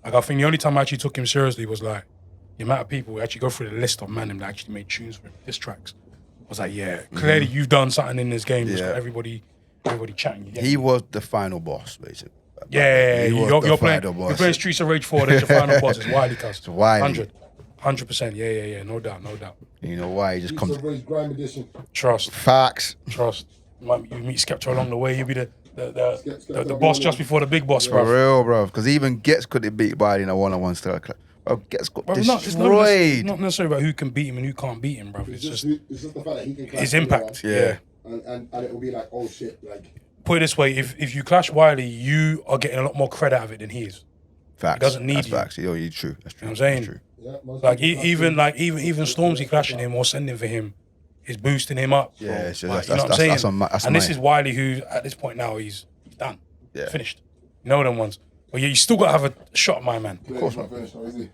Like, I think the only time I actually took him seriously was like the amount of people who actually go through the list of man that actually made tunes for him, diss tracks. I was like, yeah, clearly you've done something in this game. Just got everybody chatting. He was the final boss, basically. Yeah, you're playing Streets of Rage 4. That's your final boss. It's Wiley, cuz. It's Wiley. 100%. Yeah. No doubt. You know why? He just comes. Grime edition. Trust. Facts. Trust. You meet Skepta along the way. You'll be the boss just before the big boss, bro. For real, bro. Because even Gets couldn't beat Wiley in a one-on-one style. Bro, Gets got destroyed. It's not necessarily about who can beat him and who can't beat him, bro. It's just the fact that he can clash his impact. Yeah. And it will be like, oh shit, like. Put it this way: if you clash Wiley, you are getting a lot more credit out of it than he is. Facts. He doesn't need That's you. facts. Yo, you're true. That's true. You know what I'm saying? True. Yeah, even Stormzy clashing him or sending for him is boosting him up. Yeah, it's just, like, you know what I'm saying? That's and this is Wiley, who at this point now he's done, finished. You know them ones, but you still got to have a shot, my man. Of course, not finished, is he?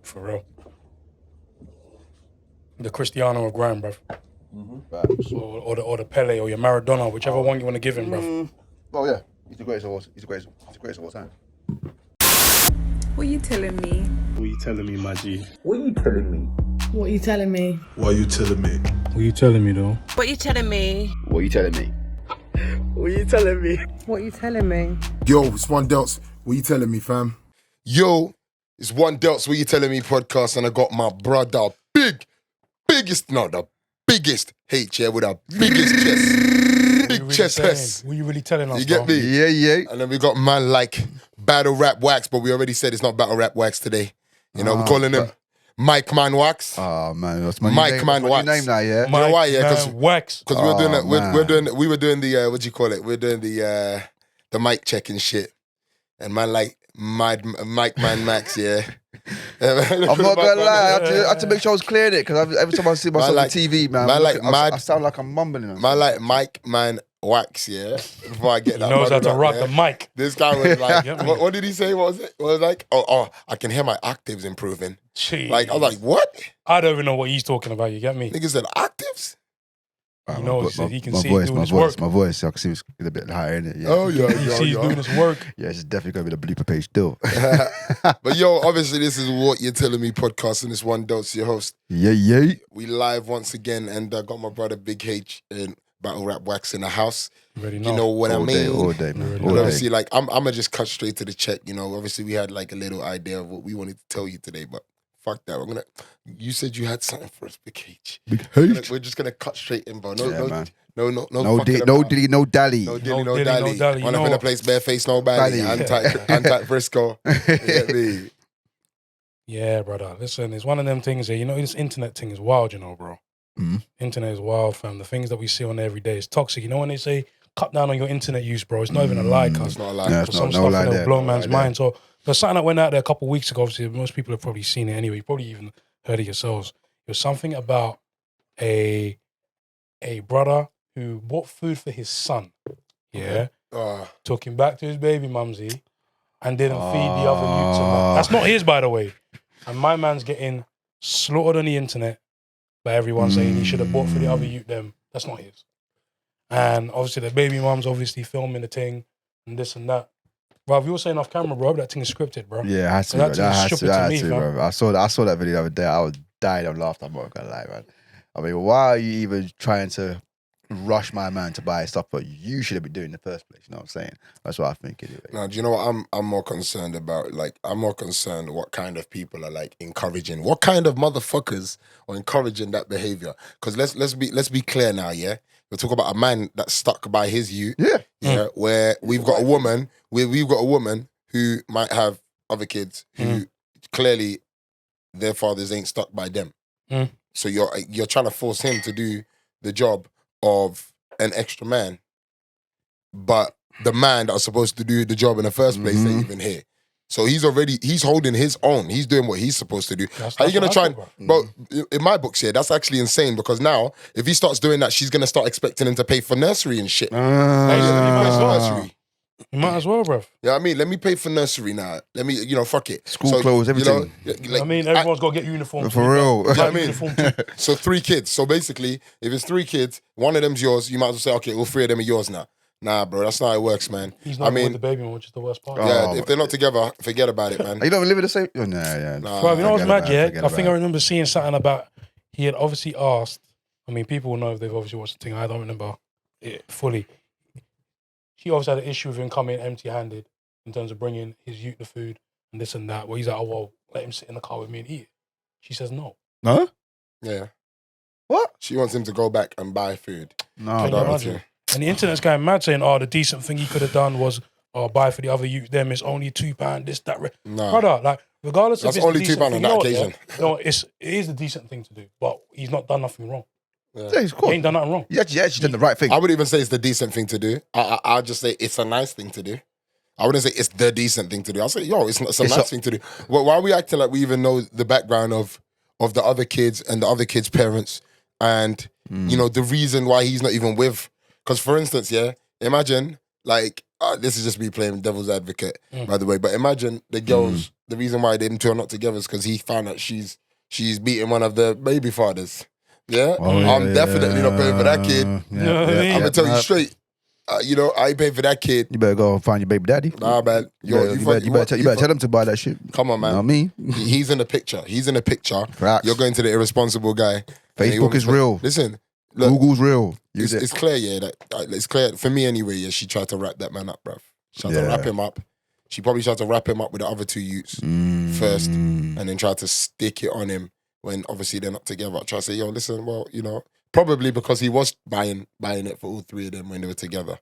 For real. The Cristiano of grime, bruv. Or the Pele or your Maradona, whichever one you want to give him, bruv. Oh yeah, he's the greatest of all. He's the greatest of all time. What you telling me? What you telling me, my G? What you telling me? What you telling me? Why you telling me? What you telling me, though? What you telling me? What are you telling me? What you telling me? What you telling me? Yo, it's One Delts. What you telling me, fam? Yo, it's One Delts, What You Telling Me podcast, and I got my brother, the biggest H, yeah, with a biggest chest. Big chest Hesk. What you really telling us, You get me? Yeah. And then we got man like Battlerapwax, but we already said it's not Battlerapwax today. You know, we're calling him Mike Man Wax. Oh man, what's my Mike name? Man Wax. Name now, yeah. You know why? Yeah, because Wax. we were doing that. We were doing the what do you call it? We're doing the mic checking shit, and man like Mike Man Max, yeah. I'm not gonna lie, I had to make sure I was clearing it because every time I see myself on TV, man, I sound like I'm mumbling. Man like Mike Man Wax, yeah. Before I get that, He knows how to rock the mic. This guy was like, what did he say? What was it? What was it like? Oh, I can hear my octaves improving. Jeez. Like I was like, what? I don't even know what he's talking about. You get me? Nigga said octaves. He knows he can see voice, doing his work. My voice, I can see it's a bit higher in it. Yeah. Oh yeah, He sees doing his work. Yeah, it's definitely gonna be the blooper page still. But yo, obviously this is What You're Telling Me podcast, and this One Delts, your host. Yeah. We live once again, and I got my brother Big H and Battlerapwax in the house. You know what I mean? All day, man. But obviously, like I'm gonna just cut straight to the check. You know, obviously we had like a little idea of what we wanted to tell you today, but fuck that. You said you had something for us, Big H. Big H. We're just gonna cut straight in, bro. No No dilly, no dally. No dally. One up in the place, bareface, no belly. Anti Frisco. You get me? Yeah, brother. Listen, it's one of them things that, you know, this internet thing is wild, you know, bro. Mm-hmm. Internet is wild, fam. The things that we see on there every day is toxic. You know when they say cut down on your internet use, bro, it's not even a lie, cuz. It's not a lie. No, it's some no lie stuff there. will blow man's mind. So there's something that went out there a couple of weeks ago. Obviously, most people have probably seen it anyway. You probably even heard it yourselves. It was something about a brother who bought food for his son. Yeah. Took him back to his baby mumsy and didn't feed the other youths. That's not his, by the way. And my man's getting slaughtered on the internet by everyone saying he should have bought for the other youth them. That's not his. And obviously the baby mum's obviously filming the thing and this and that. Bro, if you were saying off camera, bro, that thing is scripted, bro. Yeah, it has to, bro. I saw that video the other day. I was dying of laughter. I'm not gonna lie, man. I mean, why are you even trying to rush my man to buy stuff that you should have been doing in the first place? You know what I'm saying? That's what I think anyway. Now, do you know what I'm more concerned about? Like, I'm more concerned what kind of people are like encouraging, what kind of motherfuckers are encouraging that behavior? Because let's be clear now, yeah. We're talking about a man that's stuck by his youth, yeah. Where we've got a woman, who might have other kids who clearly their fathers ain't stuck by them. So you're trying to force him to do the job of an extra man, but the man that was supposed to do the job in the first place ain't even here. So he's holding his own. He's doing what he's supposed to do. Are you going to try and... Bro, in my books, that's actually insane because now, if he starts doing that, she's going to start expecting him to pay for nursery and shit. You might as well, bro. Yeah, I mean, let me pay for nursery now. Let me, fuck it. School clothes, everything. I mean, everyone's got to get uniforms. For real. You know what I mean? So 3 kids. So basically, if it's 3 kids, one of them's yours, you might as well say, okay, all 3 of them are yours now. Nah, bro, that's not how it works, man. He's not with the baby one, which is the worst part. Yeah, if they're not together, forget about it, man. You don't live in the same. Oh, yeah. Bro, you know what's mad, yeah? I think I it. remember seeing something about, he had obviously asked, I mean, people will know if they've obviously watched the thing, I don't remember it fully. She obviously had an issue with him coming empty-handed in terms of bringing his youth the food and this and that, where he's like, oh, well, let him sit in the car with me and eat it. She says no. Huh? Yeah. What? She wants him to go back and buy food. No, Can you no. imagine? And the internet's going mad saying, oh, the decent thing he could have done was buy for the other youth, them, it's only £2, this, that. Nah. Brother, like, regardless That's if it's only the decent £2 on thing, that you know what, occasion. yeah? No, it is a decent thing to do, but he's not done nothing wrong. Yeah, of He course. ain't done nothing wrong. You actually done the right thing. I wouldn't even say it's the decent thing to do. I'll just say it's a nice thing to do. I wouldn't say it's the decent thing to do. I'll say, yo, it's a nice thing to do. Well, why are we acting like we even know the background of the other kids and the other kids' parents and, you know, the reason why he's not even with? Because, for instance, yeah, imagine, like, this is just me playing devil's advocate, by the way, but imagine the girls, the reason why they didn't turn up together is because he found out she's beating one of the baby fathers. Yeah? I'm definitely not paying for that kid. I'm going to tell you straight. You know, I ain't paying for that kid. You better go find your baby daddy. Nah, man. You better tell them to buy that shit. Come on, man. Not me. He's in the picture. He's in the picture. Facts. You're going to the irresponsible guy. Facebook is real. Listen, look, Google's real. it's clear, yeah. That it's clear for me anyway. Yeah, she tried to wrap that man up, bruv. She tried to wrap him up. She probably tried to wrap him up with the other two youths first, and then tried to stick it on him when obviously they're not together. Try to say, yo, listen, well, you know, probably because he was buying it for all three of them when they were together.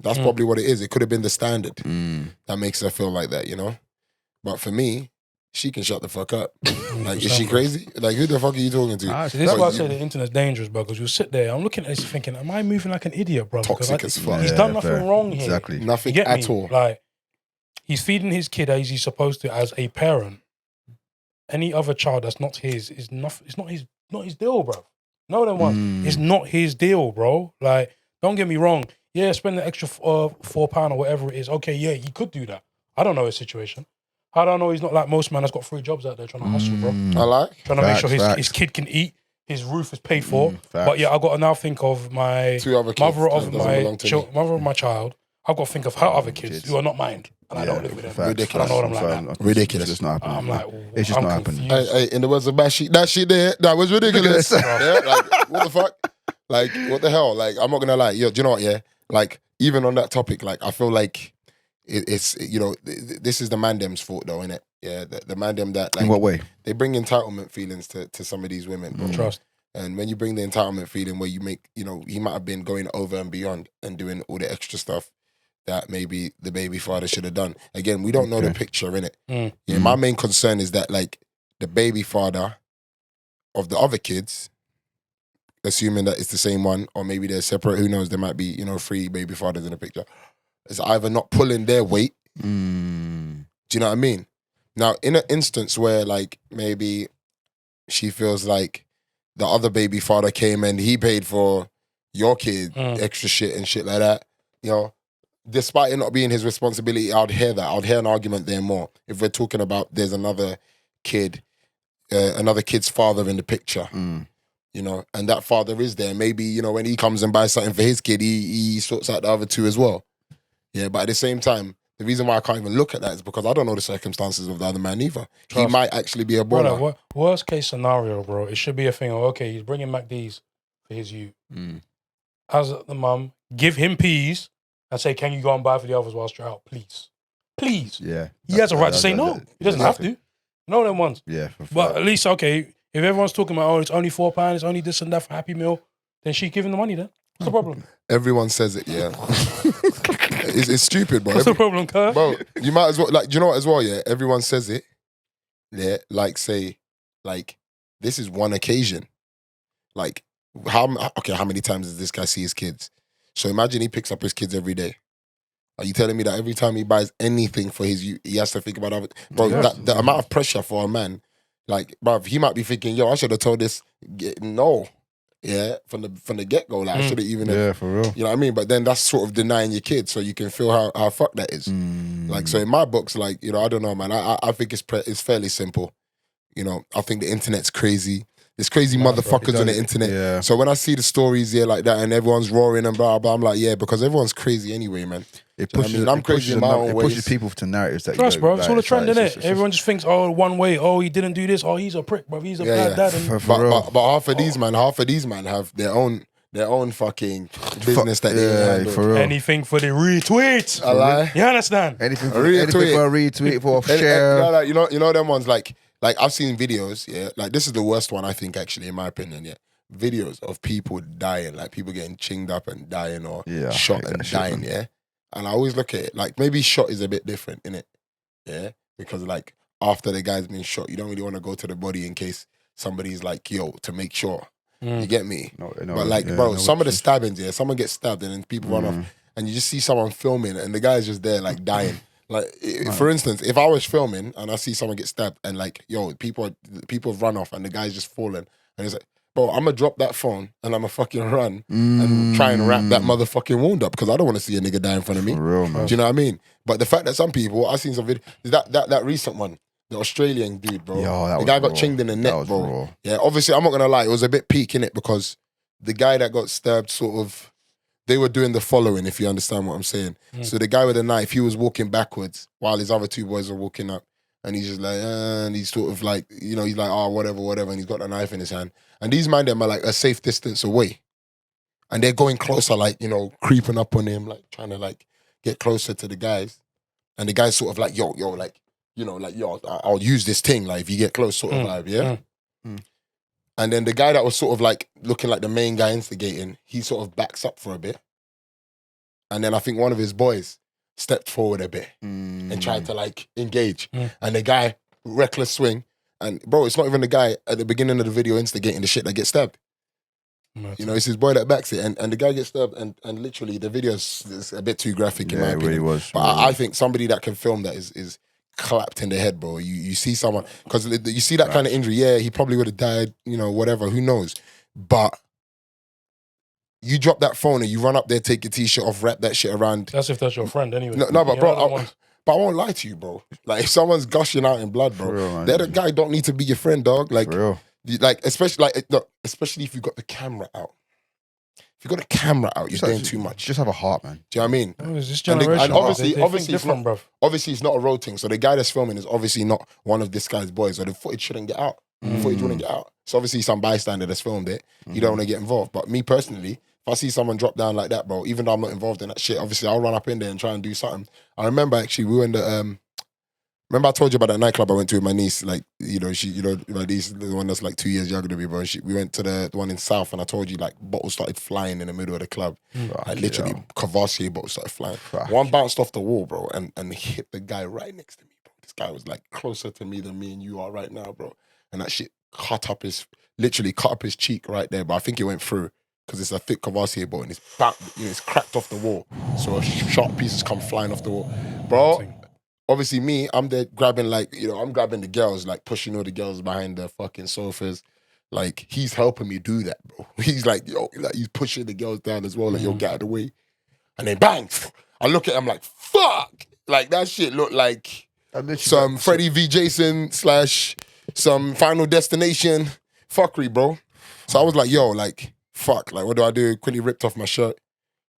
That's probably what it is. It could have been the standard that makes her feel like that, you know? But for me, she can shut the fuck up. Like, is she crazy? Like, who the fuck are you talking to? This is why I say the internet's dangerous, bro, because you'll sit there, I'm looking at this thinking, am I moving like an idiot, bro? Toxic as fuck. He's done nothing wrong here. Exactly. Nothing You get at me? all. Like, he's feeding his kid as he's supposed to as a parent. Any other child that's not his is not. It's not his deal, bro. No, them ones. It's not his deal, bro. Like, don't get me wrong. Yeah, spend the extra £4 or whatever it is. Okay, yeah, he could do that. I don't know his situation. I don't know. He's not like most men that's got 3 jobs out there trying to hustle, bro. I like. Trying to make sure his kid can eat, his roof is paid for. But yeah, I got to now think of my Two other kids mother that doesn't belong to me. mother of my child. I've got to think of her other kids who are not mine, and I don't live with them. Facts. Ridiculous. I know what I'm like. Ridiculous. It's just not happening. I'm like, it's just I'm not happening. confused. Hey, in the words of Bashi, that shit there, that was ridiculous. Yeah, like, what the fuck? Like, what the hell? Like, I'm not gonna lie. Yo, do you know what? Yeah, like, even on that topic, like, I feel like it's you know, this is the mandem's fault though, innit? Yeah, the mandem that, like, In what way? they bring entitlement feelings to some of these women, bro. Trust. And when you bring the entitlement feeling where you make, you know, he might have been going over and beyond and doing all the extra stuff that maybe the baby father should have done. Again, we don't know the picture, innit? Yeah, my main concern is that, like, the baby father of the other kids, assuming that it's the same one, or maybe they're separate, who knows, there might be, you know, 3 baby fathers in the picture, is either not pulling their weight. Do you know what I mean? Now, in an instance where, like, maybe she feels like the other baby father came and he paid for your kid extra shit and shit like that, you know, despite it not being his responsibility, I'd hear that. I'd hear an argument there more. If we're talking about there's another kid, another kid's father in the picture, you know, and that father is there. Maybe, you know, when he comes and buys something for his kid, he sorts out the other 2 as well. Yeah, but at the same time, the reason why I can't even look at that is because I don't know the circumstances of the other man either. He might actually be a baller. Brother, worst case scenario, bro, it should be a thing of, okay, he's bringing MacD's for his youth. As the mum, give him peas and say, can you go and buy for the others whilst you're out, please? Please. Yeah. He has a right to say no. He doesn't have to. No, them ones. Yeah. But at least, okay, if everyone's talking about, oh, it's only £4, it's only this and that for Happy Meal, then she give him the money then. What's the problem? Everyone says it, yeah. It's stupid, bro. What's the problem, cuz? Bro, you might as well, like, do you know what as well, yeah? Everyone says it, yeah, like, say, like, this is one occasion. Like, how many times does this guy see his kids? So imagine he picks up his kids every day. Are you telling me that every time he buys anything for his youth, he has to think about other... Bro, the amount of pressure for a man, like, bro, he might be thinking, yo, I should have told this... No. Yeah, from the get-go, like, I should have even... Yeah, for real. You know what I mean? But then that's sort of denying your kids, so you can feel how fucked that is. Like, so in my books, like, you know, I don't know, man. I think it's fairly simple. You know, I think the internet's crazy. There's crazy motherfuckers on the internet. Yeah. So when I see the stories here like that and everyone's roaring and blah, blah, I'm like, yeah, because everyone's crazy anyway, man. It Do you know what pushes, I mean? I'm crazy in my own it ways. pushes people to narratives that Trust, you bro. don't, It's all a trend, it's innit? just- Everyone just thinks, oh, one way. Oh, he didn't do this. Oh, he's a prick, bro. He's a bad dad. And But half of these man have their own fucking business that they handle. for real. anything for the retweet. I lie. You understand? Anything for Retweet. anything for a retweet, for a And, share. you know them ones like I've seen videos, yeah. Like this is the worst one I think actually, in my opinion, yeah. Videos of people dying, like people getting chinged up and dying or Yeah, I shot hate and that shit, dying, man. yeah. And I always look at it like maybe shot is a bit different, innit? Yeah, because like after the guy's been shot, you don't really want to go to the body in case somebody's like, yo, to make sure. You get me? No, But like, bro, some of the stabbings, yeah, someone gets stabbed and then people run off, and you just see someone filming and the guy's just there like dying. Like, for instance, if I was filming and I see someone get stabbed and like, yo, people run off and the guy's just falling, and it's like, bro, I'm gonna drop that phone and I'm gonna fucking run and try and wrap that motherfucking wound up because I don't want to see a nigga die in front of me. For real, man. Do you know what I mean? But the fact that some people, I've seen some video, that recent one, the Australian dude, bro. Yo, that the was guy got raw. chinged in the That neck, was bro. raw. Yeah, obviously, I'm not gonna lie, it was a bit peak in it because the guy that got stabbed sort of, they were doing the following, if you understand what I'm saying. So the guy with the knife, he was walking backwards while his other two boys were walking up. And he's just like, and he's sort of like, you know, he's like, oh, whatever. And he's got the knife in his hand. And these man, them are like a safe distance away. And they're going closer, like, you know, creeping up on him, like trying to like get closer to the guys. And the guy's sort of like, yo, like, you know, like, yo, I'll use this thing, like, if you get close sort of vibe, yeah? And then the guy that was sort of like looking like the main guy instigating, he sort of backs up for a bit. And then I think one of his boys stepped forward a bit and tried to like engage. And the guy, reckless swing. And bro, it's not even the guy at the beginning of the video instigating the shit that gets stabbed. You know, it's his boy that backs it. And the guy gets stabbed and literally the video is a bit too graphic in my Yeah, it opinion. really was. But I think somebody that can film that is clapped in the head, bro. You see someone, because you see that kind of injury, yeah, he probably would have died, you know, whatever, who knows. But you drop that phone and you run up there, take your t-shirt off, wrap that shit around. That's if that's your friend, anyway. No, but You bro, know, but I won't lie to you, bro. Like if someone's gushing out in blood, bro, For real, man. they're the guy don't need to be your friend, dog. Like, For real. especially if you got the camera out. If you got the camera out, you're doing too much. Just have a heart, man. Do you know what I mean? no, it's this And generation. obviously, they obviously, think it's different, not, bruv. obviously, it's not a road thing. So the guy that's filming is obviously not one of this guy's boys. So the footage shouldn't get out. The footage wouldn't get out. So obviously, some bystander that's filmed it, you don't want to get involved. But me personally, if I see someone drop down like that, bro, even though I'm not involved in that shit, obviously I'll run up in there and try and do something. I remember actually we were in the remember I told you about that nightclub I went to with my niece, like, you know, my niece, the one that's like 2 years younger than me, bro. We went to the one in South and I told you like bottles started flying in the middle of the club. Like literally Cavassier bottles started flying. One bounced off the wall, bro, and hit the guy right next to me, bro. This guy was like closer to me than me and you are right now, bro. And that shit literally cut up his cheek right there, but I think it went through because it's a thick Cavassier bottle and it's cracked off the wall. So sharp pieces come flying off the wall. Bro, obviously me, I'm there grabbing like, you know, I'm grabbing the girls, like pushing all the girls behind the fucking sofas. Like he's helping me do that, bro. He's like, yo, like he's pushing the girls down as well, like, yo, get out of the way. And then bang, I look at him like, fuck. Like that shit looked like some Freddy v. Jason / some Final Destination fuckery, bro. So I was like, yo, like, fuck, like, what do I do? Quickly ripped off my shirt.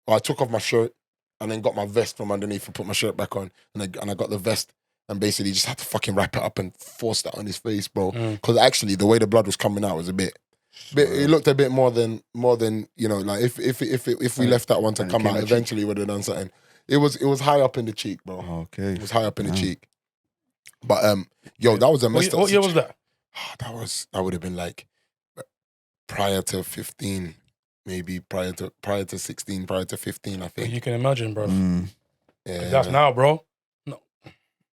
Or I took off my shirt and then got my vest from underneath and put my shirt back on. And I got the vest and basically just had to fucking wrap it up and force that on his face, bro. Because actually, the way the blood was coming out was a bit it looked a bit more than you know, like if we left that one to come out, eventually would have done something. It was high up in the cheek, bro. Okay. It was high up in the cheek. But yo, that was a messed up. What year was that? That would have been like prior to 15, maybe prior to 16, prior to 15, I think. You can imagine, bro. Yeah, That's now, bro. No.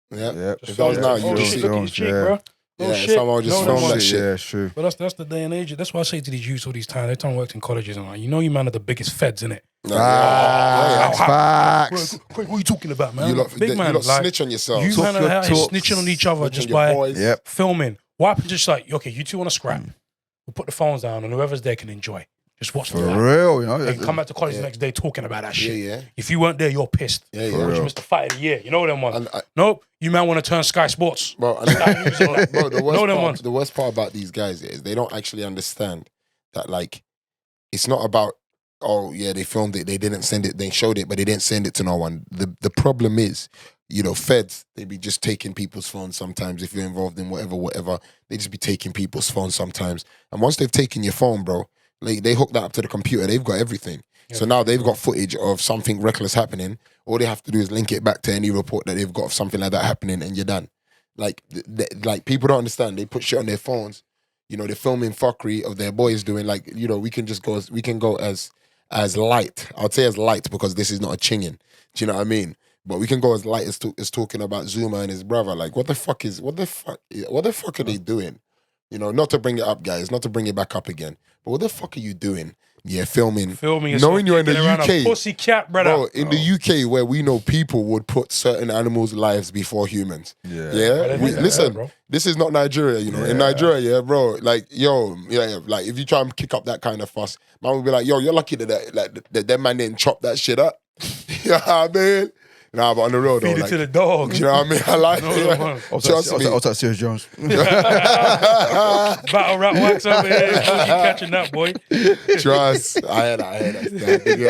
Yeah. Just If that was now, oh, you shit, would look at his cheek, bro. Oh, Yeah, shit. someone just No, filmed that shit. Yeah, true. But that's the day and age. That's why I say to these youths all these times, they don't work in colleges and like, you know, you man are the biggest feds, innit? Facts. What are you talking about, man? You lot, Big man, you lot like, snitch on yourself. you man are out here talk. snitching on each other Snitch just on your by boys. Yep. filming. What happens? Just like, okay, you two want to scrap. We'll put the phones down and whoever's there can enjoy. Just watch For the real, you know. and come back to college the next day talking about that shit. Yeah. If you weren't there, you're pissed. Yeah, Which real. Mr. Fight of the Year. You know them ones. And Nope, you man want to turn Sky Sports. Bro, bro, the worst part about these guys is they don't actually understand that, like, it's not about, oh yeah, they filmed it, they didn't send it, they showed it, but they didn't send it to no one. The problem is, you know, feds, they be just taking people's phones sometimes. If you're involved in whatever, they just be taking people's phones sometimes. And once they've taken your phone, bro, like, they hook that up to the computer, they've got everything. Yeah. So now they've got footage of something reckless happening. All they have to do is link it back to any report that they've got of something like that happening, and you're done. Like, like people don't understand. They put shit on their phones. You know, they're filming fuckery of their boys doing, like, you know, we can go as light. I would say as light because this is not a chinging. Do you know what I mean? But we can go as light as talking about Zuma and his brother. Like, what the fuck are they doing? You know, not to bring it up, guys, not to bring it back up again. But what the fuck are you doing? Yeah, filming knowing you're in the UK, pussy cat, brother. Bro, in the UK where we know people would put certain animals' lives before humans. Yeah. Listen, this is not Nigeria, you know. In Nigeria, yeah, bro, like, yo, yeah, like, if you try and kick up that kind of fuss, man will be like, yo, you're lucky that man didn't chop that shit up. You know what I mean? Nah, but on the road, feed it like, to the dogs. You know what I mean? I like it. Trust me. I'll take Serious Jones. Battlerapwax over here. Keep catching that, boy. Trust. I heard that. I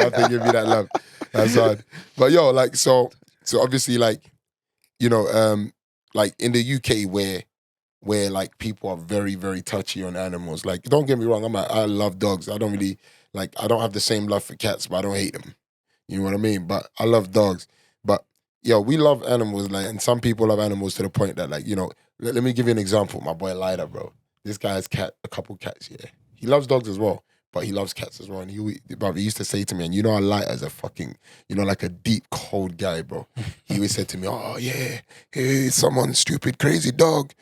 think give me that love. That's hard. But yo, like, so obviously, like, you know, like in the UK where like people are very, very touchy on animals. Like, don't get me wrong, I love dogs. I don't have the same love for cats, but I don't hate them. You know what I mean? But I love dogs. But yo, we love animals, like, and some people love animals to the point that, like, you know, let me give you an example. My boy Lida, bro. This guy has a couple cats, yeah. He loves dogs as well, but he loves cats as well. And he used to say to me, and you know, I Lida's a fucking, you know, like a deep, cold guy, bro. He always said to me, oh yeah, hey, someone stupid, crazy dog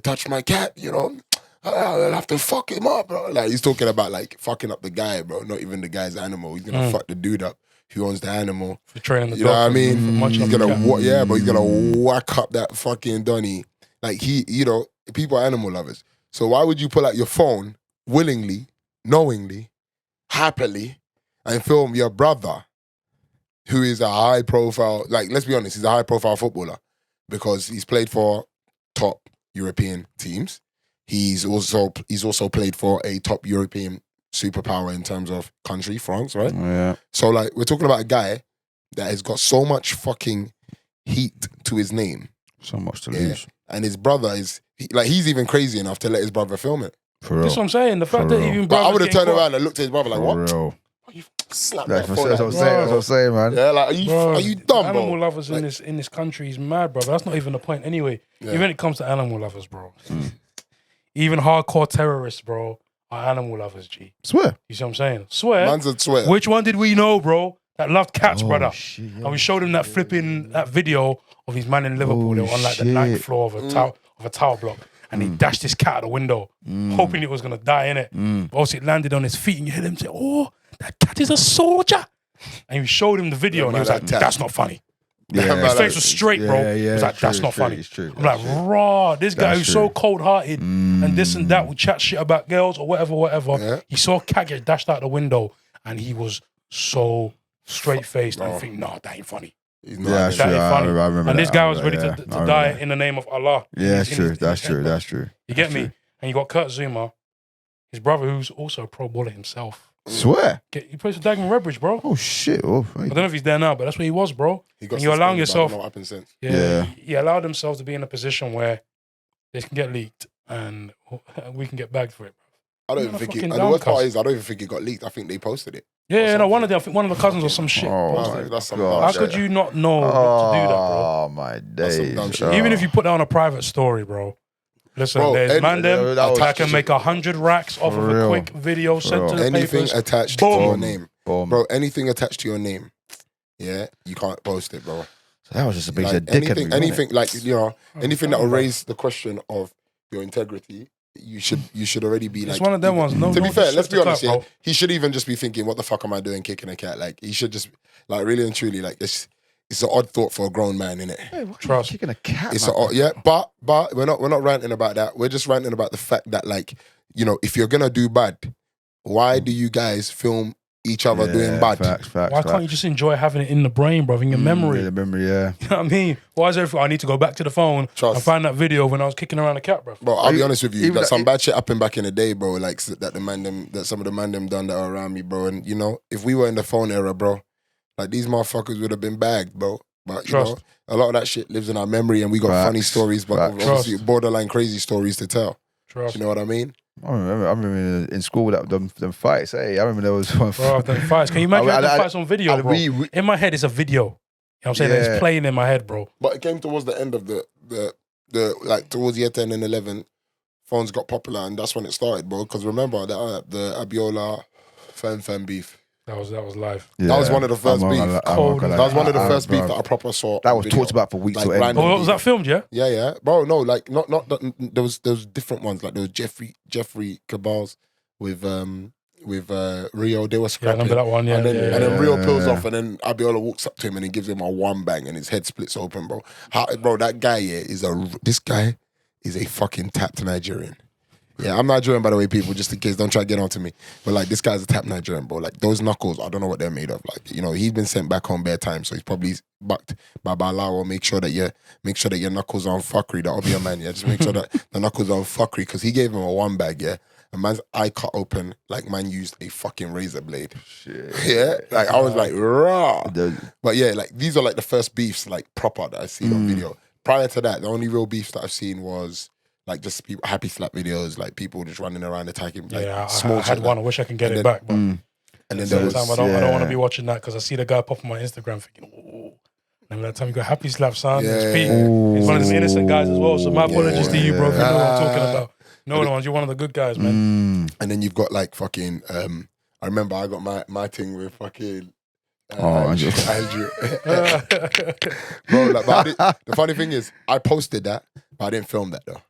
touched my cat, you know. I'll have to fuck him up, bro. Like, he's talking about, like, fucking up the guy, bro. Not even the guy's animal. He's gonna fuck the dude up who owns the animal. For training the dog. You know what I mean? He's gonna, but he's gonna whack up that fucking Donny. Like, you know, people are animal lovers. So why would you pull out your phone willingly, knowingly, happily, and film your brother, who is a high profile, like, let's be honest, he's a high profile footballer because he's played for top European teams. He's also played for a top European superpower in terms of country, France, right? Yeah. So, like, we're talking about a guy that has got so much fucking heat to his name. So much to lose. And his brother is, he's even crazy enough to let his brother film it. For real. That's what I'm saying. The fact that even But I would have turned around and looked at his brother like, For what? real. You slap That's that what phone. I'm saying, man. Yeah, like, are you dumb, bro? Animal lovers in this country is mad, bro. But that's not even the point anyway. Yeah. Even when it comes to animal lovers, bro. Even hardcore terrorists, bro, are animal lovers, G. Swear. You see what I'm saying? Swear. Man's a swear. Which one did we know, bro, that loved cats, brother? Shit, yeah. And we showed him that that video of his man in Liverpool. They were on, like, the ninth floor of a tower block. And he dashed his cat out the window, hoping it was going to die, innit? But also it landed on his feet and you heard him say, oh, that cat is a soldier. And we showed him the video and he was like, that's not funny. Yeah. His face was straight, bro. He was like, that's not funny. It's true. I'm like, raw, this guy who's so cold-hearted and this and that, would chat shit about girls or whatever. Yeah. He saw a cat get dashed out the window and he was so straight-faced and think, no, that ain't funny. He's Yeah, not. that's true. I remember And this that. guy was ready Yeah, to I die remember in the name of Allah. Yeah, that's In true. his That's head, true. bro. That's true. You get me? And you got Kurt Zuma, his brother, who's also a pro baller himself. Swear. He plays for Dagenham Redbridge, bro. Oh shit. Oh, I don't know if he's there now, but that's where he was, bro. He got And you're allowing suspended, but I don't yourself. know what happened since. Yeah. He allowed himself to be in a position where this can get leaked and we can get bagged for it, bro. I don't You're even a think it. fucking And the worst part downcast. is, I don't even think it got leaked. I think they posted it. Yeah, no, I think one of the cousins or some shit. Oh, posted it. That's some God. How dumb could shit. you not know to do that, bro? Oh my That's some days. dumb shit. Even if you put that on a private story, bro. Listen, Bro, there's man them that was- that can make 100 racks off For of a real. quick video sent to the Anything papers. attached Boom. to your name, Boom. bro. Anything attached to your name, yeah, you can't post it, bro. That was just a big Like, dickhead. anything like, you know, anything that will raise the question of your integrity, you should already be like. It's one of them ones. No, To be no fair, let's disrespect be to honest. Clark, Yeah, bro. he should even just be thinking, "What the fuck am I doing, kicking a cat?" Like, he should just, like, really and truly, like, this. it's an odd thought for a grown man, innit? Hey, why are you Trust. kicking a cat? It's man? but we're not ranting about that. We're just ranting about the fact that, like, you know, if you're gonna do bad, why do you guys film each other doing bad? Facts. Why can't you just enjoy having it in the brain, bro, in your memory? Yeah, the memory, yeah. You know what I mean? Why is everything? I need to go back to the phone and find that video when I was kicking around the cat, bro. Bro, I'll be honest with you. even Like, that- some bad shit happened back in the day, bro. Like that some of the man them done that are around me, bro. And you know, if we were in the phone era, bro, like these motherfuckers would have been bagged, bro. But you know, a lot of that shit lives in our memory, and we got funny stories, but obviously borderline crazy stories to tell. You know what I mean? I remember in school with them fights. Hey, I remember there was one. Bro, them fights. Can you imagine the fights on video, bro? In my head, it's a video. You know what I'm saying? It's playing in my head, bro. But it came towards the end of the like towards year 10 and 11, phones got popular, and that's when it started, bro. Because remember the Abiola Fem beef. That was live. Yeah. That was one of the first beef. That was one of the first beef that I proper saw. That was talked about for weeks. Like, or random was that filmed? Yeah. Yeah, bro. No, like not. There was different ones. Like there was Jeffrey Cabals with Rio. They were scrapping. Yeah, I remember that one. Yeah, and then Rio peels off, and then Abiola walks up to him and he gives him a one bang, and his head splits open, bro. Bro, that guy this guy is a fucking tapped Nigerian. Yeah, I'm Nigerian, by the way, people, just in case, don't try to get onto me. But, like, this guy's a tap Nigerian, bro. Like, those knuckles, I don't know what they're made of. Like, you know, he's been sent back home bare time, so he's probably backed by Balawa. Make sure that your knuckles are on fuckery. That'll be a man, yeah. Just make sure that the knuckles are on fuckery, because he gave him a one bag, yeah. A man's eye cut open, like, man used a fucking razor blade. Shit. Yeah? Like, I was like, raw. But, yeah, like, these are, like, the first beefs, like, proper that I've seen on video. Prior to that, the only real beefs that I've seen was... like just people, happy slap videos, like people just running around attacking. Like, I had one. I wish I can get it back. But and then there was, I don't want to be watching that because I see the guy pop on my Instagram thinking, oh. Remember that time you got happy slap, son? Yeah. It's Pete. He's one of the innocent guys as well. So my apologies to you, bro. If you know what I'm talking about. No ones. You're one of the good guys, man. And then you've got like fucking. I remember I got my thing with fucking. Andrew. Bro, like, the funny thing is, I posted that, but I didn't film that though.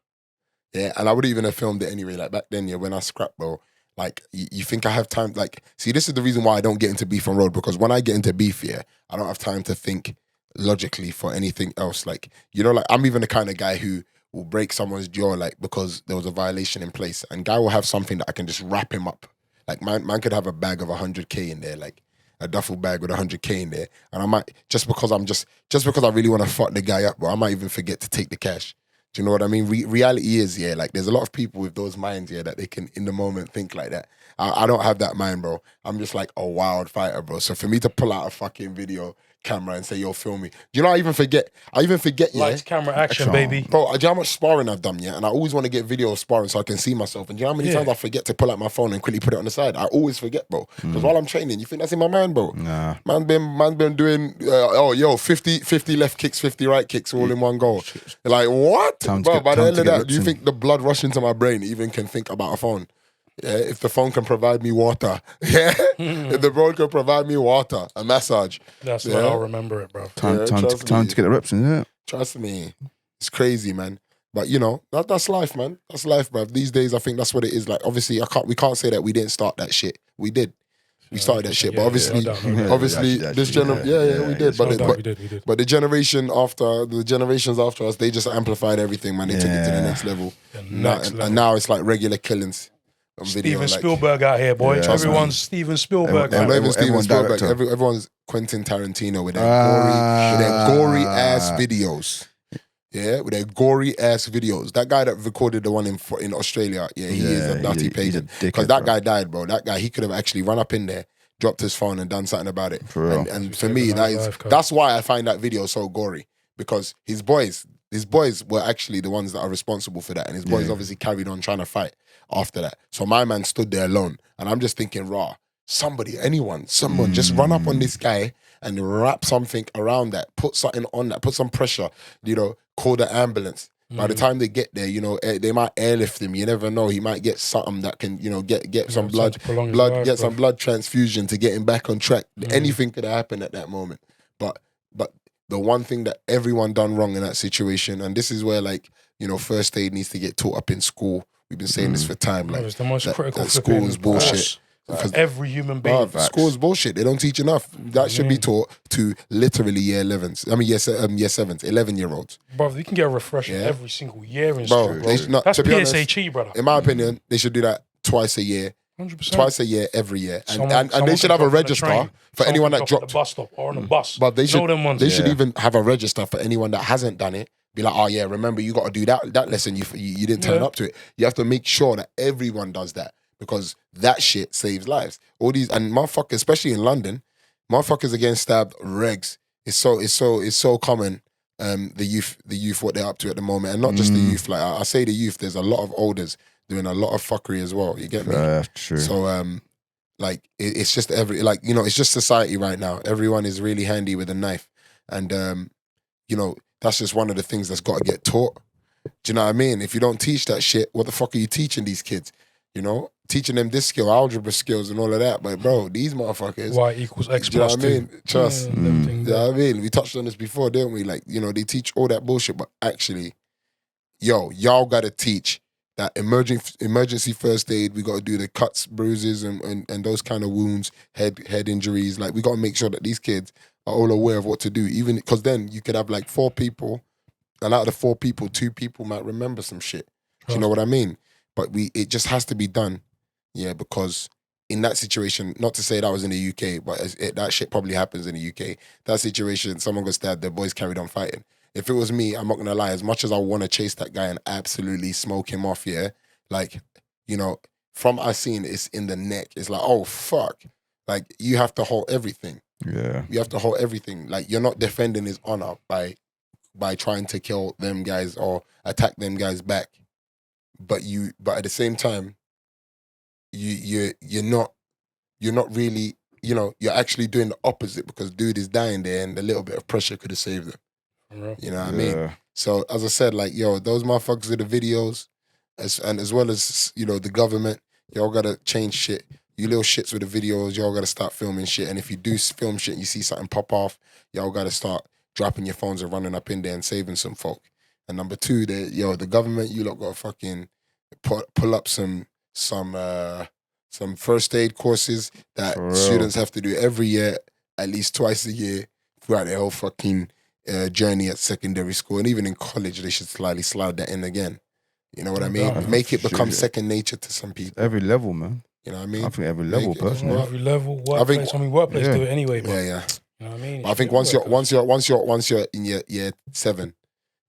Yeah, and I would even have filmed it anyway. Like back then, yeah, when I scrapped, bro, like you think I have time? Like, see, this is the reason why I don't get into beef on road, because when I get into beef, yeah, I don't have time to think logically for anything else. Like, you know, like I'm even the kind of guy who will break someone's jaw, like because there was a violation in place, and guy will have something that I can just wrap him up. Like man could have a bag of 100K in there, like a duffel bag with 100K in there, and I might just because I really want to fuck the guy up, bro, I might even forget to take the cash. Do you know what I mean? Reality is, yeah, like there's a lot of people with those minds, yeah, that they can in the moment think like that. I don't have that mind, bro. I'm just like a wild fighter, bro. So for me to pull out a fucking video camera and say, yo, film me. Do you know, I even forget, yeah. Lights, camera, action, baby. Bro, do you know how much sparring I've done, yeah? And I always want to get video of sparring so I can see myself. And do you know how many times I forget to pull out my phone and quickly put it on the side? I always forget, bro. Because while I'm training, you think that's in my mind, bro? Nah. Man's been doing, 50 left kicks, 50 right kicks all in one go. Like, what? Bro, by the end of that, do you think the blood rush into my brain even can think about a phone? Yeah, if the phone can provide me water, yeah, if the road can provide me water, a massage. That's why I'll remember it, bro. Time to get the reps in, yeah. Trust me, it's crazy, man. But you know, that's life, man. That's life, bro. These days, I think that's what it is. Like, obviously, we can't say that we didn't start that shit. We did. We started that shit, but obviously, this generation, we did. But the generations after us, they just amplified everything, man. They took it to the next level. And now it's like regular killings. Steven Spielberg out here, boy. Yeah, everyone's Steven Spielberg. Everyone's Quentin Tarantino with their gory ass videos. Yeah, with their gory ass videos. That guy that recorded the one in Australia, yeah, he is a nutty pagan. Because that guy died, bro. That guy, he could have actually run up in there, dropped his phone and done something about it. And for me, that's why I find that video so gory. Because his boys were actually the ones that are responsible for that. And his boys obviously carried on trying to fight after that. So my man stood there alone. And I'm just thinking, someone, just run up on this guy and wrap something around that, put something on that, put some pressure, you know, call the ambulance. By the time they get there, you know, they might airlift him. You never know. He might get something that can, you know, get some blood, some blood transfusion to get him back on track. Anything could happen at that moment. But the one thing that everyone done wrong in that situation, and this is where, like, you know, first aid needs to get taught up in school. We've been saying this for time. Like, it's the most critical that school is bullshit. Because every human being. school's bullshit. They don't teach enough. That should be taught to literally year 11s. I mean, year 7s, 11-year-olds. Bro, you can get a refresher every single year in Bro, school. they should not, That's to be honest, PSHE, brother. in my opinion, they should do that twice a year. 100%. Twice a year, every year. And Someone they should have a can drop on the register train. for Someone anyone can that drop dropped. at the bus stop or on the bus. But they You know should, them ones. they should even have a register for anyone that hasn't done it. Be like, oh yeah, remember you got to do that lesson. You didn't turn up to it. You have to make sure that everyone does that because that shit saves lives. All these and motherfuckers, especially in London, motherfuckers are getting stabbed. Regs. It's so common. The youth, what they're up to at the moment, and not just the youth. Like I say, the youth. There's a lot of elders doing a lot of fuckery as well. You get me? True. So like it's just it's just society right now. Everyone is really handy with a knife, and that's just one of the things that's got to get taught. Do you know what I mean? If you don't teach that shit, what the fuck are you teaching these kids? You know, teaching them this skill, algebra skills, and all of that. But bro, these motherfuckers. Y equals X Do you know plus what I mean? 2. Trust. them You things. know what I mean? We touched on this before, didn't we? Like, they teach all that bullshit, but actually, y'all gotta teach that emergency first aid. We gotta do the cuts, bruises, and those kind of wounds, head injuries. Like, we gotta make sure that these kids are all aware of what to do. Even because then you could have like 4 people, and out of the 4 people, 2 people might remember some shit. Do you know what I mean? But it just has to be done, yeah. Because in that situation, not to say that was in the UK, but that shit probably happens in the UK. That situation, someone got stabbed, the boys carried on fighting. If it was me, I'm not gonna lie. As much as I want to chase that guy and absolutely smoke him off, yeah, like from I seen it's in the neck. It's like, oh fuck, like you have to hold everything. Yeah, you have to hold everything. Like you're not defending his honor by trying to kill them guys or attack them guys back. But at the same time, you're not really, you're actually doing the opposite because dude is dying there and a little bit of pressure could have saved them. You know what I mean? So as I said, like, those motherfuckers with the videos as well as, the government, y'all gotta change shit. You little shits with the videos, y'all gotta start filming shit. And if you do film shit and you see something pop off, y'all gotta start dropping your phones and running up in there and saving some folk. And number 2, the government, you lot got to fucking pull up some first aid courses that students have to do every year, at least twice a year, throughout their whole fucking journey at secondary school. And even in college, they should slightly slide that in again. You know what I mean? Make it become second nature to some people. Every level, man. You know what I mean? I think every level, personally. Every level, workplace. Workplace do it anyway, man. Yeah. You know what I mean? I think once you're in year 7,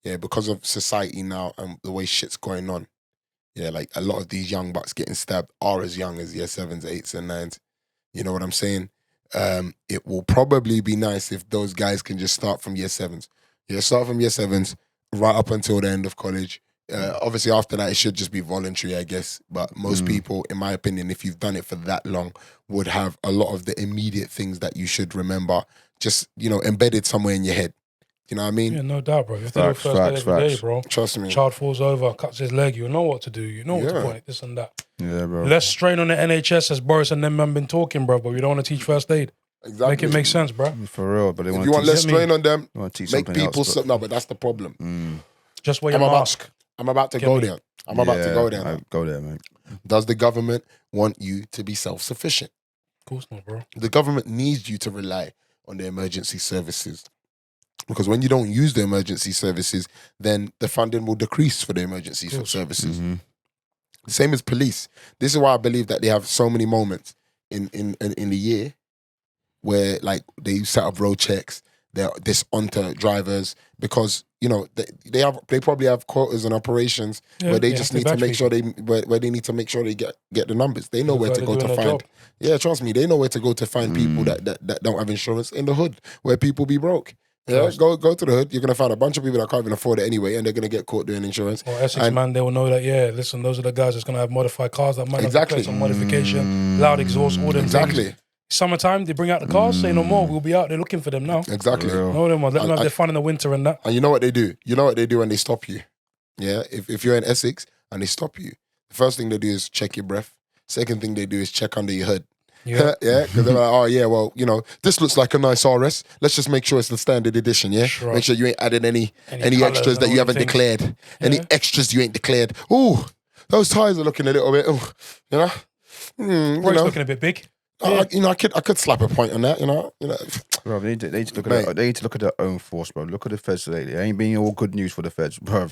yeah, because of society now and the way shit's going on, yeah, like a lot of these young bucks getting stabbed are as young as year 7s, 8s, and 9s. You know what I'm saying? It will probably be nice if those guys can just start from year 7s. Yeah, start from year 7s right up until the end of college. Obviously, after that, it should just be voluntary, I guess. But most people, in my opinion, if you've done it for that long, would have a lot of the immediate things that you should remember just, embedded somewhere in your head. You know what I mean? Yeah, no doubt, bro. You have to do first aid every day, bro. Trust me. Child falls over, cuts his leg, you know what to do. You know what to point, this and that. Yeah, bro. Less strain on the NHS, as Boris and them man been talking, bro, but we don't want to teach first aid. Exactly. Make it make sense, bro. For real, but if you want less strain on them, make people... No, but that's the problem. Just wear your mask. I'm about to go there. I'm about to go there. Now. Go there, man. Does the government want you to be self-sufficient? Of course not, bro. The government needs you to rely on the emergency services. Because when you don't use the emergency services, then the funding will decrease for the emergency services. Mm-hmm. Same as police. This is why I believe that they have so many moments in the year where like they set up road checks, they're onto drivers because they probably have quotas and operations where they just need to make sure where they need to make sure they get the numbers. They know where to go to find. Job. Yeah, trust me, they know where to go to find people that don't have insurance in the hood where people be broke. Yeah, go to the hood. You're gonna find a bunch of people that can't even afford it anyway, and they're gonna get caught doing insurance. Or Essex, man, they will know that. Yeah, listen, those are the guys that's gonna have modified cars that might have some modification, loud exhaust, all them things. Summertime, they bring out the cars. Say no more. We'll be out there looking for them now. Exactly. Know them. Let them have their fun in the winter and that. And you know what they do? You know what they do when they stop you? Yeah. If you're in Essex and they stop you, the first thing they do is check your breath. Second thing they do is check under your hood. Yeah, because they're like, oh yeah, well, this looks like a nice RS. Let's just make sure it's the standard edition. Yeah, sure. Make sure you ain't added any extras that you haven't declared. Any extras you ain't declared. Ooh, those tires are looking a little bit. Ooh, You Roy's know, looking a bit big. I could slap a point on that. You know. Bro, they need to look at they need to look at their own force, bro. Look at the feds lately. It ain't been all good news for the feds, bro.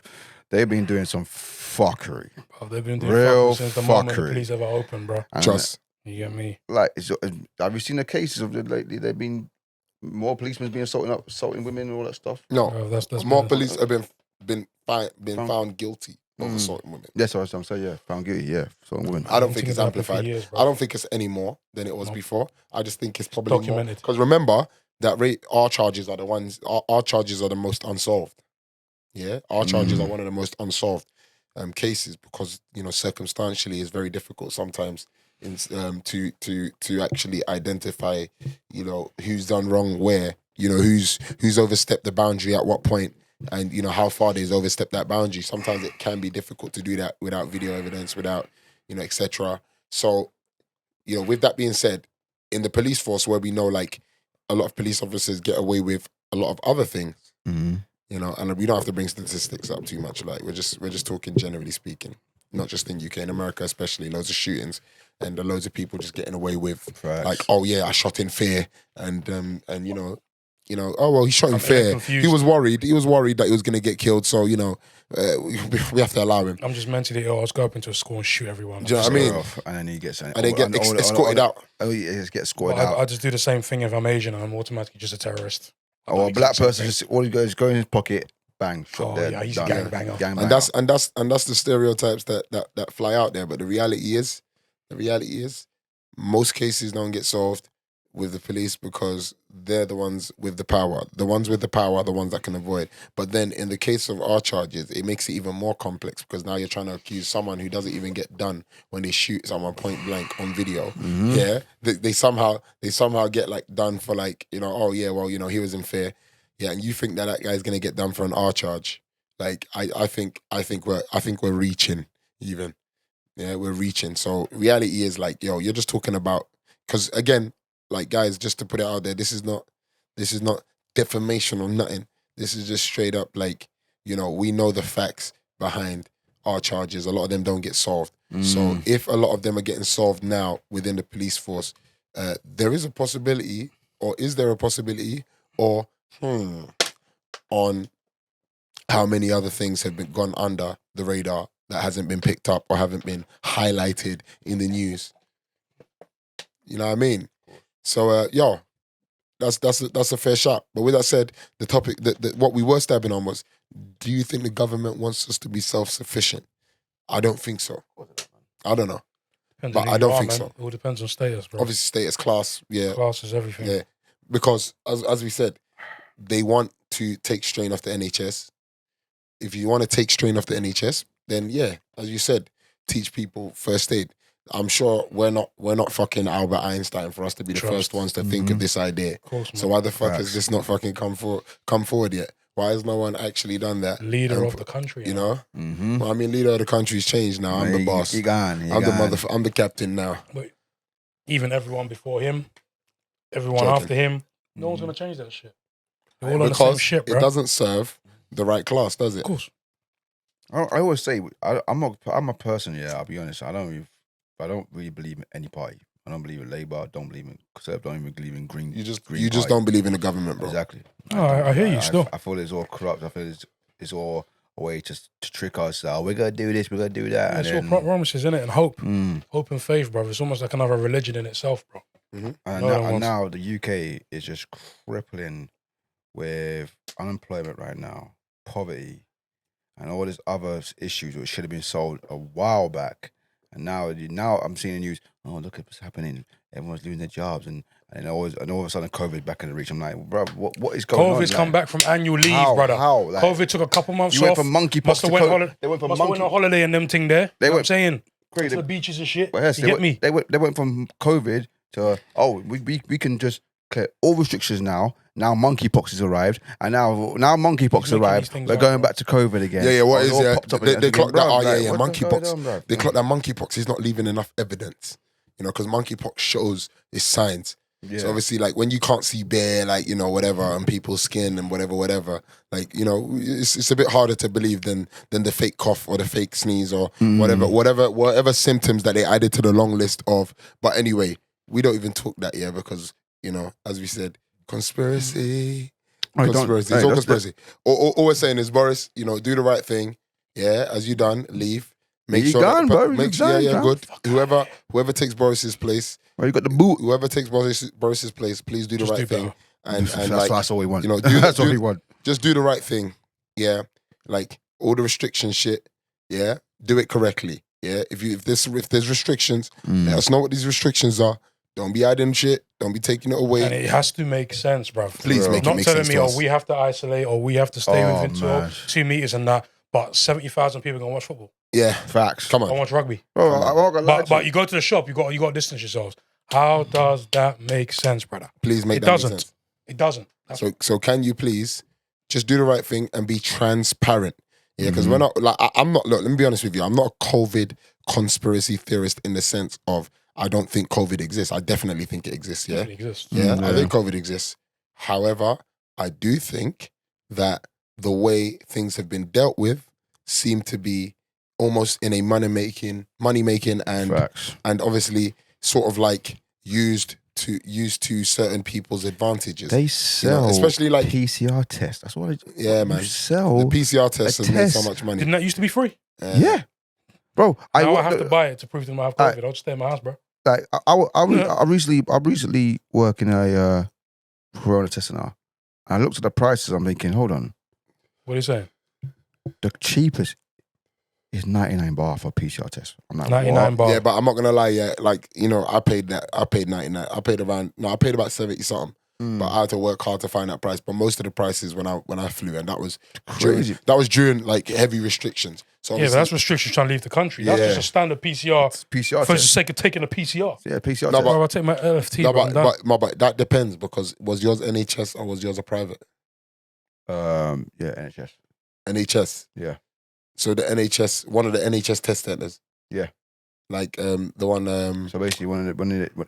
They've been doing some fuckery. Bro, they've been doing Real fuckery since the moment the fuckery. police ever opened, bro. And, Trust. You get me? like, have you seen the cases of lately? They've been more policemen being assaulting women and all that stuff. No, Bro, that's more bad. police have been found guilty of assaulting women. That's what I'm saying. Yeah, found guilty. Yeah, assaulting women. I don't I've think seen it's it happen for amplified. years, bro. I don't think it's any more than it was before. I just think it's probably Documented. Because remember that our charges are the ones. Our charges are the most unsolved. Yeah, our charges are one of the most unsolved cases because circumstantially it's very difficult sometimes to actually identify who's done wrong where, who's overstepped the boundary at what point, and how far they've overstepped that boundary. Sometimes it can be difficult to do that without video evidence, without etc. So with that being said, in the police force where we know like a lot of police officers get away with a lot of other things, and we don't have to bring statistics up too much. Like we're just talking generally speaking, not just in UK, in America especially, loads of shootings and loads of people just getting away with like, oh yeah, I shot in fear, and oh well, he shot in fear. confused. He was worried that he was gonna get killed. So we have to allow him. I'm just mentally ill. I was going up into a school and shoot everyone. Do you know what I mean? And then he gets And they get escorted out. Oh, he gets escorted But out. I just do the same thing if I'm Asian and I'm automatically just a terrorist. Or a black person, just all he goes, go in his pocket, bang, shot Oh, dead. yeah, he's a done. gangbanger. Gangbanger. And that's the stereotypes that fly out there. But the reality is, most cases don't get solved with the police because they're the ones with the power. The ones with the power are the ones that can avoid. But then in the case of our charges, it makes it even more complex because now you're trying to accuse someone who doesn't even get done when they shoot someone point blank on video. Yeah, they somehow get like done for like oh yeah, well he was in fear. Yeah, and you think that guy's gonna get done for an R charge? Like I think we're reaching even. Yeah, we're reaching. So reality is like, you're just talking about, because again, like guys, just to put it out there, this is not defamation or nothing. This is just straight up like, we know the facts behind our charges. A lot of them don't get solved. So if a lot of them are getting solved now within the police force, there is a possibility, or is there a possibility, or on how many other things have been gone under the radar that hasn't been picked up or haven't been highlighted in the news. You know what I mean? So, that's a fair shot. But with that said, the topic, what we were stabbing on was, do you think the government wants us to be self-sufficient? I don't think so. I don't know. Depends But on who I don't you are, think man. so. It all depends on status, bro. Obviously, status, class, yeah. Class is everything. Yeah. Because, as we said, they want to take strain off the NHS. If you want to take strain off the NHS, then yeah, as you said, teach people first aid. I'm sure we're not fucking Albert Einstein for us to be the first ones to think of this idea. Of course, man. So why the fuck has this not fucking come forward yet? Why has no one actually done that? Leader of the country. You know? Well, I mean, leader of the country's changed now. I'm the boss. He gone. I'm the captain now. But even everyone before him, everyone Joking. after him, no one's going to change that shit. They're all on the same Because shit, bro. it doesn't serve the right class, does it? Of course. I always say I'm a person. Yeah, I'll be honest. I don't really believe in any party. I don't believe in Labour. I don't believe in Conservative. I don't even believe in Green. You just Green don't believe in the government, bro. Exactly. No, I hear you still. I feel it's all corrupt. I feel it's all a way to trick us. We're gonna do this. We're gonna do that. It's and all then, promises, isn't it? And hope. Hope and faith, bro. It's almost like another religion in itself, bro. and now the UK is just crippling with unemployment right now, poverty, and all these other issues which should have been solved a while back. And now I'm seeing the news. Oh, look at what's happening! Everyone's losing their jobs, and all of a sudden COVID back in the reach. I'm like, bro, what is going on? COVID's come back from annual leave, brother. How? Like, COVID took a couple months you off. went from monkeypox Must to have went COVID. They went from must have went on holiday and them thing there. They You know what I'm went- saying? Crazy. To the beaches and shit. But yes, You get me? They went from COVID to we can just clear all restrictions now. Now monkeypox has arrived, and now monkeypox has making arrived. these things We're up, going bro. back to COVID again. Yeah, what It's is all it? popped up They again. clocked that. Bro, Oh, like, yeah, what the fuck going on, monkeypox. bro? They clocked that monkeypox is not leaving enough evidence. Because monkeypox shows its signs. Yeah. So obviously, like when you can't see bare, like, you know, whatever, and people's skin and whatever, like, you know, it's a bit harder to believe than the fake cough or the fake sneeze or whatever symptoms that they added to the long list of. But anyway, we don't even talk that yet because, you know, as we said, conspiracy. Conspiracy. It's all conspiracy. All we're saying is, Boris, you know, do the right thing. Yeah, as you done, leave. Make sure done, bro. Make sure, yeah, good. Whoever takes Boris's place. Well, you got the boot. Whoever takes Boris's place, please do the right thing. And that's all we want. You know, that's all we want. Just do the right thing. Yeah, like all the restriction shit. Yeah, do it correctly. Yeah, if there's restrictions, let us know what these restrictions are. Don't be adding shit. Don't be taking it away. And it has to make sense, bro. Please make it make sense. Not telling me, we have to isolate or we have to stay within 2 meters and that. But 70,000 people gonna watch football. Yeah, facts. Come on, I watch rugby. Bro, but you go to the shop, you got to distance yourselves. How does that make sense, brother? Please make that make sense. It doesn't. So can you please just do the right thing and be transparent? Yeah, because we're not like I'm not. Look, let me be honest with you. I'm not a COVID conspiracy theorist in the sense of I don't think COVID exists. I definitely think it exists. Yeah, It exists. Yeah, I think COVID exists. However, I do think that the way things have been dealt with seem to be almost in a money making and obviously sort of like used to certain people's advantages. They sell, you know, especially like PCR tests. That's what. Man. You sell the PCR test has made so much money. Didn't that used to be free? Yeah, bro. I have to buy it to prove to them I have COVID. I'll just stay in my house, bro. Like I recently work in a corona test center. I looked at the prices. I'm thinking, hold on. What are you saying? The cheapest is 99 baht for a PCR test. I'm like, 99 baht. Yeah, but I'm not gonna lie. Yeah, like, you know, I paid 99. I paid about 70 something. But I had to work hard to find that price. But most of the prices when I flew, and that was crazy. That was during like heavy restrictions. So yeah, but that's restrictions trying to leave the country. That's just a standard PCR. PCR for the test. sake of taking a PCR. Yeah, PCR No, test. I'll take my LFT. But that depends because was yours NHS or was yours a private? Yeah, NHS. NHS. Yeah. So the NHS, one of the NHS test centers. Yeah. Like the one. So basically,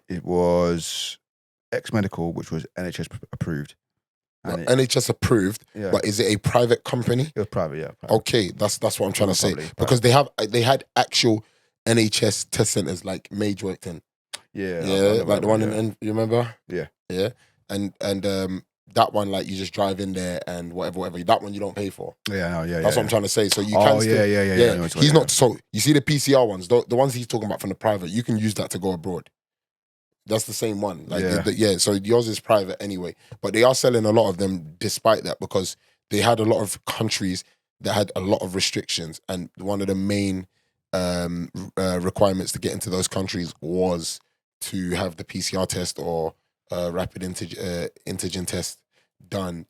it was ex-medical, which was NHS approved. And NHS approved, Yeah. but is it a private company? It was private, yeah. Private. Okay, that's what I'm trying to say. Probably, Because they had actual NHS test centers like Mage worked in. Yeah. Like the one in you remember? Yeah. Yeah. And that one, like, you just drive in there and whatever. That one you don't pay for. Yeah, no, yeah. That's what I'm trying to say. So you can still, yeah. He's not, so you see the PCR ones, the ones he's talking about from the private, you can use that to go abroad. That's the same one. Like, so yours is private anyway. But they are selling a lot of them despite that because they had a lot of countries that had a lot of restrictions. And one of the main requirements to get into those countries was to have the PCR test or rapid antigen test done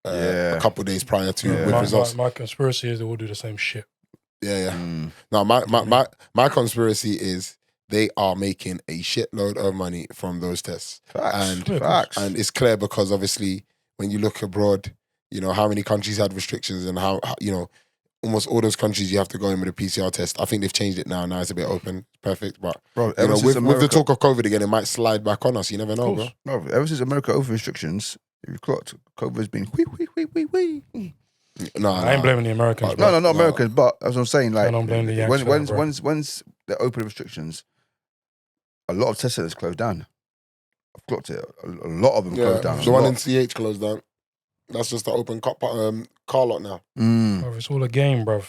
a couple of days prior to with results. My conspiracy is they will do the same shit. Yeah. Now my conspiracy is they are making a shitload of money from those tests. Facts. And it's clear because obviously when you look abroad, you know, how many countries had restrictions and how you know, almost all those countries you have to go in with a PCR test. I think they've changed it now. Now it's a bit open. Perfect. But bro, you know, with the talk of COVID again, it might slide back on us. You never know, bro. No, ever since America over restrictions, if you clocked, COVID's been wee. No, I ain't blaming the Americans. No, not Americans, but as I'm saying, like, I don't blame the Yanks once they open restrictions, a lot of test centers closed down. I've clocked it. A lot of them closed down. The one in CH closed down. That's just the open car lot now. Bro, it's all a game, bro.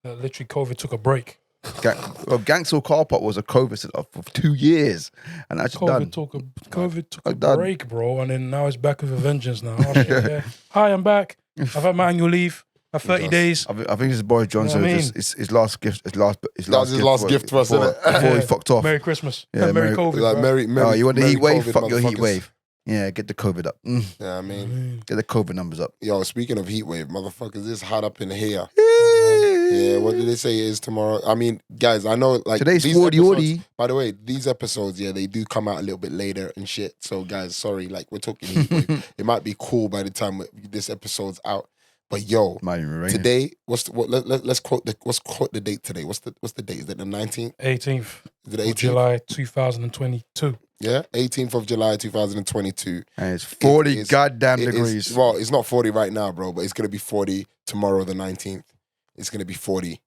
Literally, COVID took a break. Gangshill car park was a COVID center for 2 years, and that's done. COVID took a break, bro, and then now it's back with a vengeance. Now, oh, shit, yeah. Hi, I'm back. I've had my annual leave. I have 30 days. I think this is Boris Johnson. You know what His last gift. His last gift for us, isn't it? Before he fucked off. Merry Christmas. Yeah, Merry COVID. Like, bro. you want the heat wave? COVID, Fuck your heat wave. Yeah, get the COVID up. Yeah, I mean, get the COVID numbers up. Yo, speaking of heat wave, motherfuckers, it's hot up in here. Yeah, what did they say it is tomorrow? I mean, guys, I know like today's these 40. By the way, these episodes, they do come out a little bit later and shit. So, guys, sorry, like we're talking heat wave. It might be cool by the time this episode's out. But yo, today, let's quote the date today. What's the date? Is that the 19th? 18th. Is it the 18th? July 2022. Yeah, 18th of July, 2022. And it's 40 It is- goddamn it is- degrees. well, it's not 40 right now, bro, but it's going to be 40 tomorrow, the 19th. It's going to be 40.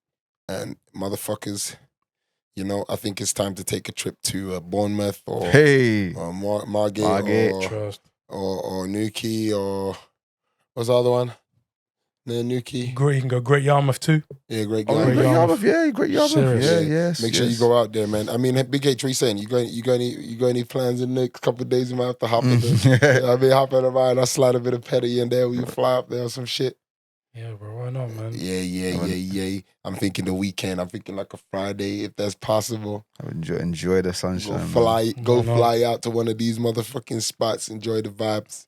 And motherfuckers, you know, I think it's time to take a trip to Bournemouth or Hey. Margate Trust. or Newquay or what's the other one? Near Newquay. Great, you can go Great Yarmouth too. Yeah, Great Oh, Yarmouth. Great Yarmouth. Yarmouth. Yeah, Great Yarmouth. Serious. Yeah, Yeah. yes. Make sure you go out there, man. I mean, Big H, what you saying? You got any plans in the next couple of days? You might have to hop in the, I mean, hop in around. I slide a bit of petty in there. Will you fly up there or some shit? Yeah, bro. Why not, man? Yeah. I'm thinking the weekend. I'm thinking like a Friday, if that's possible. Enjoy the sunshine. Go man. fly out to one of these motherfucking spots. Enjoy the vibes.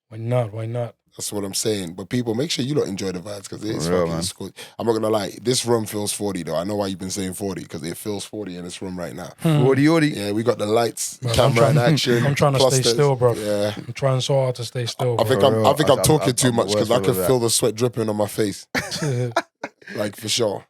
Why not? Why not? That's what I'm saying. But people, make sure you don't enjoy the vibes because it's For real, fucking man. scorch. I'm not gonna lie. This room feels 40 though. I know why you've been saying 40 because it feels 40 in this room right now. 40. Yeah, we got the lights, Bro, camera in action. I'm trying to stay clusters. still, bro. Yeah. I'm trying so hard to stay still, I bro. think For I'm real. I'm talking I'm too the much because I worst can with feel the sweat dripping on my face. Like for sure.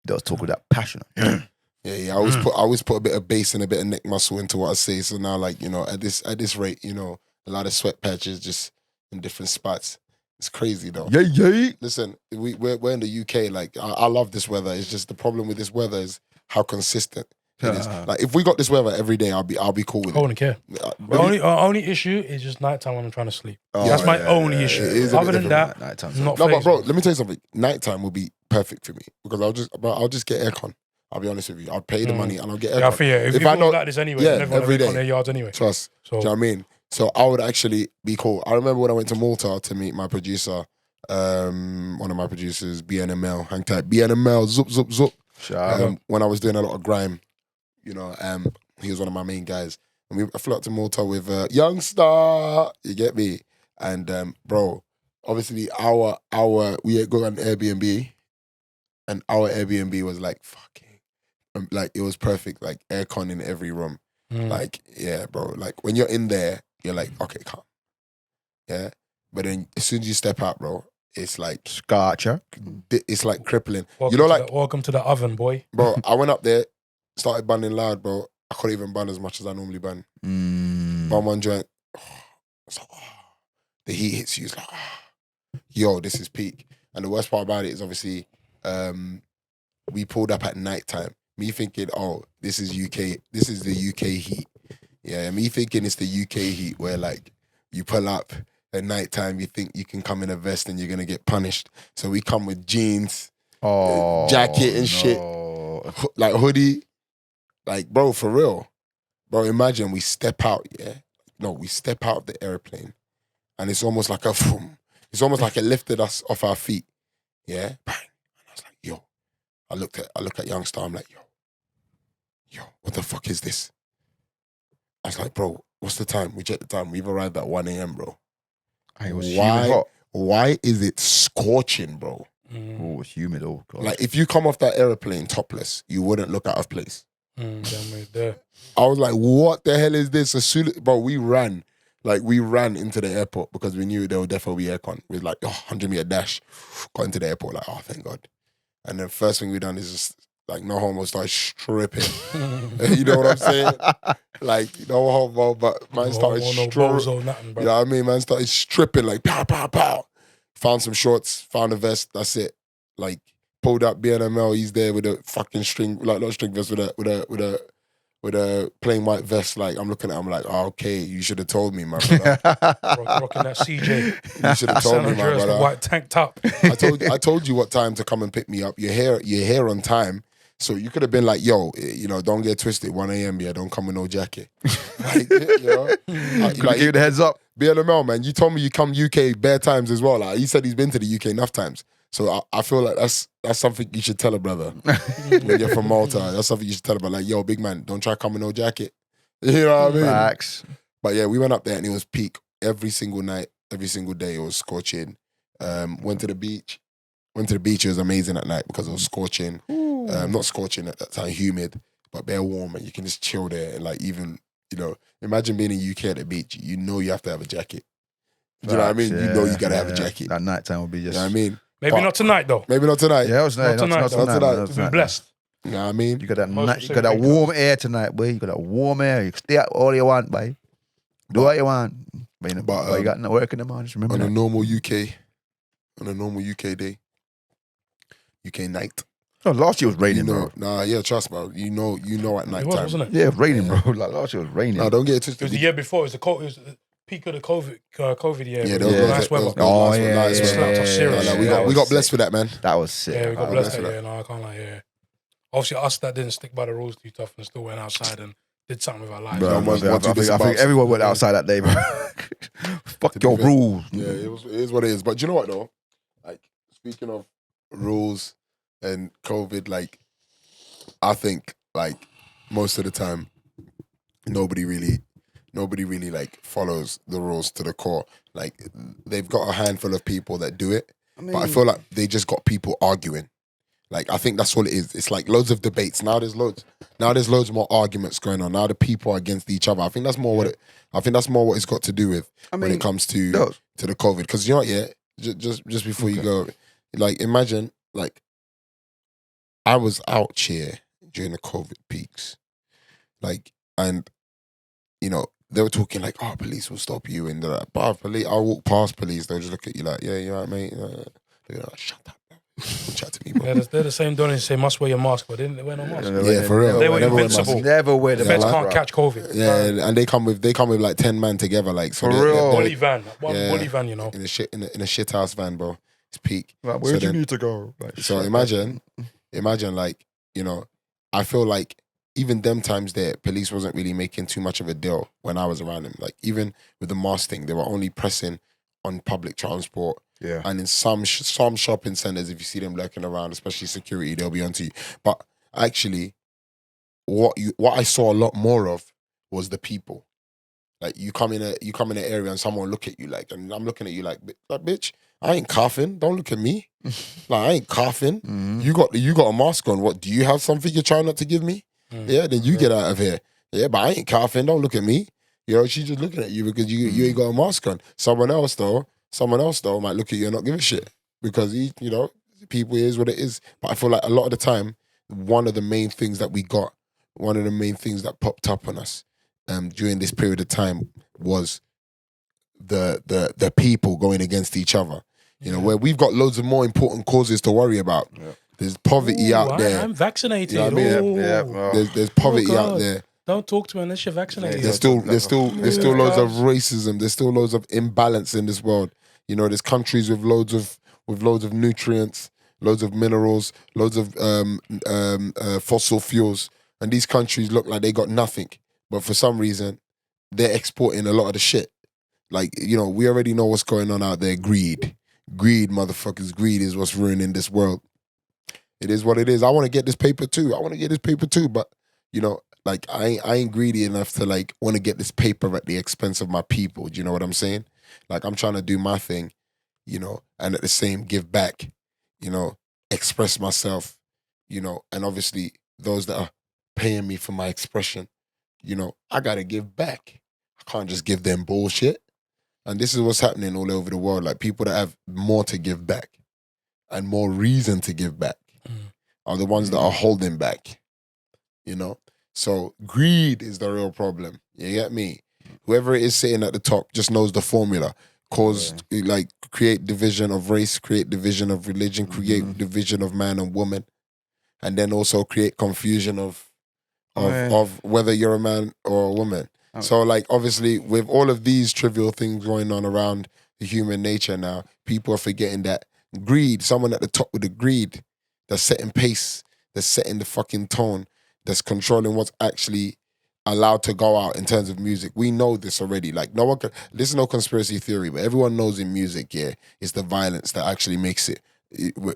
They'll talk with that passion. Yeah. I always put a bit of bass and a bit of neck muscle into what I say. So now, like, you know, at this rate, you know, a lot of sweat patches just in different spots. It's crazy though. Yeah. Listen, we're in the UK. Like, I love this weather. It's just the problem with this weather is how consistent it is. Like, if we got this weather every day, I'll be cool with I it. wouldn't care. The only issue is just nighttime when I'm trying to sleep. Oh, That's my yeah, only yeah, issue. it is a Other bit than different that, Nighttime. not No, but phased bro, me. let me tell you something. Nighttime will be perfect for me because I'll just get aircon. I'll be honest with you. I'll pay the money and I'll get aircon. Yeah, I feel if If you I go know- like this anyway, yeah, everyone every will be day. on their yards anyway. Trust. So Do you know what I mean? So I would actually be cool. I remember when I went to Malta to meet my producer, one of my producers, BNML, hang tight, BNML, zoop. Shout out. When I was doing a lot of grime, you know, he was one of my main guys. And I flew out to Malta with Young Star, you get me? And bro, obviously we go on Airbnb, and our Airbnb was like fucking, like it was perfect, like aircon in every room. Like, yeah, bro. Like when you're in there, you're like, okay, calm. Yeah. But then as soon as you step out, bro, it's like Scotcha. it's like crippling. welcome You know, to like, welcome to the oven, boy. bro, I went up there, started bunning loud, bro. I couldn't even bun as much as I normally bun. Bun one joint. It's like, the heat hits you. It's like, yo, this is peak. And the worst part about it is obviously we pulled up at nighttime. Me thinking, oh, this is the UK heat. Yeah, me thinking it's the UK heat where like you pull up at nighttime, you think you can come in a vest and you're gonna get punished. So we come with jeans, jacket and shit, like hoodie. Like, bro, for real. Bro, imagine we step out, yeah? No, we step out of the airplane and it's almost like it's almost like it lifted us off our feet. Yeah? Bang. And I was like, yo. I look at Young Star, I'm like, yo, what the fuck is this? I was like, bro, what's the time? We checked the time. We've arrived at 1 a.m., bro. It was humid hot. Why is it scorching, bro? Oh, it's humid. Oh, God. Like, if you come off that airplane topless, you wouldn't look out of place. Damn right there. I was like, what the hell is this? As soon as, bro, we ran into the airport because we knew there would definitely be aircon. We was like, 100-meter dash. Got into the airport, like, oh, thank God. And the first thing we done is just, like, no homo, started stripping. You know what I'm saying? Like, no homo, but man started stripping. Nothing, bro. You know what I mean? Man started stripping, like, pow, pow, pow. Found some shorts, found a vest, that's it. Like, pulled up BNML, he's there with a fucking string, like, not a string vest, with a plain white vest. Like, I'm looking at him like, oh, okay, you should have told me, my brother. Rocking that CJ. You should have told San me, my Andreas, the brother. white tank top. I told you what time to come and pick me up. You're here on time. So you could have been like, yo, you know, don't get twisted. 1 a.m. Yeah, don't come with no jacket. Like, you know, Could give you the heads up. BLML, man, you told me you come UK bare times as well. Like, he said he's been to the UK enough times. So I feel like that's something you should tell a brother. When you're from Malta, that's something you should tell a brother. Like, yo, big man, don't try come with no jacket. You know what I mean? Facts. But yeah, we went up there and it was peak every single night, every single day. It was scorching. Went to the beach. It was amazing at night because it was scorching. Not scorching at that time, humid, but bare warm, and you can just chill there. And like, even, you know, imagine being in UK at the beach. You know you have to have a jacket. Do you know what I mean? You know you gotta have a jacket. That nighttime will be just. You know what I mean? Maybe not tonight, though. Maybe not tonight. Yeah, it was Not tonight, not tonight. We've been blessed. You know what I mean? You got that Most you got that specific warm air tonight, boy. You got that warm air. You can stay out all you want, boy. Do what you want. But you got no work in the morning. Just remember on that. a normal UK day, UK night. No, last year was raining, You know, bro. trust me. You know at night It was, time. wasn't it? Yeah, it was raining, bro. Like last year was raining. No, don't get it It twisted. was the year before. It was the peak of the COVID year. Yeah, bro. there was Nice weather. Oh, yeah, nice yeah, weather. Slapped us serious. No, Yeah, we that got was blessed sick. with that, man. That was sick. Yeah, we got Oh, blessed that's that right. year. No, I can't lie. Yeah. Obviously, us that didn't stick by the rules too tough and still went outside and did something with our lives. Bro, No, I what you think about- everyone went outside that day, bro. Fuck be your fair. rules. Yeah, it is what it is. But do you know what though? Like speaking of rules and COVID, like I think like most of the time nobody really like follows the rules to the core. Like they've got a handful of people that do it, but I feel like they just got people arguing. Like I think that's all it is. It's like loads of debates. Now there's loads more arguments going on. Now the people are against each other. I think that's more what it's got to do with when it comes to the COVID. Because you know what, yeah, just before you go, like imagine like I was out here during the COVID peaks, like, and you know they were talking like, "Oh, police will stop you," and they're like, "But police, I'll walk past police. They'll just look at you like, yeah, you alright, mate." They're like, "Shut up, bro. Don't chat to me, bro." They're the same. Don't say must wear your mask, but they wear no mask. Yeah, for real. They were Never wear invincible. masks. Never wear The the feds mask, can't bro. catch COVID. Yeah, and they come with like 10 man together, like so. For they're- real. Bully van, one Yeah. bully van, you know. in a shit house van, bro. It's peak. Like, So where do you then- need to go? Like, So shit, imagine like, you know, I feel like even them times there, police wasn't really making too much of a deal when I was around them. Like even with the mask thing, they were only pressing on public transport. Yeah. And in some shopping centers, if you see them lurking around, especially security, they'll be onto you. But actually, what I saw a lot more of was the people. Like you come in an area and someone look at you like, and I'm looking at you like bitch, I ain't coughing. Don't look at me. Like I ain't coughing. Mhm. You got a mask on. What, do you have something you're trying not to give me? Yeah, then you get out of here. Yeah, but I ain't coughing. Don't look at me. You know, she's just looking at you because you ain't got a mask on. Someone else though might look at you and not give a shit because people is what it is. But I feel like a lot of the time, one of the main things that popped up on us during this period of time was the people going against each other. You know, where we've got loads of more important causes to worry about. Yeah. There's poverty out there. I'm vaccinated. You know what I mean? Yeah. There's poverty God. out there. Don't talk to me unless you're vaccinated. There's still loads of racism. There's still loads of imbalance in this world. You know, there's countries with loads of nutrients, loads of minerals, loads of fossil fuels, and these countries look like they got nothing. But for some reason, they're exporting a lot of the shit. Like, you know, we already know what's going on out there. Greed, motherfuckers. Greed is what's ruining this world. It is what it is. I want to get this paper too. But you know, like I ain't greedy enough to like want to get this paper at the expense of my people. Do you know what I'm saying? Like I'm trying to do my thing, you know, and at the same give back, you know, express myself, you know, and obviously those that are paying me for my expression, you know, I gotta give back. I can't just give them bullshit. And this is what's happening all over the world. Like people that have more to give back and more reason to give back are the ones that are holding back, you know? So greed is the real problem. You get me? Whoever it is sitting at the top just knows the formula. Create division of race, create division of religion, create division of man and woman, and then also create confusion of whether you're a man or a woman. So like obviously with all of these trivial things going on around the human nature now, people are forgetting that greed, someone at the top with the greed, that's setting pace, that's setting the fucking tone, that's controlling what's actually allowed to go out in terms of music. We know this already. Like no one can, this is no conspiracy theory, but everyone knows in music, yeah, it's the violence that actually makes it.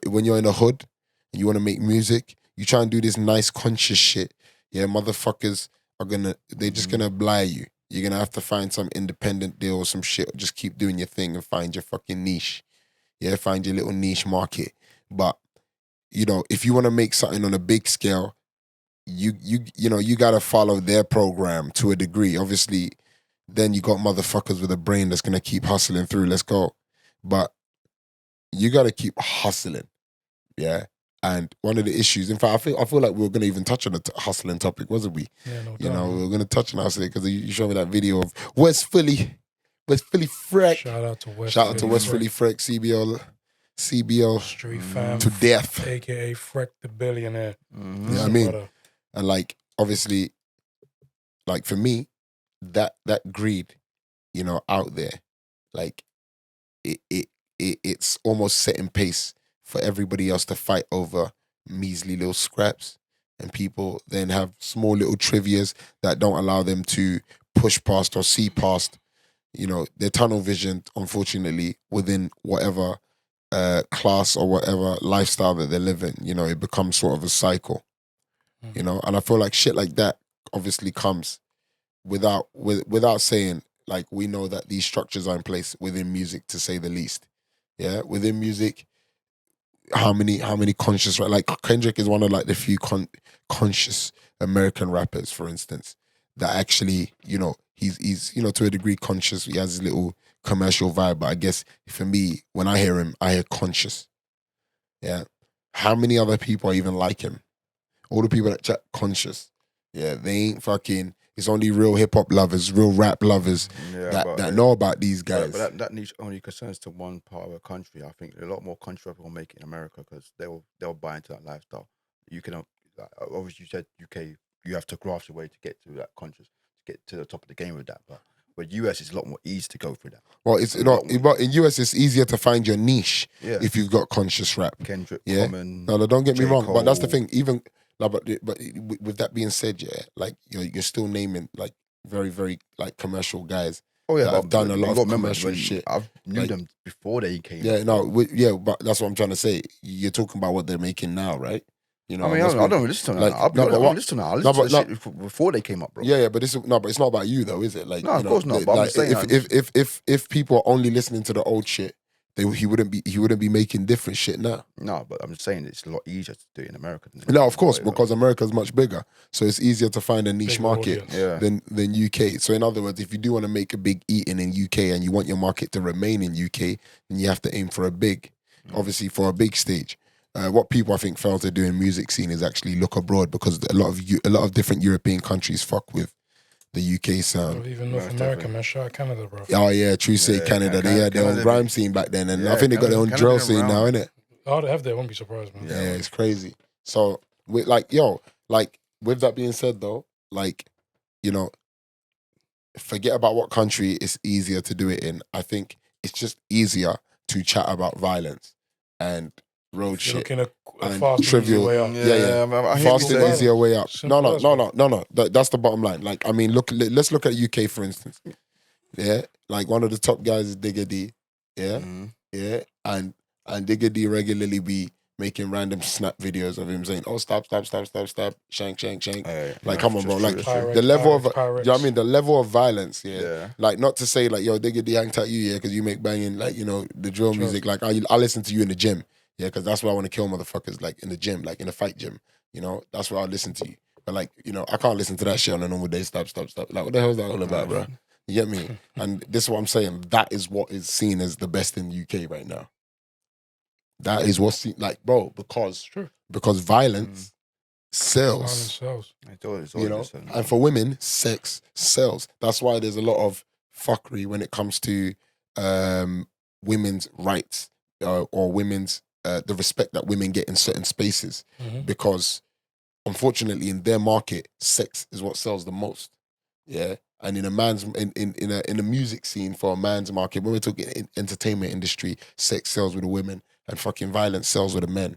When you're in the hood and you want to make music, you try and do this nice conscious shit, yeah, motherfuckers they're just gonna blight you. You're gonna have to find some independent deal or some shit, or just keep doing your thing and find your fucking niche. Yeah, find your little niche market. But you know, if you want to make something on a big scale, you gotta follow their program to a degree. Obviously, then you got motherfuckers with a brain that's gonna keep hustling through. Let's go. But you gotta keep hustling, yeah. And one of the issues, in fact, I feel like we were going to even touch on the hustling topic, wasn't we? Yeah, no You doubt, know, man. we were going to touch on hustling because you showed me that video of West Philly Freck. Shout out to West Shout out to Philly West Freck. Philly Freck, CBL Street fam. to death. AKA Freck the billionaire. You know what I mean? And like, obviously, like for me, that greed, you know, out there, like it's almost setting pace for everybody else to fight over measly little scraps, and people then have small little trivias that don't allow them to push past or see past, you know, their tunnel vision, unfortunately, within whatever class or whatever lifestyle that they're living. You know, it becomes sort of a cycle, you know, and I feel like shit like that obviously comes without saying, like, we know that these structures are in place within music, to say the least. Yeah, within music, how many conscious, like Kendrick is one of like the few conscious American rappers, for instance, that actually, you know, he's you know, to a degree conscious. He has his little commercial vibe, but I guess for me, when I hear him, I hear conscious. Yeah, how many other people are even like him? All the people that chat conscious, yeah, they ain't fucking. It's only real hip hop lovers, real rap lovers that know about these guys. But that niche only concerns to one part of the country. I think a lot more country people make it in America because they'll buy into that lifestyle. You can, like, obviously you said UK, you have to graft your way to get to that conscious, to get to the top of the game with that. But US is a lot more easy to go through that. Well, it's not. But in US, it's easier to find your niche if you've got conscious rap. Kendrick, yeah. Common. No, don't get me J. wrong. Cole. But that's the thing. Even no, but with that being said, yeah, like you're still naming like very, very like commercial guys. Oh yeah, that have done a lot of commercial shit. I knew like, them before they came. Yeah, but that's what I'm trying to say. You're talking about what they're making now, right? You know, I mean, I don't listen to that. Like, I don't listen to that. I listened to shit before they came up, bro. Yeah, but it's not about you though, is it? Like, no, of course not. But I'm saying, if people are only listening to the old shit, he wouldn't be making different shit now. No, but I'm just saying it's a lot easier to do it in America. No, of course, because America's much bigger, so it's easier to find a niche market than UK. So in other words, if you do want to make a big eating in UK and you want your market to remain in UK, then you have to aim for obviously for a big stage. What people I think fail to do in music scene is actually look abroad, because a lot of different European countries fuck with the UK sound. Or even North America, man. Shout out Canada, bro. Oh yeah, true say Canada. They had their own grime scene back then, and I think they got their own drill scene now, innit? Oh, they have that. I won't be surprised, man. Yeah, it's crazy. So with with that being said though, like, you know, forget about what country it's easier to do it in. I think it's just easier to chat about violence and road shit. Looking at a and fast trivial way up. Yeah. Fast and easier way up. Simple No. That's the bottom line. Like, I mean, let's look at UK for instance. Yeah, like one of the top guys is Digga D. Yeah, yeah, and Digga D regularly be making random snap videos of him saying, "Oh, stop, shank." Like, come on, bro. Like the level of, you know what I mean? The level of violence. Yeah. Like, not to say like, yo, Digga D yanked at you, because you make banging, like, you know, the drill music. Like, I listen to you in the gym. Yeah, because that's where I want to kill motherfuckers, like in the gym, like in a fight gym. You know, that's where I listen to you. But like, you know, I can't listen to that shit on a normal day. Stop. Like, what the hell is that all about, bro? You get me? And this is what I'm saying. That is what is seen as the best in the UK right now. That is what's seen, like, bro, because violence sells. You know, and for women, sex sells. That's why there's a lot of fuckery when it comes to women's rights or women's the respect that women get in certain spaces, because unfortunately in their market, sex is what sells the most. Yeah, and in a man's in a music scene for a man's market, when we're talking entertainment industry, sex sells with the women and fucking violence sells with the men.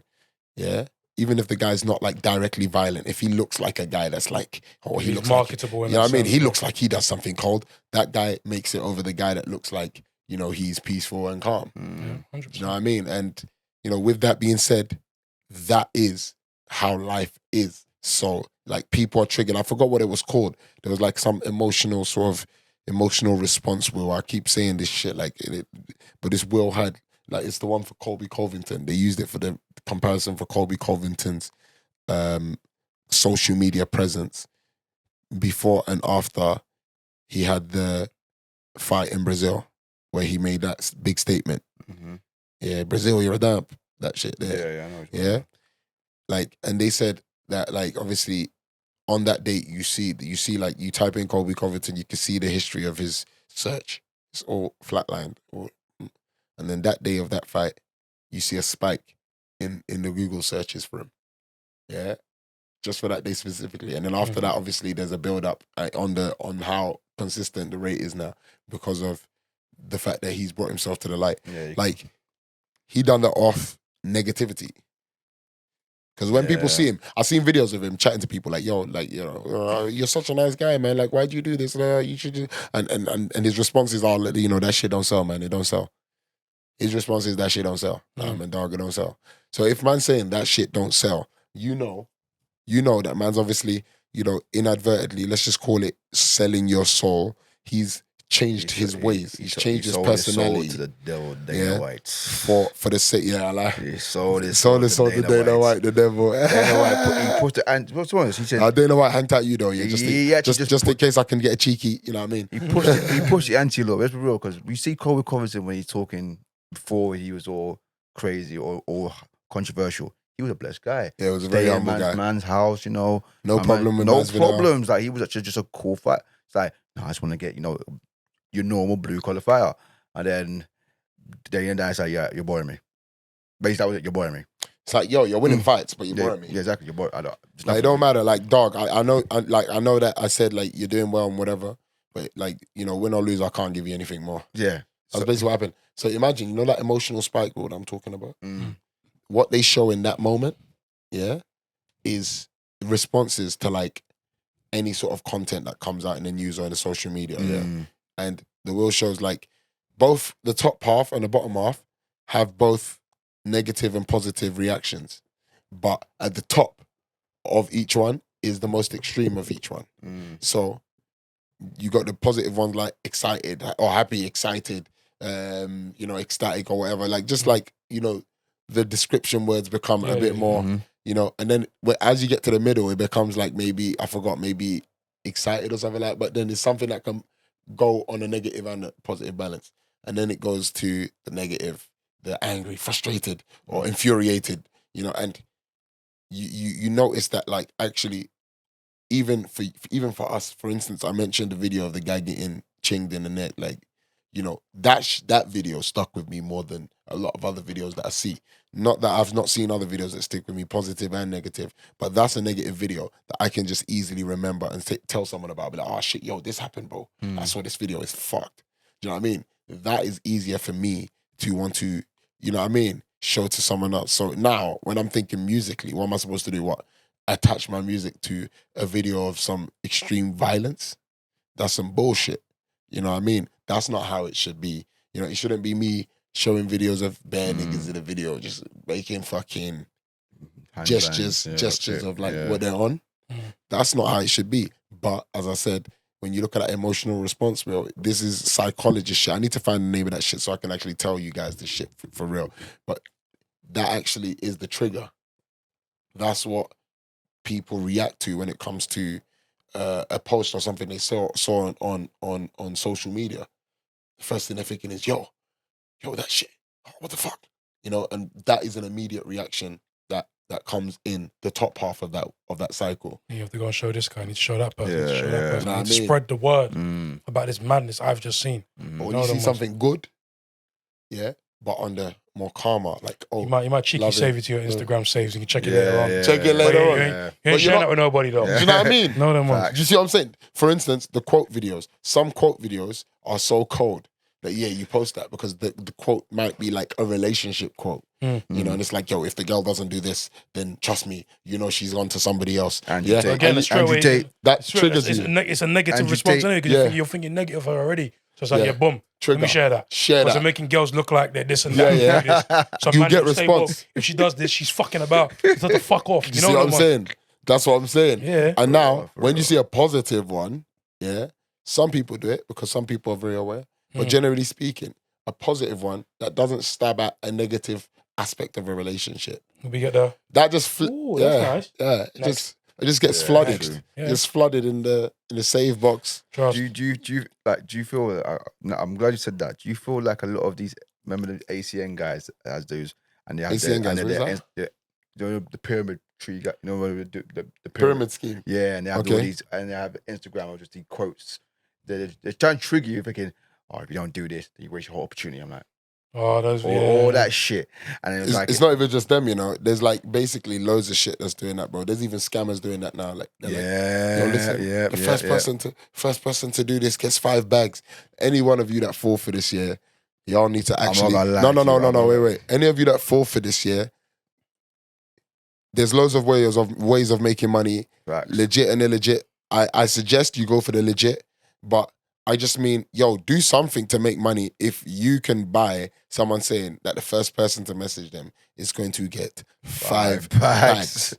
Yeah. Even if the guy's not like directly violent, if he looks like a guy that's like, he looks marketable, like, you know what I mean? He looks like he does something cold. That guy makes it over the guy that looks like, you know, he's peaceful and calm. Yeah, 100%. You know what I mean? And, you know, with that being said, that is how life is. So, like, people are triggered. I forgot what it was called. There was like some emotional response wheel. I keep saying this shit, like, but this wheel had, like, it's the one for Colby Covington. They used it for the comparison for Colby Covington's social media presence before and after he had the fight in Brazil, where he made that big statement. Yeah, Brazil, you're a dump. That shit there. I know. Yeah. like, and they said that, like, obviously on that date, you see, like, you type in Colby Covington, you can see the history of his search. It's all flatlined. And then that day of that fight, you see a spike in the Google searches for him. Yeah. Just for that day specifically. And then after that, obviously, there's a build up on how consistent the rate is now because of the fact that he's brought himself to the light. Yeah, like, he done that off negativity. Because when people see him, I've seen videos of him chatting to people like, yo, like, you know, you're such a nice guy, man. Like, why'd you do this? You should do... And his responses are, you know, that shit don't sell, man. It don't sell. His response is that shit don't sell. Nah, man, dog, it don't sell. So if man's saying that shit don't sell, you know that man's obviously, you know, inadvertently, let's just call it selling your soul. He's changed his ways. He's changed his personality. His soul to the devil, Dana White. For the sake, I like. He sold his soul to Dana White, the devil. Dana White he put the, and what's wrong? He said, Dana White hanged out you though, just in case I can get a cheeky, you know what I mean? He pushed the ante a little. Let's be real, because we see Colby Covington when he's talking before he was all crazy or controversial. He was a blessed guy. Yeah, he was a very humble guy. Man's house, you know. No problem with no problems. Like, he was actually just a cool fight. It's like, no, I just want to get, you know, your normal blue collar fighter. And then it's like, yeah, you're boring me. Basically, that was it, you're boring me. It's like, yo, you're winning fights, but you're boring me. Yeah, exactly. You're boring. Like, it don't matter. Like, dog, I know that I said, like, you're doing well and whatever, but, like, you know, win or lose, I can't give you anything more. Yeah. That's basically what happened. So imagine, you know, that emotional spike that I'm talking about? What they show in that moment, is responses to, like, any sort of content that comes out in the news or in the social media. And the Will shows, like, both the top half and the bottom half have both negative and positive reactions. But at the top of each one is the most extreme of each one. So you got the positive ones, like excited or happy, excited, you know, ecstatic or whatever. Like, just like, you know, the description words become a bit more, you know, and then as you get to the middle, it becomes like maybe excited or something like that. But then there's something that can go on a negative and a positive balance. And then it goes to the negative, the angry, frustrated, or infuriated, you know, and you notice that, like, actually, even for us, for instance, I mentioned the video of the guy getting chinged in the neck, like, you know, that video stuck with me more than a lot of other videos that I see. Not that I've not seen other videos that stick with me, positive and negative, but that's a negative video that I can just easily remember and tell someone about. Be like, oh shit, yo, this happened, bro. I saw this video, it's fucked. Do you know what I mean? That is easier for me to want to, you know what I mean, show to someone else. So now, when I'm thinking musically, what am I supposed to do? What? Attach my music to a video of some extreme violence? That's some bullshit. You know what I mean? That's not how it should be. You know, it shouldn't be me showing videos of bare niggas in the video, just making fucking gestures of like what they're on. That's not how it should be. But as I said, when you look at that emotional response, bro, this is psychologist shit. I need to find the name of that shit so I can actually tell you guys this shit for real. But that actually is the trigger. That's what people react to when it comes to a post or something they saw on social media. The first thing they're thinking is, yo, that shit. Oh, what the fuck? You know, and that is an immediate reaction that comes in the top half of that cycle. You have to go and show this guy, you need to show that person, Yeah, show that person. Know You what need I to mean? spread the word about this madness I've just seen. Or you see something good, but on the more calmer, like, oh, You might cheeky love save it. it to your Instagram saves. You can check it later on. Check it But later you on. ain't But you're sharing not- that with nobody though. Do you know what I mean? No, them ones. Facts. Do you see what I'm saying? For instance, the quote videos. Some quote videos are so cold that, you post that because the quote might be like a relationship quote. You know, and it's like, yo, if the girl doesn't do this, then trust me, you know she's on to somebody else. And yeah, you Again, and straight away, that triggers it's you. it's a negative And you response take- anyway because you're thinking negative of her already. So it's like, Yeah. boom, Trigger. let me share that. Share Because that. they're making girls look like they're this and that. Yeah. and do this. So You man get will say, well, response. if she does this, she's fucking about. It's not the fuck off. You You see know what I'm them saying? That's what I'm saying. Yeah. And now, For when you real. see a positive one, some people do it because some people are very aware. But generally speaking, a positive one that doesn't stab at a negative aspect of a relationship. ones. We get the That just Ooh, that's nice. Yeah. It just gets Yeah, flooded. true. Yeah. Just flooded in the save box. trust. Do you feel? No, I'm glad you said that. Do you feel like a lot of these? Remember the ACN guys as those, and they have ACN guys, what is the pyramid tree guy. You know where we do the Pyramid scheme. Yeah, and they have all these, and they have Instagram or just the quotes. They're trying to trigger you, thinking, "Oh, if you don't do this, then you waste your whole opportunity." I'm like, oh, those all that shit, and it was it's not even just them, you know. There's like basically loads of shit that's doing that, bro. There's even scammers doing that now. Like, the first person to do this gets 5 bags. Any one of you that fall for this year, y'all need to actually. No. Wait. Any of you that fall for this year, there's loads of ways of making money, legit and illegit. I suggest you go for the legit, but I just mean, yo, do something to make money. If you can buy someone saying that the first person to message them is going to get 5 bags.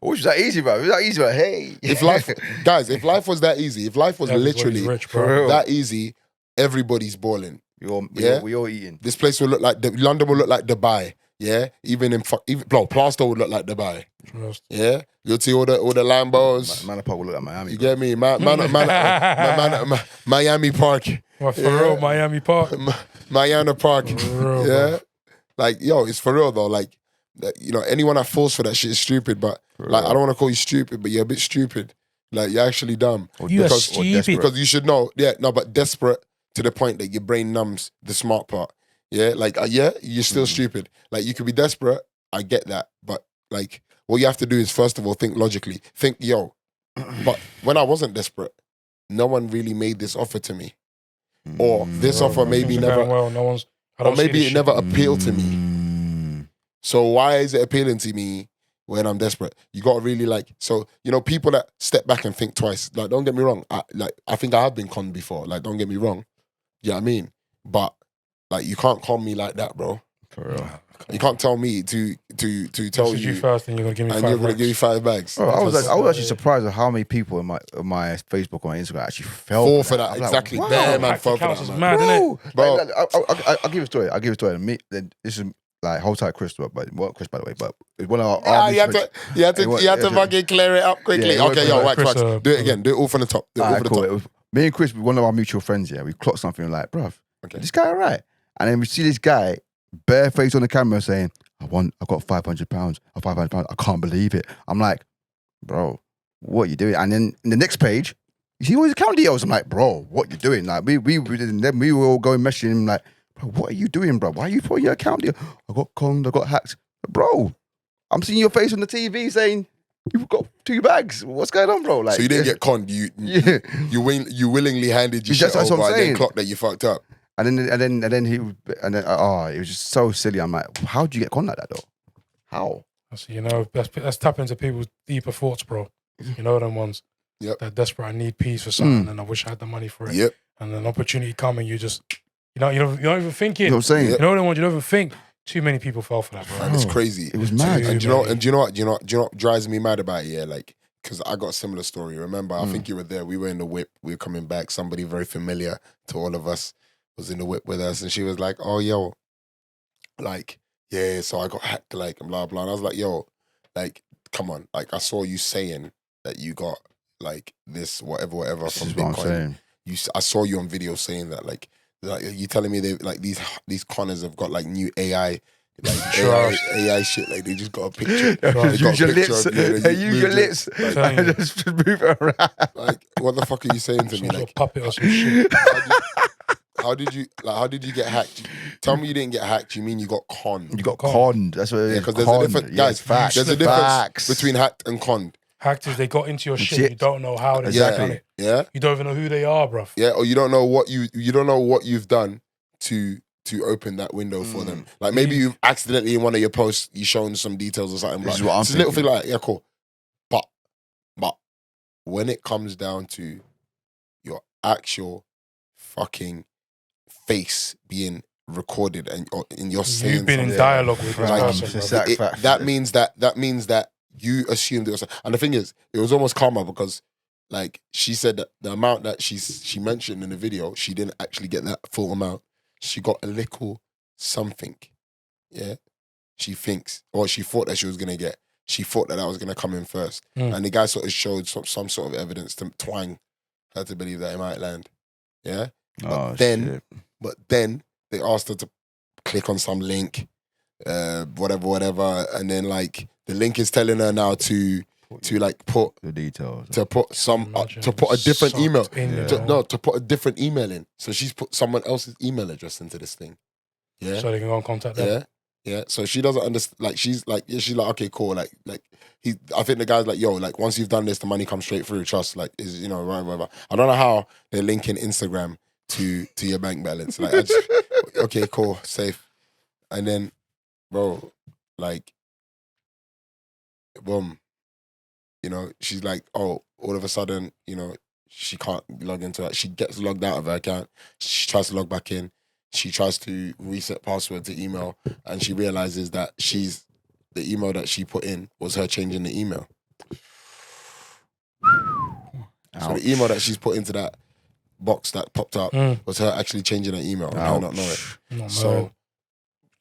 Which is that easy, bro? It's that easy, bro. Hey. If life was that easy, if life was literally rich, bro. that easy, everybody's balling. We all eating. This place will look like London will look like Dubai. Yeah, even Plaster would look like Dubai. Trust. Yeah, you'll see all the Lambos. Manor Park will look like Miami. You get me? Miami Park. Well, for real, Miami Park. Miami Park. Real, yeah, bro. like yo, it's for real though. Like, you know, anyone that falls for that shit is stupid. But like, I don't want to call you stupid, but you're a bit stupid. Like, you're actually dumb. You are stupid. Because you should know. Yeah, no, but desperate to the point that your brain numbs the smart part. Yeah, like, you're still stupid. Like, you could be desperate. I get that. But, like, what you have to do is, first of all, think logically. Think, yo, but when I wasn't desperate, no one really made this offer to me. Or this offer maybe never... or maybe it never appealed to me. So why is it appealing to me when I'm desperate? You got to really, like... So, you know, people that step back and think twice. Like, don't get me wrong. I think I have been conned before. Like, don't get me wrong. You know what I mean? But... like, you can't con me like that, bro. For real. You can't tell me to tell you first, and you're gonna give me 5 bags. And you're gonna give me 5 bags. Bro, I was actually surprised at how many people in my Facebook or my Instagram actually fell for that. Exactly. Like, wow. Man, fell for that, man. Mad, innit? Bro, like, I'll give a story. Me, this is like hold tight, Chris. But what Chris, by the way? But it's one of our. You had to fucking clear it up quickly. Yeah, okay, yo, wax. Do it again. Do it all from the top. Me and Chris, one of our mutual friends. Yeah, we clocked something like, bruv, this guy alright. And then we see this guy barefaced on the camera saying, I got £500 or £500. I can't believe it. I'm like, bro, what are you doing? And then in the next page, you see all his account details. I'm like, bro, what you doing? Like, we were all going messaging him like, bro, what are you doing, bro? Why are you putting your account details? I got conned, I got hacked. Bro, I'm seeing your face on the TV saying, you've got 2 bags. What's going on, bro? Like, so you didn't get conned. You willingly handed your shit over and then clocked that you fucked up. And then it was just so silly. I'm like, how do you get conned like that though? How? So, you know, that's tap into people's deeper thoughts, bro. You know them ones. Yep. They're desperate. I need peace for something, and I wish I had the money for it. Yep. And an opportunity come, and you just, you don't even think it. You know what I'm saying? You know them ones. You don't even think. Too many people fell for that, bro. Man, it's crazy. It was mad. And do you know what drives me mad about it? Yeah, like, because I got a similar story. Remember, I think you were there. We were in the whip. We were coming back. Somebody very familiar to all of us was in the whip with us, and she was like, "Oh, yo, like, yeah, so I got hacked, like, and blah blah." And I was like, "Yo, like, come on, like, I saw you saying that you got like this whatever from Bitcoin. I saw you on video saying that, like you telling me they like these conners have got like new AI." Like AI shit, like they just got a picture. Use your lips. Use your lips. Just move it around. Like, what the fuck are you saying to me? Like, puppet or some shit. How did you get hacked? Tell me you didn't get hacked. You mean you got conned? You got conned. That's what it is. Because there's a difference, guys. Facts. There's a difference between hacked and conned. Hacked is they got into your shit. You don't know how they done it. Yeah. You don't even know who they are, bruv. Yeah, or you don't know what you've done to open that window for them. Like, maybe you've accidentally in one of your posts you shown some details or something. This is what I'm thinking. Little thing like, yeah, cool. But when it comes down to your actual fucking face being recorded and in your saying you've been in dialogue with this person. That means that you assumed it was. And the thing is, it was almost karma because, like, she said that the amount that she mentioned in the video, she didn't actually get that full amount. She got a little something. Yeah, she thinks, or she thought that she was gonna get. She thought that was gonna come in first, and the guy sort of showed some sort of evidence to twang her to believe that it might land. Yeah, but then they asked her to click on some link, whatever, and then like The link is telling her now to like put the details. to put some Imagine to put a different sucked email. in, you To, know? no, to put a different email in. So she's put someone else's email address into this thing. Yeah. So they can go and contact them. Yeah. Yeah. So she doesn't understand. Like she's like okay, cool. Like I think the guy's like, yo, like once you've done this, the money comes straight through. Trust, like is whatever. I don't know how they're linking Instagram to your bank balance. Like, okay, cool, safe. And then, bro, like, boom. She's like, oh, all of a sudden, she can't log into it. She gets logged out of her account. She tries to log back in. She tries to reset password to email, and she realizes that the email that she put in was her changing the email. So the email that she's put into that box that popped up was her actually changing her email and her not know it. No, So man.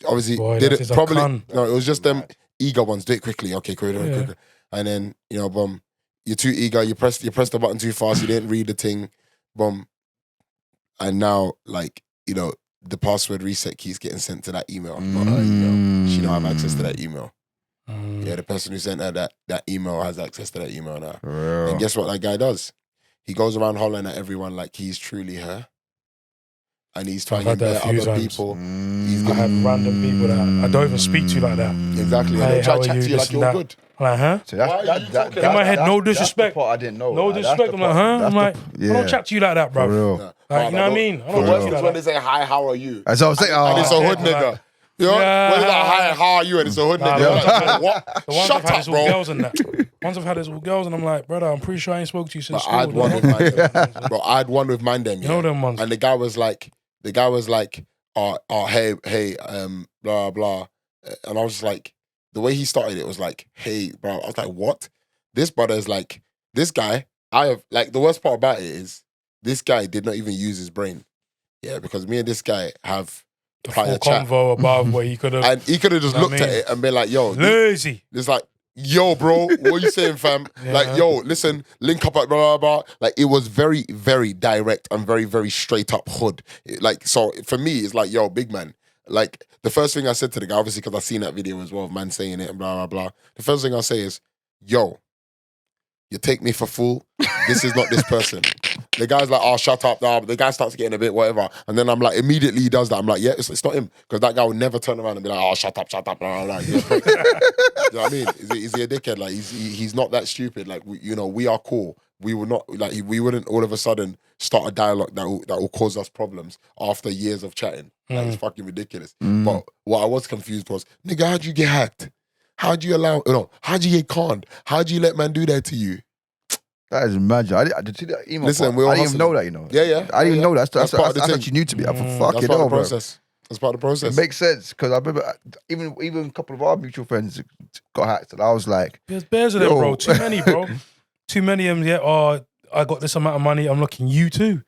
obviously Boy, did that it is a probably con. no, it was just them eager ones. Do it quickly, okay, quicker. And then boom, you're too eager. You pressed the button too fast. You didn't read the thing, boom, and now like the password reset keys getting sent to that email, not her email. She don't have access to that email. Yeah, the person who sent her that email has access to that email now. And guess what that guy does? He goes around hollering at everyone like he's truly her. And he's trying to get other people. I have random people that I don't even speak to like that. Exactly. Hey, And they'll how try are to chat you? to you like This and you're that. good. Like, huh? So Why are you talking In my head, no That's disrespect. the part I didn't know. No That's disrespect. the I'm like, part- huh? that's I'm the- like, I don't chat to you like that, bro. For real. Like, you know what I mean? I The don't worst chat to is you when like they that. say, hi, how are you? As I was saying, And it's a hood okay, nigga. like- You know? Yeah. When it's like, hi, how are you? And it's a hood nigga. the You're ones like, what? The ones Shut I've had up, is all bro. girls and that. Ones I've had is all girls, and I'm like, brother, I'm pretty sure I ain't spoke to you since But school. I had one with Mandem. Bro, I had one with Mandem. You know them ones. And the guy was like, hey, blah, blah. And I was like, the way he started it was like, hey, bro. I was like, what? This brother is like, this guy, the worst part about it is, this guy did not even use his brain. Yeah, because me and this guy have The prior full chat. convo above where he could have. And he could have just You know what looked I at mean? it and been like, yo, Lazy. it's like, yo, bro, what you saying, fam? Yeah. Like, yo, listen, link up at blah, blah, blah. Like, it was very, very direct and very, very straight up hood. So for me, it's like, yo, big man. Like, the first thing I said to the guy, obviously, because I seen that video as well of man saying it and blah, blah, blah. The first thing I say is, yo, you take me for fool. This is not this person. The guy's like, oh, shut up. Nah. The guy starts getting a bit whatever. And then I'm like, immediately he does that. I'm like, yeah, it's not him. Because that guy would never turn around and be like, oh, shut up. Blah, blah, blah. You know what I mean? Is he a dickhead? Like, he's not that stupid. Like, we are cool. We would not, like, we wouldn't all of a sudden start a dialogue that will cause us problems after years of chatting. Like, it's fucking ridiculous. But what I was confused was, nigga, how'd you get hacked? How'd you get conned? How'd you let man do that to you? That is magic. I did see that email. Listen, part. we're all I didn't even know hustling. that, you know. Yeah. I didn't even know that. That's part of the that's thing. actually new to me. I thought, That's fuck part it, of the bro. process. That's part of the process. It makes sense because I remember even a couple of our mutual friends got hacked, and I was like, There's bears of them, Yo. bro. Too many, bro. Too many of them, yeah. Oh, I got this amount of money. I'm looking, you too.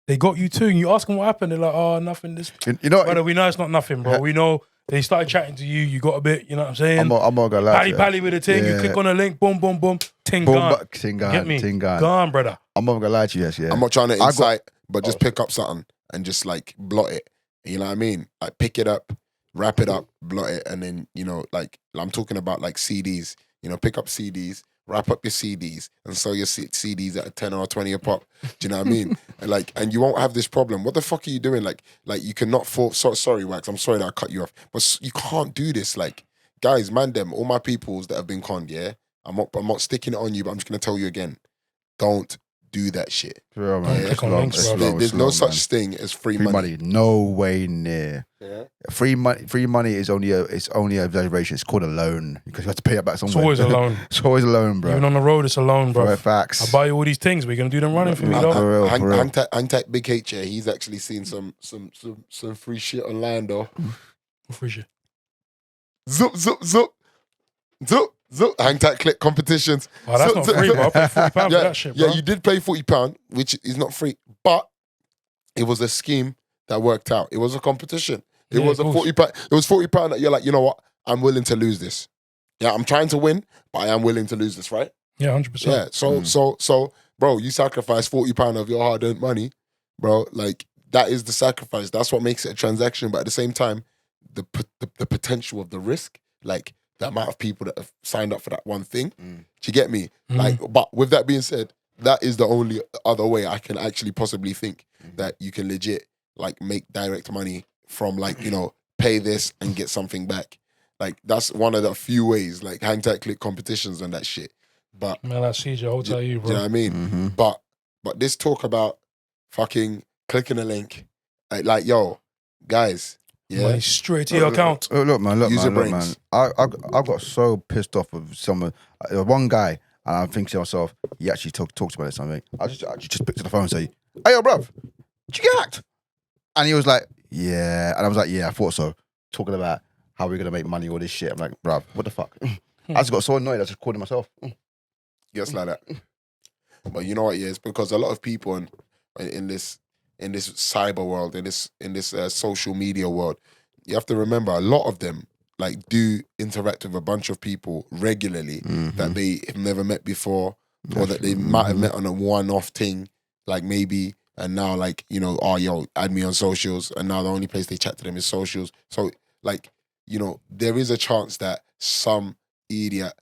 They got you too. And you ask them what happened. They're like, oh, nothing. This. you know, Brother, we know it's not nothing, bro. We know they started chatting to you. You got a bit, you know what I'm saying? I'm not gonna lie. to you. Pally with the thing. You Yeah. click on a link, boom, boom, boom. Ting Boom, gone. ting Get gone, me? ting gone. Gone, brother. I'm not gonna lie to you, yes, yeah. I'm not trying to I got- incite, but just pick up something and just like blot it. You know what I mean? Like pick it up, wrap it up, blot it, and then like I'm talking about like CDs. Pick up CDs, wrap up your CDs, and sell your CDs at a 10 or a 20 a pop. Do you know what I mean? And you won't have this problem. What the fuck are you doing? Like you cannot sorry, Wax. I'm sorry that I cut you off, but you can't do this. Like, guys, all my peoples that have been conned. Yeah, I'm not sticking it on you, but I'm just gonna tell you again. Don't do that shit. For real, man. Don't It's click on slow, links, it's bro. slow, There's it's no slow, such man. thing as free Free money. money, no way near. Yeah. Free money is only a exaggeration. It's called a loan because you have to pay it back It's somewhere. always a loan. It's always a loan, bro. Even on the road, it's a loan, bro. For facts. I buy you all these things. We're going to do them running for me, though. For real, for real. Hang tight, Big H here. He's actually seen some free shit online though. Free shit. Zoop. Hang tight click competitions. Oh, that's not free, bro. I paid £40 for Yeah, that shit, bro. yeah, you did pay £40, which is not free, but it was a scheme that worked out. It was a competition. It Yeah, was a of course. £40. It was £40 that you're like, you know what? I'm willing to lose this. Yeah, I'm trying to win, but I am willing to lose this, right? Yeah, 100%. Yeah. So, bro, you sacrifice £40 of your hard-earned money, bro. Like that is the sacrifice. That's what makes it a transaction. But at the same time, the potential of the risk, like the amount of people that have signed up for that one thing. Do you get me? Like, but with that being said, that is the only other way I can actually possibly think that you can legit like make direct money from like, you know, pay this and get something back. Like that's one of the few ways, like hang tag click competitions and that shit. But man, like CJ, I'll tell you, bro. Do you know what I mean? But this talk about fucking clicking a link, like yo, guys, yeah, money straight to your account. Look, man. Use your man. brains. I got so pissed off with someone. One guy, and I'm thinking to myself, he actually talked about it something. I just picked up the phone and say, "Hey, yo, bruv, did you get hacked?" And he was like, "Yeah," and I was like, "Yeah, I thought so." Talking about how we're gonna make money, all this shit. I'm like, bruv, what the fuck? I just got so annoyed. I just called him myself. Just like that. But you know what? Yeah, it's because a lot of people in this cyber world, in this social media world, you have to remember a lot of them like do interact with a bunch of people regularly that they have never met before, or that they might have met on a one-off thing, like maybe, and now like, you know, oh yo, add me on socials, and now the only place they chat to them is socials. So like, you know, there is a chance that some idiot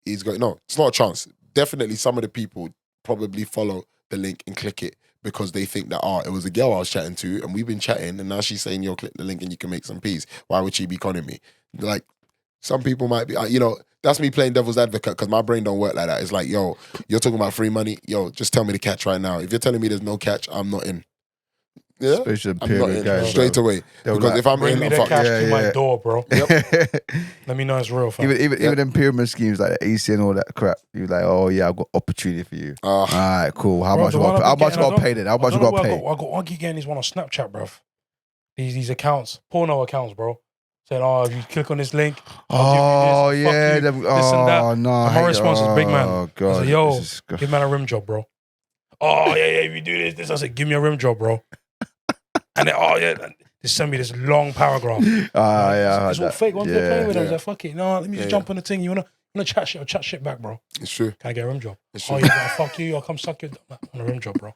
is going. No, it's not a chance. Definitely, some of the people probably follow the link and click it because they think that, it was a girl I was chatting to and we've been chatting and now she's saying, yo, click the link and you can make some peace. Why would she be conning me? Like, some people might be, you know, that's me playing devil's advocate because my brain don't work like that. It's like, yo, you're talking about free money. Yo, just tell me the catch right now. If you're telling me there's no catch, I'm not in. Yeah, Especially I'm not in guys, straight away. They'll Because like, if I'm Bring in, me I'm the fucked. cash to my door, bro. Yep. Let me know it's real, fam. Even them pyramid schemes like the AC and all that crap, you're like, oh yeah, I've got opportunity for you. All right, cool. How Bro, much the I one got? How I've been much I got getting, paid then? How much I got paid? I keep getting these one on Snapchat, bruv. These accounts, porno accounts, bro. Saying, oh, if you click on this link, I'll give you this, yeah, fuck you, this and that. no. And my response is, big man. Oh I god, said, yo, give man a rim job, bro. Oh yeah, if you do this. I said, give me a rim job, bro. And then, they send me this long paragraph. yeah, it's all fake ones they're playing with. I was like, fuck it. No, let me just jump on the thing. You wanna chat shit? I'll chat shit back, bro. It's true. Can I get a rim job? It's Oh, true. you gotta fuck you. I'll come suck your on a rim job, bro.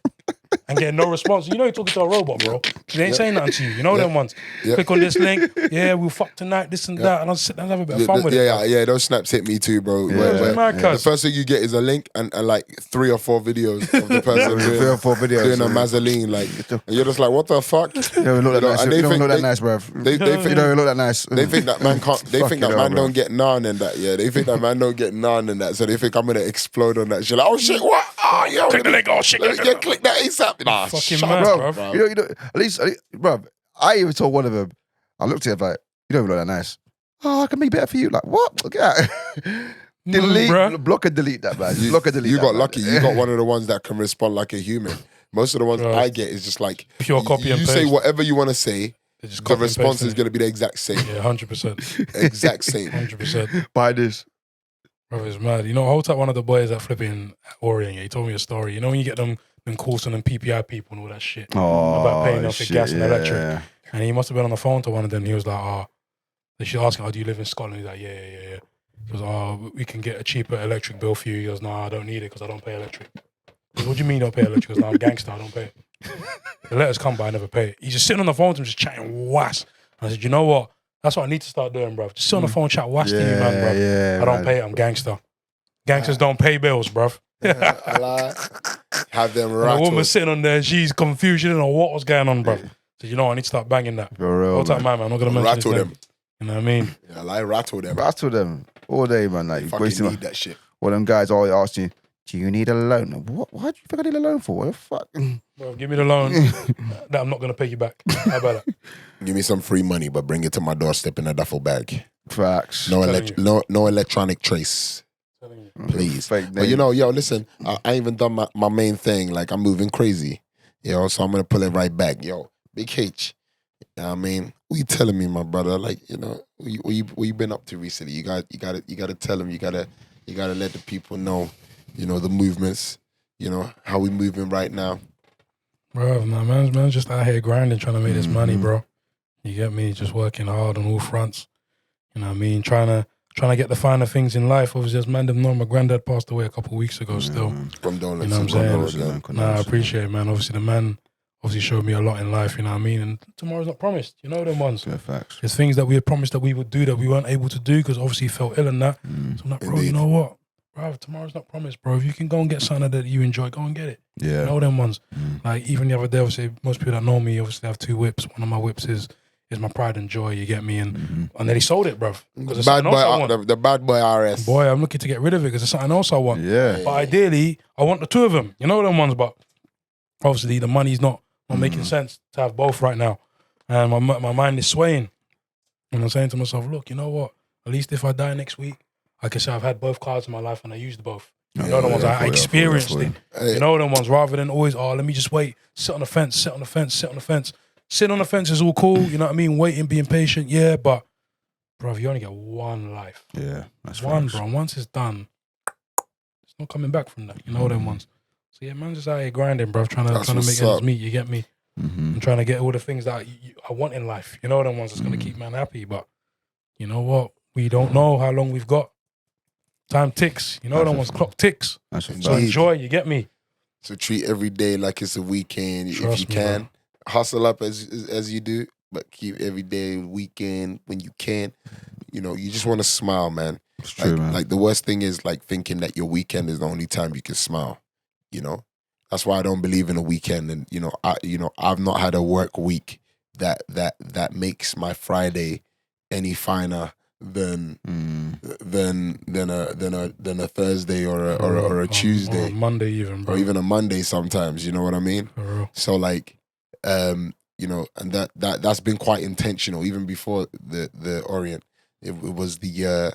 And getting no response. You know you're talking to a robot, bro. They ain't saying nothing to you. You know them ones. Click on this link. Yeah, we'll fuck tonight, this and that. And I'll sit down and have a bit of fun with it. Yeah, those snaps hit me too, bro. The first thing you get is a link and like 3 or 4 videos of the person doing a mazzoline, like, and you're just like, what the fuck? You don't look that nice. And they You don't think look that nice, bro. They think You don't look that nice. They think that man can't. They think that man don't get none and that. Yeah, they think that man don't get none and that. So they think I'm gonna explode on that shit. Like, oh shit, what? Oh yeah, Click the link. Oh shit. click that ASAP. Nah, Fucking shut mad, up, bro. You know, at least, bro. I even told one of them. I looked at him like, you don't even look that nice. Oh, I can make better for you. Like what? Look at that. Delete, block and delete that, man. Block and delete. You that, got man. lucky. You got one of the ones that can respond like a human. Most of the ones I get is just like pure copy and You paste. say whatever you want to say. Just The response is going to be the exact same. Yeah, 100%. Exact same. 100%. Buy this. Bro, it's mad. You know, I hold up one of the boys at flipping Orient. Yeah, he told me a story. You know when you get them calls on them PPI people and all that shit about paying off for gas and electric. And he must have been on the phone to one of them. He was like, they should ask him, do you live in Scotland? He's like, yeah. He goes, we can get a cheaper electric bill for you. He goes, no, I don't need it because I don't pay electric. He goes, what do you mean you don't pay electric? He goes, no, I'm gangster, I don't pay it. The letters come, but I never pay it. He's just sitting on the phone to him, just chatting was. I said, you know what? That's what I need to start doing, bro. Just sit on the phone, chat was to you, man, bro. Yeah, I don't pay it, I'm gangster. Gangsters don't pay bills, bro. Have them The rattled. woman sitting on there, she's confused. She didn't know what was going on, bro. So, you know, I need to start banging that. For real, Hold up, man. I'm not going to mention Rattle his them. name. You know what I mean? Yeah, like rattle them. Rattle them all day, man. Like, Fucking need that shit. All them guys always asking you, do you need a loan? What do you think I need a loan for? What the fuck? Bro, give me the loan that I'm not going to pay you back. How about that? Give me some free money, but bring it to my doorstep in a duffel bag. Facts. No, Telling no electronic trace, please. Fake But you name. know, yo, listen, I ain't even done my main thing. Like, I'm moving crazy, yo. So I'm gonna pull it right back, yo. Big H. You know what I mean, what you telling me, my brother? Like, you know, what you been up to recently? You gotta tell them. You gotta let the people know. You know, the movements. You know how we moving right now. Bro, nah, man's just out here grinding, trying to make this money, bro. You get me? Just working hard on all fronts. You know what I mean? Trying to get the finer things in life. Obviously, as man, them know my granddad passed away a couple of weeks ago still. Condolences. You know what I'm saying? Condolences. Nah, I appreciate it, man. Obviously, the man obviously showed me a lot in life, you know what I mean? And tomorrow's not promised, you know them ones. Yeah, facts. There's things that we had promised that we would do that we weren't able to do because obviously he felt ill and that. So I'm like, bro, you know what? Bro, tomorrow's not promised, bro. If you can go and get something that you enjoy, go and get it. Yeah. You know them ones. Like even the other day, obviously, most people that know me obviously have 2 whips. One of my whips is my pride and joy, you get me? And then he sold it, bro. Because Bad boy, the bad boy RS. Boy, I'm looking to get rid of it because there's something else I want. Yeah. But ideally, I want the 2 of them. You know them ones, but obviously the money's not making sense to have both right now. And my mind is swaying. And I'm saying to myself, look, you know what? At least if I die next week, I can say I've had both cards in my life and I used both. You know the ones I experienced it. You know the ones rather than always, let me just wait, sit on the fence. Sit on the fence is all cool, you know what I mean? Waiting, being patient, yeah, but bro, you only get one life. Yeah, that's one, facts. bro. Once it's done, it's not coming back from that. You know them ones. So yeah, man, just out here grinding, bro. Trying to make ends meet. You get me? I'm trying to get all the things that I want in life. You know them ones that's gonna keep man happy. But you know what? We don't know how long we've got. Time ticks. You know them ones. Clock ticks. So enjoy. You get me? So treat every day like it's a weekend Trust if you me, can. bro. Hustle up as you do, but keep every day weekend when you can. You know, you just want to smile, man. It's true, man. Like the worst thing is like thinking that your weekend is the only time you can smile. You know, that's why I don't believe in a weekend. And I've not had a work week that makes my Friday any finer than a Thursday or a Tuesday or a Monday even, bro. or even a Monday sometimes. You know what I mean? For real. So like, you know, and that's been quite intentional even before the Orient. It was the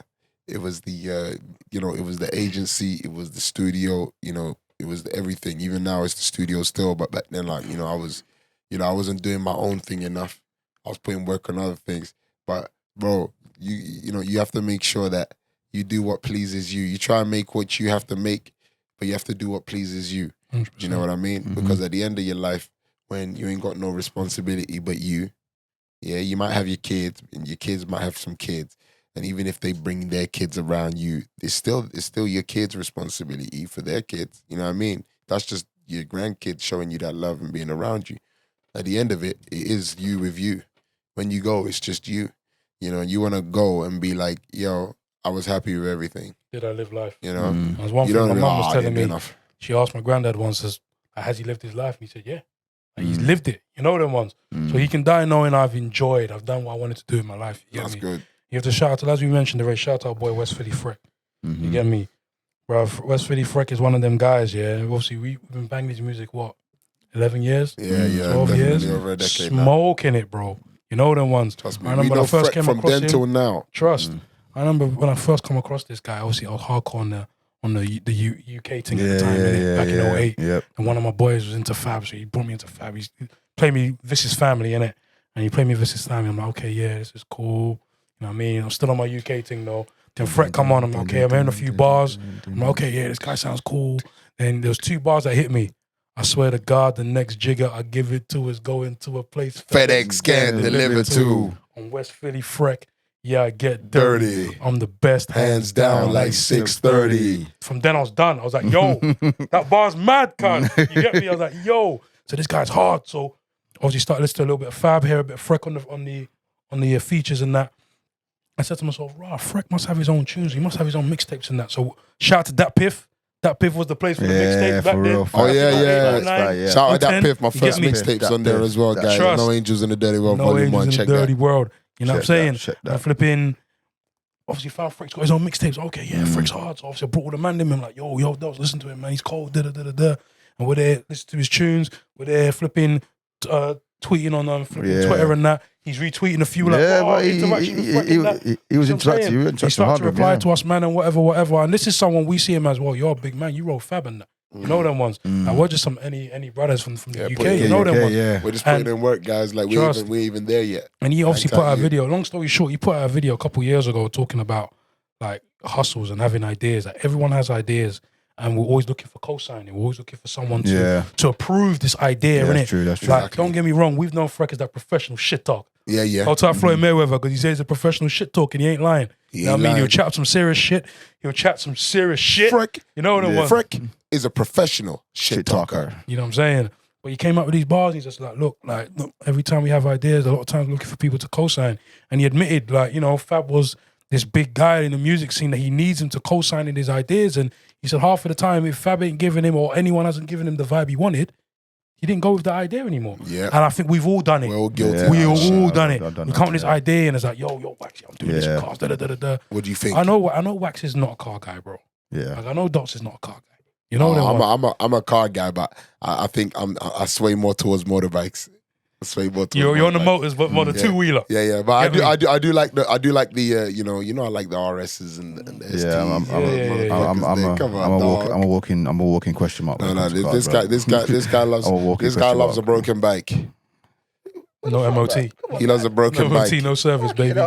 agency, it was the studio, you know, it was everything. Even now it's the studio still, but back then, like, you know, I wasn't doing my own thing enough. I was putting work on other things. But bro, you know, you have to make sure that you do what pleases you. You try and make what you have to make, but you have to do what pleases you. 100%. You know what I mean? Because at the end of your life, when you ain't got no responsibility but you, yeah, you might have your kids, and your kids might have some kids. And even if they bring their kids around you, it's still your kids' responsibility for their kids. You know what I mean? That's just your grandkids showing you that love and being around you. At the end of it, it is you with you. When you go, it's just you. You know, you want to go and be like, yo, I was happy with everything. Did I live life? You know? There's one You thing don't my know, mum was I telling didn't me. do enough. She asked my granddad once, has he lived his life? And he said, yeah. Like, he's lived it. You know them ones. So he can die knowing I've enjoyed. I've done what I wanted to do in my life. You get That's me? good. You have to shout out, as we mentioned, the shout out boy West Philly Freck. You get me? Bro, West Philly Freck is one of them guys, yeah. Obviously, we've been banging his music, 11 years? Yeah, 12 years? over a decade now. Smoking it, bro. You know them ones. Trust me. I remember when I first came from across then him. till now. Trust. I remember when I first come across this guy, obviously I was hardcore on the UK thing at the time, innit? Back in 08. Yep. And one of my boys was into Fab, so he brought me into Fab. He played me Vicious Family, innit? And he played me Vicious Family. I'm like, okay, yeah, this is cool. You know what I mean? I'm still on my UK thing though. Then Fret come on, I'm like, okay, I'm hearing a few bars. I'm like, okay, yeah, this guy sounds cool. Then there was 2 bars that hit me. I swear to God, the next jigger I give it to is going to a place FedEx can deliver to. On West Philly Freck. Yeah, I get Dirty. dirty. I'm the best, Hands down like 630. From then I was done. I was like, yo, that bar's mad, cunt. You get me? I was like, yo. So this guy's hard. So obviously started listening to a little bit of Fab here, a bit of Freck on the features and that. I said to myself, rah, Freck must have his own tunes. He must have his own mixtapes and that. So shout out to Dat Piff. Dat Piff was the place for the mixtapes back for then. real. Oh, yeah. Yeah. Shout out that 010. Piff. My You first get me? mixtape's That on there Piff. as well, guys. Trust. No Angels in the Dirty World, No Volume Angels 1. in Check the dirty that. world. You know what I'm saying? Check that. I'm flipping. Obviously, found Freck's got his own mixtapes. Okay, yeah, Freck's hard. So obviously, I brought all the man in. I'm like, yo, listen to him, man. He's cold. Da da da da da. And we're there, listen to his tunes. We're there, flipping, tweeting on Twitter and that. He's retweeting a few like, Yeah, oh, but interaction with Freck and that. he was You know what I'm interactive. saying? He was He interactive started hard to with him, reply yeah. to us, man, and whatever. And this is someone we see him as, well, you're a big man. You roll Fab and that. You know them ones. Like, we're just some any brothers from the UK. You know them ones. Yeah. We're just putting And in work, guys. Like, trust. we're even there yet. And he obviously Hang put tight, out a you. video. Long story short, he put out a video a couple years ago talking about like hustles and having ideas. Like, everyone has ideas, and we're always looking for co-signing. We're always looking for someone to approve this idea. Yeah, innit? that's true, that's true. Like, Exactly. don't get me wrong. We've known Freck as that professional shit talk. Yeah. Go to Floyd Mayweather because he says he's a professional shit talk and he ain't lying. You know what I mean? He'll chat some serious shit. Freck. You know what I want? Freck is a professional shit talker. You know what I'm saying? But he came out with these bars. And he's just like, look, every time we have ideas, a lot of times looking for people to co-sign. And he admitted, like, you know, Fab was this big guy in the music scene that he needs him to co-sign in his ideas. And he said half of the time, if Fab ain't giving him or anyone hasn't given him the vibe he wanted, he didn't go with the idea anymore. Yeah. And I think we've all done it. We're all guilty. We all I've done it. done We that come with too, this yeah. idea and it's like, yo, Waxy, I'm doing this Yeah. cars, da-da-da-da-da. What do you think? I know Wax is not a car guy, bro. Yeah. Like, I know Dots is not a car guy. You know what I mean? I'm a car guy, but I think I sway more towards motorbikes. I sway more towards You're on the motorbikes. motors, but more the two-wheeler. Yeah, but Get I do like the you know I like the RSs and the STs. I'm a walking question mark. No, this guy loves a broken bike. No MOT. He loves a No broken MOT, bike. no service, baby.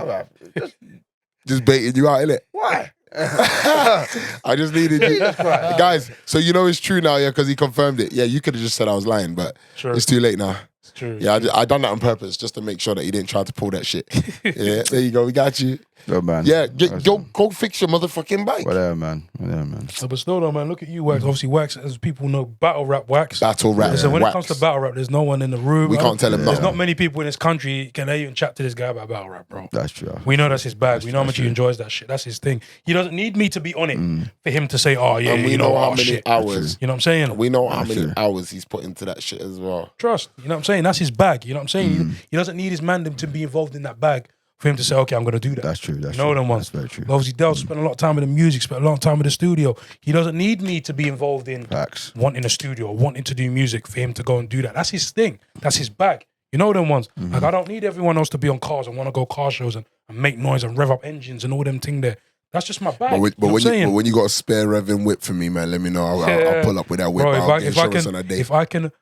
Just baiting you out, innit? Why? I just needed you. Guys, so you know it's true now, yeah, because he confirmed it. Yeah, you could have just said I was lying, but True. it's too late now. It's true. Yeah, I done that on purpose just to make sure that he didn't try to pull that shit. Yeah, there you go. We got you. Good man. Yeah, go fix your motherfucking bike. Whatever, man. But still though, man, look at you, Wax. Obviously, Wax, as people know, Battlerapwax. Battle rap. Listen, when wax. it comes to battle rap, there's no one in the room. We can't tell him There's nothing. not many people in this country can even chat to this guy about battle rap, bro. That's true. We know that's his bag. We know how much he enjoys that shit. That's his thing. He doesn't need me to be on it for him to say, oh, yeah, And we you know how oh, many shit. hours. You know what I'm saying? We know how many true. hours he's put into that shit as well. Trust. You know what I'm saying? That's his bag. You know what I'm saying? He doesn't need his mandem to be involved in that bag for him to say, okay, I'm going to do that. That's true. That's You know true. them ones. That's very true. Obviously, Del spent a lot of time with the music, spent a lot of time with the studio. He doesn't need me to be involved in Facts. wanting a studio, wanting to do music for him to go and do that. That's his thing. That's his bag. You know them ones. Like, I don't need everyone else to be on cars and want to go car shows and make noise and rev up engines and all them thing there. That's just my bag. But when you got a spare revving whip for me, man, let me know. I'll pull up with that whip. Bro, I'll get insurance on a day. if I can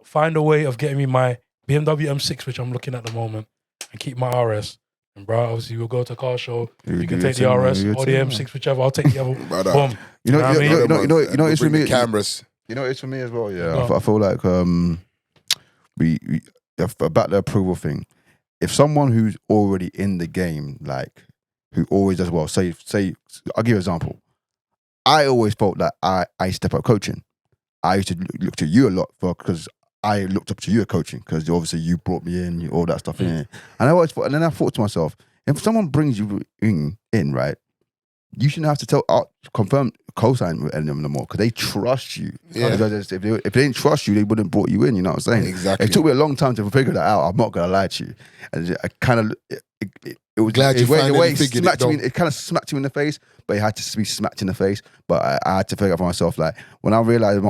find a way of getting me my BMW M6, which I'm looking at the moment, and keep my RS, and bro, obviously we'll go to a car show. You can take the RS or the M6, whichever. I'll take the other. Brother. Boom. You know it's for Bring me. the cameras. You know it's for me as well. Yeah, Go on. I feel like we about the approval thing. If someone who's already in the game, like who always does well, say, I'll give you an example. I always felt that I step up coaching. I used to look to you a lot because I looked up to you at coaching because obviously you brought me in, all that stuff in. And I always thought, and then I thought to myself, if someone brings you in, right, you shouldn't have to confirm, co-sign with any of them no more because they trust you. Yeah. If they didn't trust you, they wouldn't have brought you in. You know what I'm saying? Exactly. It took me a long time to figure that out. I'm not gonna lie to you. And I kind of it was Glad you finally figured it, though. It kind of smacked you in the face, but it had to be smacked in the face. But I had to figure out for myself, like when I realized I'm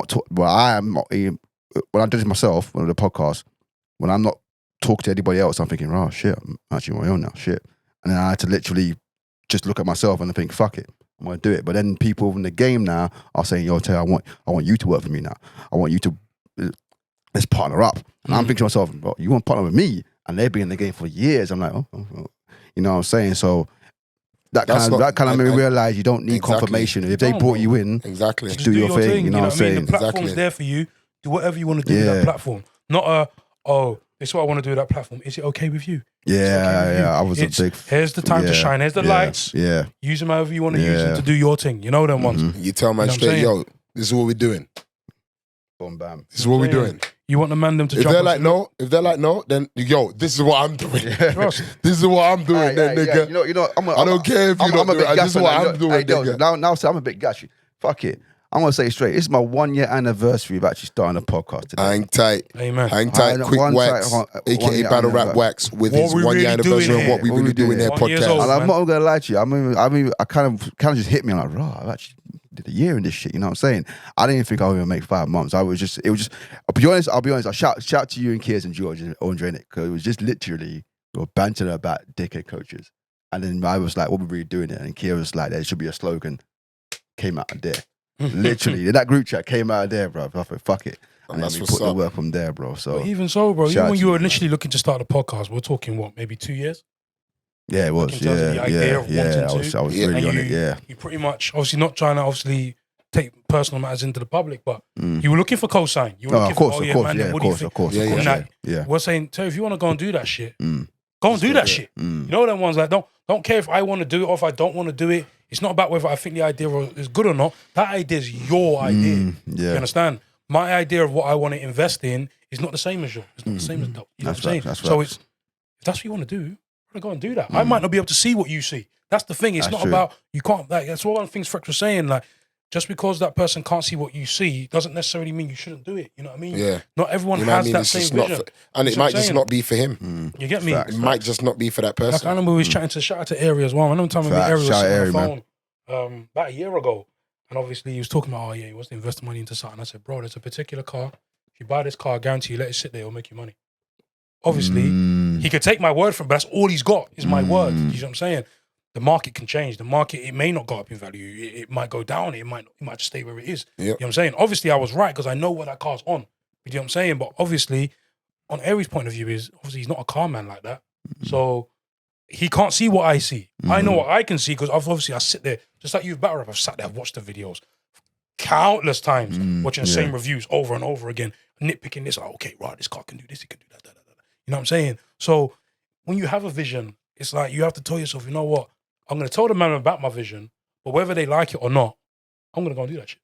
not. When I did it myself, one of the podcasts, when I'm not talking to anybody else, I'm thinking, oh shit, I'm actually on my own now, shit. And then I had to literally just look at myself and think, fuck it, I'm gonna do it. But then people in the game now are saying, yo, Tay, I want you to work for me now. I want you to let's partner up. And I'm thinking to myself, well, you want to partner with me? And they've been in the game for years. I'm like, oh. You know what I'm saying? So that kind of made me realize you don't need Exactly. confirmation. If they brought you in, Exactly. just do your thing. You know what I'm saying? The platform's Exactly. there for you. Do whatever you want to do with that platform. Not this is what I want to do with that platform. Is it okay with you? Yeah. I was a big. Here's the time to shine. Here's the lights. Yeah. Use them however you want to use them to do your thing. You know them ones. You tell man You know what I'm straight, saying? yo, this is what we're doing. Boom, bam. This is what we're doing. You want the man them to If jump they're on like no, then yo, this is what I'm doing. Trust. This is what I'm doing, then, nigga. You know, I don't care if you don't do it. This is what I'm doing, nigga. Now, I'm a bit gashy. Fuck it. I'm gonna say it straight. It's my 1 year anniversary of actually starting a podcast today. Hang tight. Amen. Hang tight. Quick wax, aka Battle Rap Wax, with his we 1 year really anniversary doing of what we here? really do in their 1 years old. podcast. And I'm man. not gonna lie to you. I mean, I kind of just hit me. I'm like, raw. I've actually did a year in this shit. You know what I'm saying? I didn't think I would even make 5 months. It was just. I'll be honest. I shout to you and Kiers and George and Andre Nick because it was just literally we were bantering about dickhead coaches, and then I was like, what are we really doing it? And Kier was like, there should be a slogan. Came out of there. Literally, that group chat came out of there, bro. I thought, fuck it. And that's then we what's put the up. work from there, bro. So But even so, bro, Shout even out when to you were you, man. initially looking to start the podcast, we're talking what, maybe 2 years? yeah, it was. in terms of the idea of wanting I was to. really And on it. Yeah. You pretty much, obviously not trying to obviously take personal matters into the public, but Mm. you were looking for cosign. You were No, looking of course, for, of course, man, yeah, what do you of think? course, Yeah, of course, yeah. yeah. We're saying, Terry, if you want to go and do that shit, Mm. go and do that shit. Mm. You know them ones like don't care if I want to do it or if I don't want to do it. It's not about whether I think the idea is good or not. That idea is your idea. Yeah. You understand? my idea of what I want to invest in is not the same as yours. It's not the same as dope. You know what I'm saying? So it's, if that's what you want to do, go and do that. I might not be able to see what you see. That's the thing. It's That's not true. about, you can't, like, that's one of the things Frex was saying, like, just because that person can't see what you see doesn't necessarily mean you shouldn't do it. You know what I mean? Yeah. Not everyone You know what I has mean? that It's same just not vision. and it That's what might I'm just saying. not be for him. You get me? Facts. It might just not be for that Like, person. I remember we was chatting to, shout out to Ari as well. I remember time we met Facts. Ari was Shout out sitting on the Ari, phone about a year ago. And obviously he was talking about, oh yeah, he wants to invest the money into something. I said, bro, there's a particular car. If you buy this car, I guarantee you let it sit there, it'll make you money. Obviously, he could take my word from it, but that's all he's got is my word. You know what I'm saying? The market can change. The market, it may not go up in value. It might go down. It might just stay where it is. Yep. You know what I'm saying? Obviously, I was right because I know what that car's on. You know what I'm saying? But obviously, on Ari's point of view is, obviously, he's not a car man like that. So he can't see what I see. I know what I can see because obviously I sit there, just like you've Battlerap, I've sat there, I've watched the videos countless times, watching the same reviews over and over again, nitpicking this, like, okay, right, this car can do this, it can do that, da, da, da. You know what I'm saying? So when you have a vision, it's like you have to tell yourself, you know what? I'm going to tell the man about my vision, but whether they like it or not, I'm going to go and do that shit.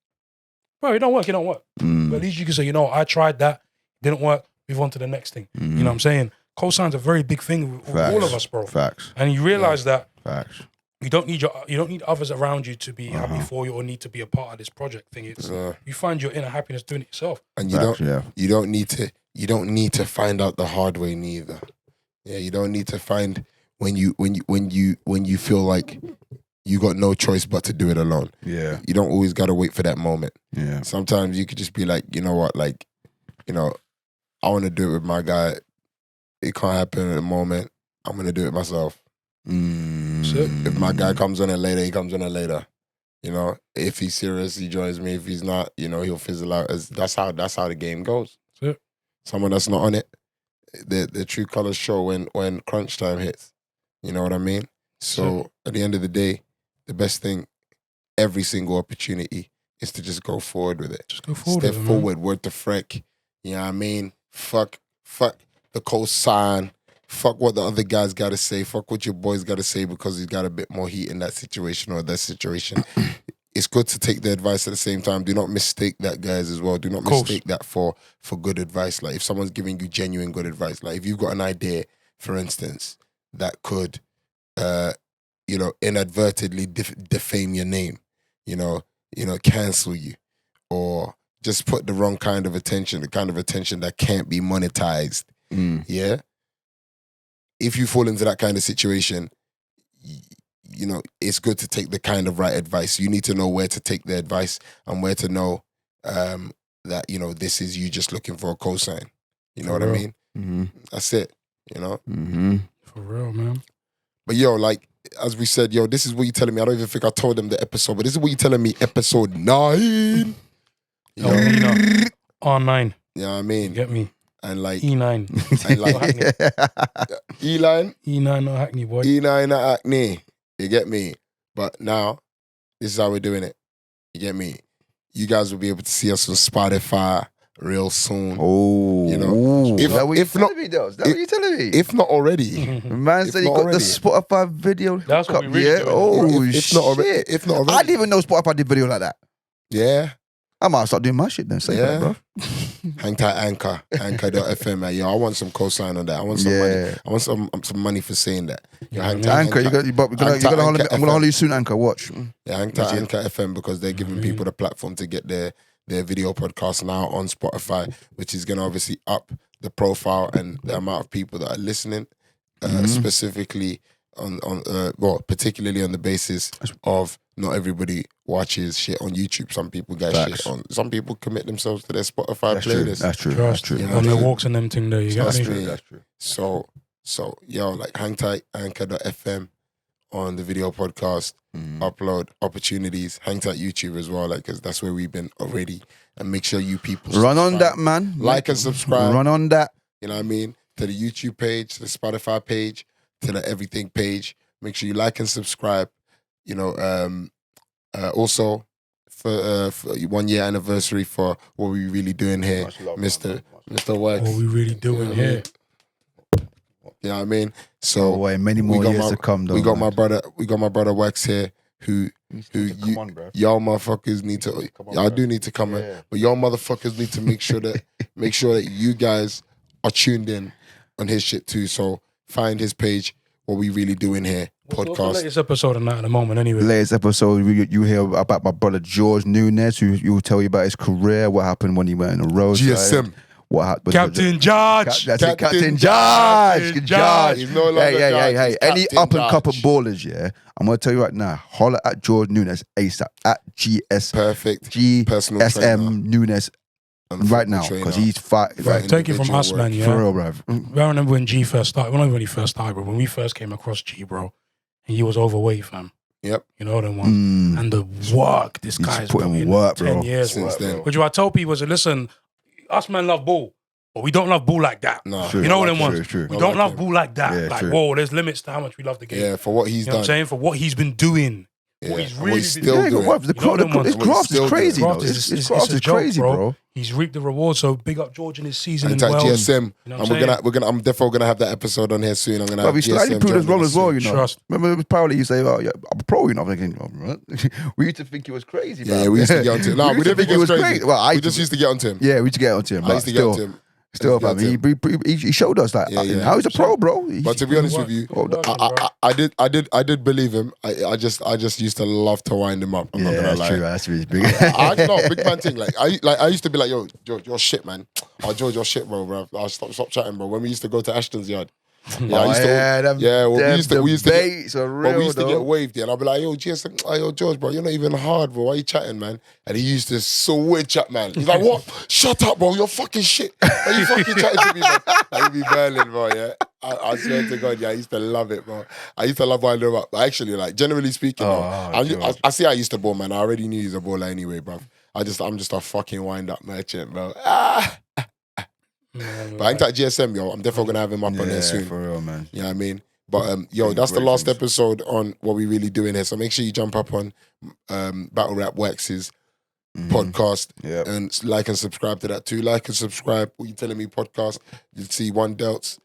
Bro, it don't work, it don't work. But at least you can say, you know, I tried that, didn't work, move on to the next thing. You know what I'm saying? Cosign's a very big thing with all of us, bro. Facts. And you realize that Facts. you don't need others around you to be happy for you or need to be a part of this project thing. It's you find your inner happiness doing it yourself. And Facts, you don't need to find out the hard way neither. Yeah, you don't need to find when you feel like you got no choice but to do it alone. Yeah. You don't always gotta wait for that moment. Yeah. Sometimes you could just be like, you know what, like, you know, I wanna do it with my guy. It can't happen at the moment. I'm gonna do it myself. If my guy comes on it later, he comes on it later. You know, if he's serious, he joins me. If he's not, you know, he'll fizzle out. That's how the game goes. That's it. Someone that's not on it, the true colors show when crunch time hits. You know what I mean? So at the end of the day, the best thing, every single opportunity, is to just go forward with it. Just go forward. Step with it, forward, word to Freck. You know what I mean? Fuck the cosign. Fuck what the other guys got to say. Fuck what your boys got to say because he's got a bit more heat in that situation or that situation. It's good to take the advice at the same time. Do not mistake that, guys, as well. Do not mistake that for good advice. Like, if someone's giving you genuine good advice, like if you've got an idea, for instance, that could, you know, inadvertently defame your name, you know, cancel you, or just put the wrong kind of attention, the kind of attention that can't be monetized. Yeah. If you fall into that kind of situation, you know, it's good to take the kind of right advice. You need to know where to take the advice and where to know that, you know, this is you just looking for a cosign. You know what I mean? That's it, you know? For real, man. But yo, like, as we said, yo, this is what you telling me. I don't even think I told them the episode, but this is what you telling me, episode 9. You know? R9. You know what I mean? You get me? And like E9. and like E-line, E9 not Hackney, boy. E9 at Acne. You get me? But now, this is how we're doing it. You get me? You guys will be able to see us on Spotify real soon. Oh, you know, if not, if not, already, man said he got the Spotify video. That's what we really doing. Oh if shit! not already, if not already, I didn't even know Spotify did video like that. Yeah, I might start doing my shit then. Say that, bro. Hang tight, Anchor.fm, man. Yo, I want some cosign on that. I want some money. I want some money for saying that. Yo, hang tight, Anchor, you got to holler. I'm gonna holler you soon, Anchor. Watch. Yeah, hang tight, Anchor FM, because they're giving people the platform to get their video podcast now on Spotify, which is gonna obviously up the profile and the amount of people that are listening, specifically particularly on the basis of not everybody watches shit on YouTube. Some people get shit on. Some people commit themselves to their Spotify playlist. That's true. You know, on their walks and them thing there. You get me? That's true. So yo, like, hang tight, Anchor.fm on the video podcast, upload opportunities, hang tight YouTube as well, like, because that's where we've been already. And make sure you people run on that, man. Like and subscribe. Run on that. You know what I mean? To the YouTube page, to the Spotify page, to the everything page. Make sure you like and subscribe. You know, also for 1 year anniversary for what we really doing here, Mr. Wax. What we really doing here. You know what I mean? So many more years to come though. We got my brother Wax here, who who come on, bro. y'all motherfuckers need to. Come on, Y'all bro. do need to come in, but y'all motherfuckers need to make sure that you guys are tuned in on his shit too. So find his page. What we really do in here What's the podcast. latest episode of that at the moment, anyway? Latest episode, you hear about my brother George Nunes, who will tell you about his career, what happened when he went in the road. GSM. What happened? Captain Judge. That's it, Captain Judge. Judge. He's no longer Hey. Judge, he's Any Captain up and couple Judge. ballers, yeah? I'm gonna tell you right now. Holler at George Nunes ASAP at Perfect personal trainer GSM Nunes and right now football because trainer. he's fighting. Right. Take it from us, Individual man, work. yeah? For real, bro. I remember when G first started. Well, not when he first started, but when we first came across G, bro, and he was overweight, fam. Yep. You know them ones. And the work this He's guy's putting put in work, 10 bro. years. Since then. Which I tell people is, listen, us men love ball, but we don't love ball like that. Nah, True. You know I them like ones. him. True. We I don't like love him. ball like that. Yeah, like, true. whoa, there's limits to how much we love the game. Yeah, for what he's You know what I'm done. saying? For what he's been doing. Yeah, What he's and really what he's been still doing. Yeah, doing. what, the You know them ones. his What he's graft still is crazy, doing. though. Graft His is graft a is joke, crazy, bro. He's reaped the reward, so big up George in his season And and like well. GSM, You know and what I'm saying? I'm definitely gonna have that episode on here soon. I'm gonna But have we slightly GSM proved his joining role us as well, soon. you know. Trust. Remember, apparently you say, "Oh, yeah, I'm a pro," you know. I'm thinking, we used to think he was crazy, man. Yeah, we used to get onto him. No, we used to didn't think it was crazy. Well, We just used to get onto him. Yeah, we used to get onto him. I But used to get still, onto him. still, I used to man, get onto he showed us that. Yeah, yeah. Now he's a pro, bro. But to be honest with you, Good working, bro. I did believe him. I just used to love to wind him up. I'm not yeah, gonna that's lie. true. That's really big. I know, big man thing. I used to be like, yo, George, you're shit, man. Oh, George, you're shit, bro. I'll stop chatting, bro. When we used to go to Ashton's yard. Yeah, I used to, well, we used to get, debates are but real, we used to though. get waved, and I'll be like, yo, George, bro, you're not even hard, bro. Why are you chatting, man? And he used to switch up, man. He's like, what? Shut up, bro. You're fucking shit. Why you fucking chatting to me, man? Like, he'd be Berlin, bro, yeah. I swear to God, yeah, I used to love it, bro. I used to love winding him up. But actually, like, generally speaking, I see I used to ball, man. I already knew he's a baller anyway, bro. I'm just a fucking wind-up merchant, bro. But I think that GSM, yo, I'm definitely gonna have him up on there soon. for real, man. You know what I mean? But yo, that's the last episode on what we really do in here. So make sure you jump up on Battlerapwax's podcast and like and subscribe to that too. Like and subscribe. What You Telling Me podcast. You'll see one Delts.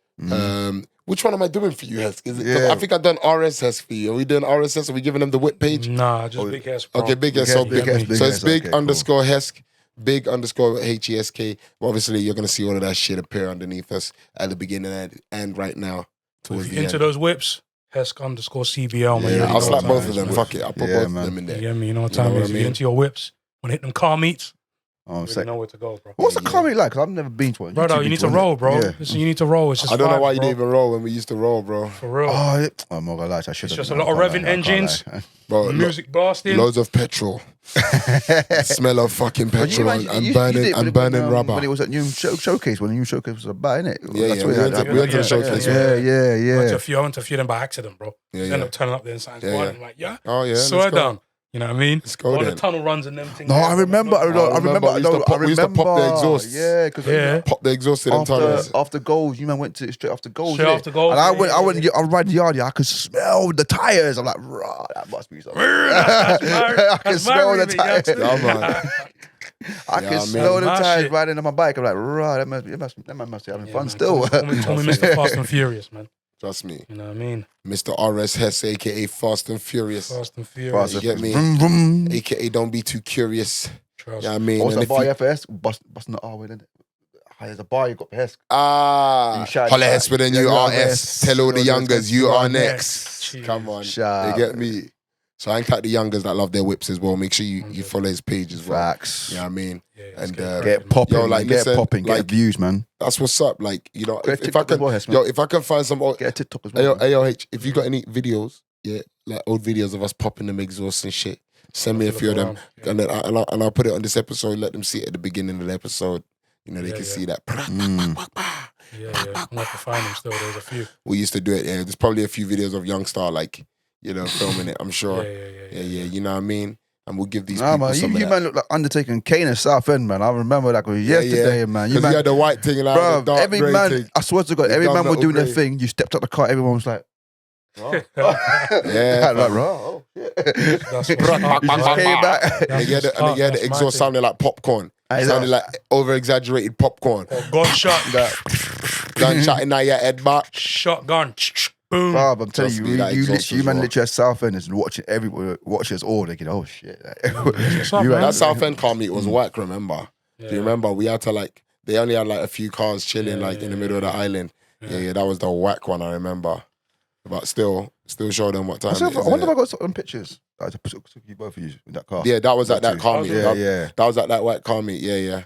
Which one am I doing for you, Hesk? Is it? 'Cause I think I've done RSS for you. Are we doing RSS? Are we giving them the whip page? Nah, just big ass. Okay, big Hesk. So Big Hesk, so it's big okay, cool. underscore Hesk. Big underscore HESK. Well, obviously, you're going to see all of that shit appear underneath us at the beginning and right now. Towards If the you're into end. those whips, Hesk underscore CBL, man. Yeah, You I'll know slap what both time of is, them. man. Fuck it. I'll put Yeah, both of man. them in there. You get me? You know what You know time what it I is. If mean? you're into your whips, when hit them car meets, Oh, you sick. know where to go, bro. What's the comedy like? Because I've never been to one. Brother, been you need to to one. roll, bro. Yeah. Listen, you need to roll. It's just I don't know vibes, why you bro. didn't even roll when we used to roll, bro. For real. Oh, I'm not gonna lie. I should. It's just a lot of revving engines, Bro, music blasting. loads of petrol. Smell of fucking petrol and burning rubber. When it was at New Showcase, when the New Showcase was about, innit? Yeah, That's yeah, what we it went had. to- we went to the showcase, Yeah. I went to a few of them by accident, bro. Yeah, End yeah. up turning up there and something. Yeah, yeah. I'm like, yeah. Oh, yeah. Swear let's go. down. You know what I mean? Let's go All the then. tunnel runs and them things. No, I remember. I remember. we used to pop the exhaust. Yeah, because Yeah. Pop the exhaust in them tunnels. after goals, you man went to straight after goals. Straight innit? after goals, and I yeah, went. yeah, I went. I ran the yard. Yeah, I could smell the tires. I'm like, rah, that must be something. I can smell the tires. Yeah, man. I Yeah, can man. smell the My tires shit. riding on my bike. I'm like, rah, that must be having fun man. still. Call me Mr. Fast and Furious, man. Trust me. You know what I mean? Mr. RS Hess, a.k.a. Fast and Furious. Fast and Furious. You get me? Vroom, vroom. A.k.a. Don't be too curious. Trust Yeah, I me. mean. What's and the if bar you- you have for Hesk? Busting the R with it. There's a bar you got for Hesk. Ah, You shout holla it Hess with a out. new Yeah, RS. RS. Tell all the Yeah, youngers you are next. Cheers. Come on. Shout. You get me? So I ain't like the youngers that love their whips as well. Make sure you follow his page as well. Facts. You know what I mean? Yeah, And Get popping, Yo, like, get listen, popping, like- get views, man. that's what's up. Like, you know, Get a if I TikTok can, as well, Hess, man. yo, if I can find some, Get a TikTok as well. man. AOH, if you got any videos, yeah, like old videos of us popping them exhausts and shit, send me a few of them, Yeah. and then I'll put it on this episode. Let them see it at the beginning of the episode. You know, they Yeah, can yeah. see that. Yeah. I'm gonna have to find them still. There's a few. We used to do it. Yeah, there's probably a few videos of Youngstar, like, you know, filming it. I'm sure. Yeah. Yeah. You know what I mean? And we'll give these Nah, people man, some you of that. man look like Undertaker and Kane in South End, man. I remember that was yesterday, man. You Because man, you had the white thing and I had bro, the dark every grey man, thing. I swear to God, The every dumb man was little doing their grey. thing. You stepped out the car, everyone was like, Yeah, like, oh, shit. That's You just came back. And you had the exhaust sounding like popcorn. I It know. sounded like over-exaggerated popcorn. Gunshot. Gunshot in your head back. Shotgun. Boom. Bruv, I'm telling Trust you, me, that you exhaust literally, as man, well. literally at Southend is watching watching us all, thinking, oh shit. What's up, You man? That Southend car meet was whack, remember? Do Yeah. you remember? We had to like, they only had like a few cars chilling like in the middle of the island. Yeah, that was the whack one, I remember. But still show them what time it is. I wonder if innit? I got some pictures. I took you both of you in that car. Yeah, that was at that too. car meet. Yeah. That was at that white car meet. Yeah.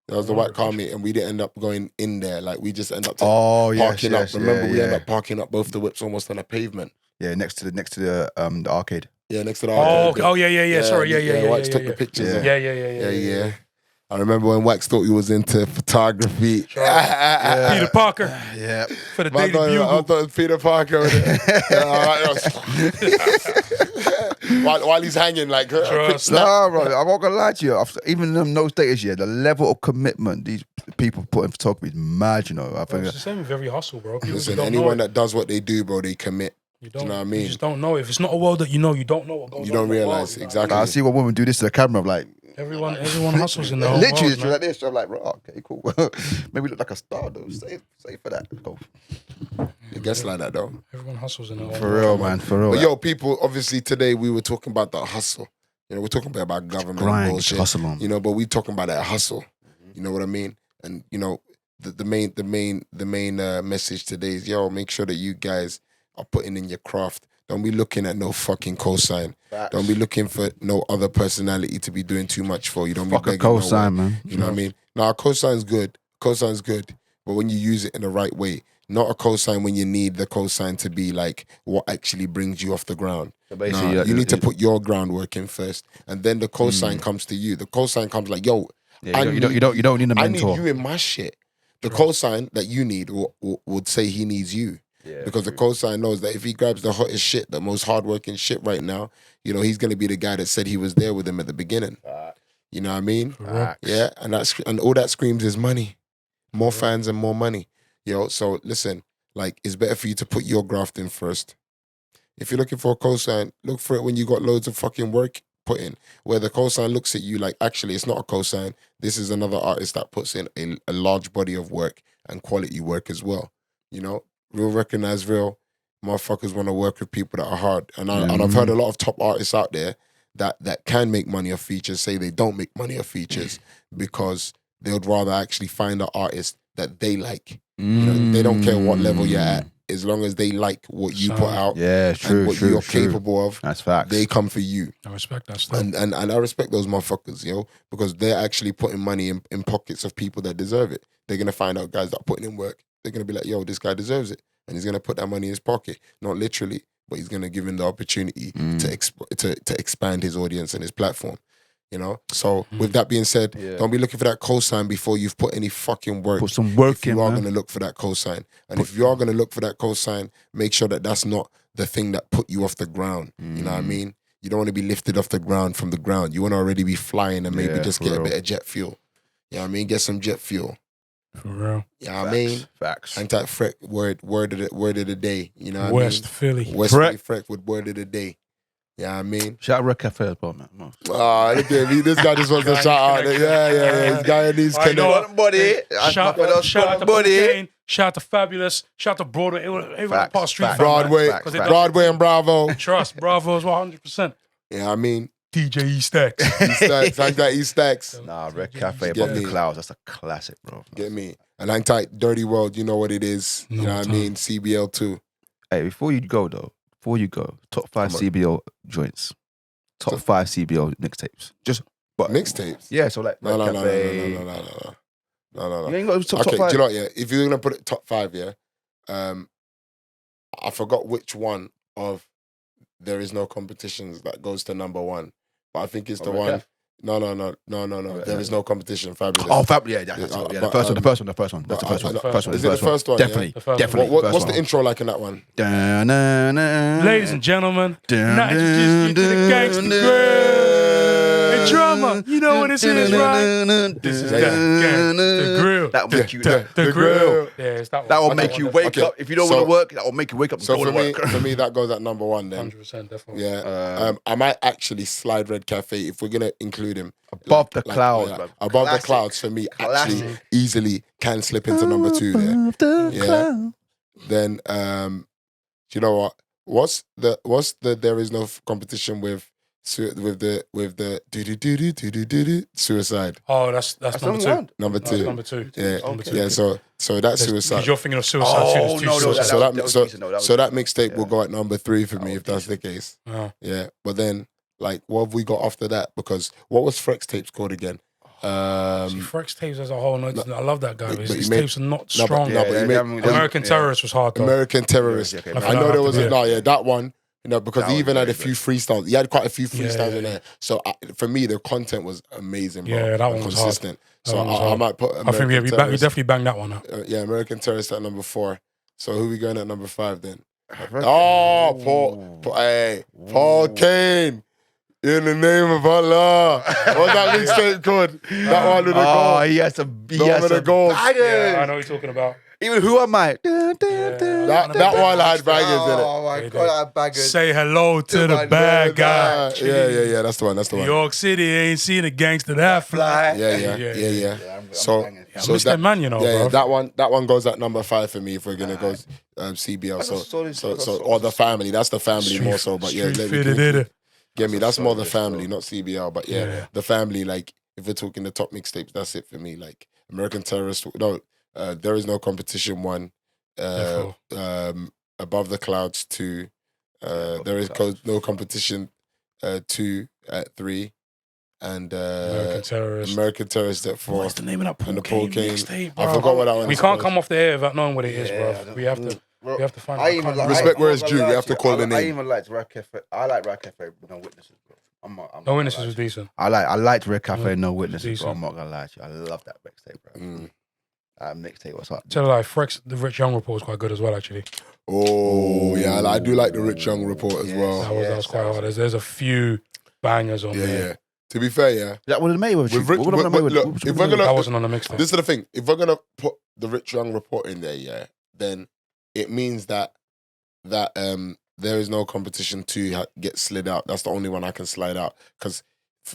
That was the white car meet, and we didn't end up going in there. Like we just ended up parking up. Remember, we ended up parking up both the whips almost on the pavement. Yeah, next to the arcade. Yeah, next to the arcade. Yeah. Sorry, yeah. Wax took the pictures. Yeah. I remember when Wax thought he was into photography. Peter Parker. Yeah. For the I Daily Bugle. thought it was Peter Parker. while he's hanging, like, Trust. Nah, bro, I'm not gonna lie to you. Even in those days, the level of commitment these people put in photography is mad, you know. I think It's the same with every hustle, bro. People listen, don't anyone know that does what they do, bro, they commit. you Do you know what I mean? You just don't know. If it's not a world that you know, you don't know what goes on. You don't in the realize, world, exactly. I see one woman do this to the camera. I'm like, Everyone hustles in the whole literally, world, it's man. like this. So I'm like, bro, okay, cool. Maybe look like a star, though. Say for that. Go. It gets like that, though. Everyone hustles in the whole For world. real, man. For real. But yo, people, obviously today we were talking about the hustle. You know, we're talking about government grind, bullshit. hustle on. You know, but we talking about that hustle. You know what I mean? And you know, the main message today is, yo, make sure that you guys are putting in your craft. Don't be looking at no fucking cosign. Facts. Don't be looking for no other personality to be doing too much for. You don't Fuck be a begging no cosign, one. man. You know what I mean? Now, a cosign's good. Cosign's good. But when you use it in the right way, not a cosign when you need the cosign to be like what actually brings you off the ground. So Nah, basically, you need to put your groundwork in first, and then the cosign comes to you. The cosign comes like, yo, Yeah, you don't need a I mentor. need you in my shit. The cosign that you need would say he needs you. Yeah, Because the cosign knows that if he grabs the hottest shit, the most hardworking shit right now, you know, he's going to be the guy that said he was there with him at the beginning. You know what I mean? Yeah, and all that screams is money. More fans and more money. Yo, so listen, like, it's better for you to put your graft in first. If you're looking for a cosign, look for it when you got loads of fucking work put in. Where the cosign looks at you like, actually, it's not a cosign. This is another artist that puts in a large body of work and quality work as well. You know? Real recognize real. Motherfuckers want to work with people that are hard. And I've heard a lot of top artists out there that can make money off features say they don't make money off features because they would rather actually find an artist that they like. You know, they don't care what level you're at. As long as they like what you put out and what you're capable of, That's facts. they come for you. I respect that stuff. And I respect those motherfuckers, you know, because they're actually putting money in pockets of people that deserve it. They're going to find out guys that are putting in work. They're going to be like, yo, this guy deserves it. And he's going to put that money in his pocket. Not literally, but he's going to give him the opportunity to expand his audience and his platform. You know? So with that being said, don't be looking for that cosign before you've put any fucking work. Put some work if you in, are man. going to look for that cosign. And if you are going to look for that cosign, make sure that that's not the thing that put you off the ground. You know what I mean? You don't want to be lifted off the ground from the ground. You want to already be flying and maybe just get a bit of jet fuel. You know what I mean? Get some jet fuel. For real. You know what I mean? Facts. Ain't that Freck word of the day? You know what West I mean? Philly. West Freck. Philly Freck with word of the day. You know what I mean? Shout out Red Cafe as well, man. Oh, look at me. This guy just wants to shout out. Yeah. He's Guyanese I know. connect. Buddy. Shout out to Cocaine. Shout out to Fabulous. Shout out to Broadway. It was part of Street Fam, Broadway. man. 'Cause they Broadway and Bravo. Trust. Bravo as well, 100%. You know what I mean? DJ E-Stacks. East Stacks. Hang tight, East Stacks. Nah, Red Cafe Get above the me. clouds. That's a classic, bro. Get me. And hang tight, Dirty World. You know what it is. You know what I mean? CBL 2. Hey, before you go, top 5 CBO joints. Top 5 CBO mixtapes. Just but Mixtapes? Yeah, so like No. Red Cafe. No. You ain't got top Okay, do 5. you know what, yeah? If you're going to put it top 5, yeah, I forgot which one of There Is No Competitions that goes to number 1. But I think it's the one. No. There Is No Competition. Fabulous. Oh, yeah, that's the first one. That's the first one. Is it the first one? Definitely, The first definitely. one. What's the intro like in that one? Ladies and gentlemen, now introduce you to the Gangsta Grill. Hey, drama, you know what this is, right? This is the grill. That'll make you. The grill. Yeah, it's that one. That will That's make the you one. wake Okay, up. If you don't so- want to work, that will make you wake up and So go for to me, work. that goes at number 1 then. 100%, definitely. Yeah. I might actually slide Red Cafe if we're gonna include him. Above the clouds, yeah, man. Above Classic. the clouds for me actually Classic. easily can slip into number 2 there. Above the Yeah. clouds. Then Do you know what? What's the there is no competition with the suicide. Oh, that's number two. Number That's two. number two. Yeah, Number two. yeah. So that's suicide. Because you're thinking of suicide. Oh, too. no, Suicide. So that mixtape will go at number 3 for me if that's the case. Oh. Yeah, but then like what have we got after that? Because what was Frex tapes called again? See, Frex tapes as a whole, I love that guy. But his tapes are not No, but- strong. no, but he made- American Terrorist was hard though. American Terrorist. Okay, I okay. know there was Yeah. that one. You know, because That he was even had a very few freestyles. He had quite a few freestyles Yeah. in there. So for me, the content was amazing, bro. Yeah, that one and was consistent. That So one was I hard. might put I think American we Terrorist. definitely banged that one out. Yeah, American Terrorist at number 4. So who we going at number 5 then? Ooh. Oh, Paul Kane. In the name of Allah. What's that mixtape called? That one with the Oh, gold. he has a The gold. Yeah, I know what you're talking about. Even Who Am I? That one had bangers in it. Oh my Yeah, God, I had bangers. Say hello to the my bad guy. Yeah. That's the one. New York City ain't seen a gangster that fly. Yeah. So I miss that man, you know, yeah, bro. that one goes at number 5 for me if we're gonna go CBL. Or the family. That's the family more so. But yeah, get me. That's more the family, not CBL. But yeah, the family. Like if we're talking the top mixtapes, that's it for me. Like American Terrorist. No, there is no competition. 1. Above the Clouds 2. There is no competition 2 at 3. And American Terrorist at 4. What's the name of that And Paul the Kane Paul Kane. mixtape, I bro? forgot what that one We is can't called. come off the air without knowing what it is, bro. We have to find out. Respect where it's due. We have to call the I name. even liked Rap Cafe. I like Rap Cafe. No Witnesses, bro. I'm No Witnesses was decent. I liked Red Cafe. No Witnesses, decent. bro. I'm not gonna lie to you. I love that mixtape, bro. That mixtape was hot. Tell you like Frex, the Rich Young report was quite good as well, actually. Oh yeah, I do like the Rich Young report as well. That was quite hard. There's a few bangers on there. Yeah. To be fair, yeah. That would have made with With Rich- What would have made with? look, if we're gonna- That wasn't on the mixtape. This is the thing. If we're gonna put the Rich Young report in there, yeah, then it means that there is no competition to get slid out. That's the only one I can slide out. Because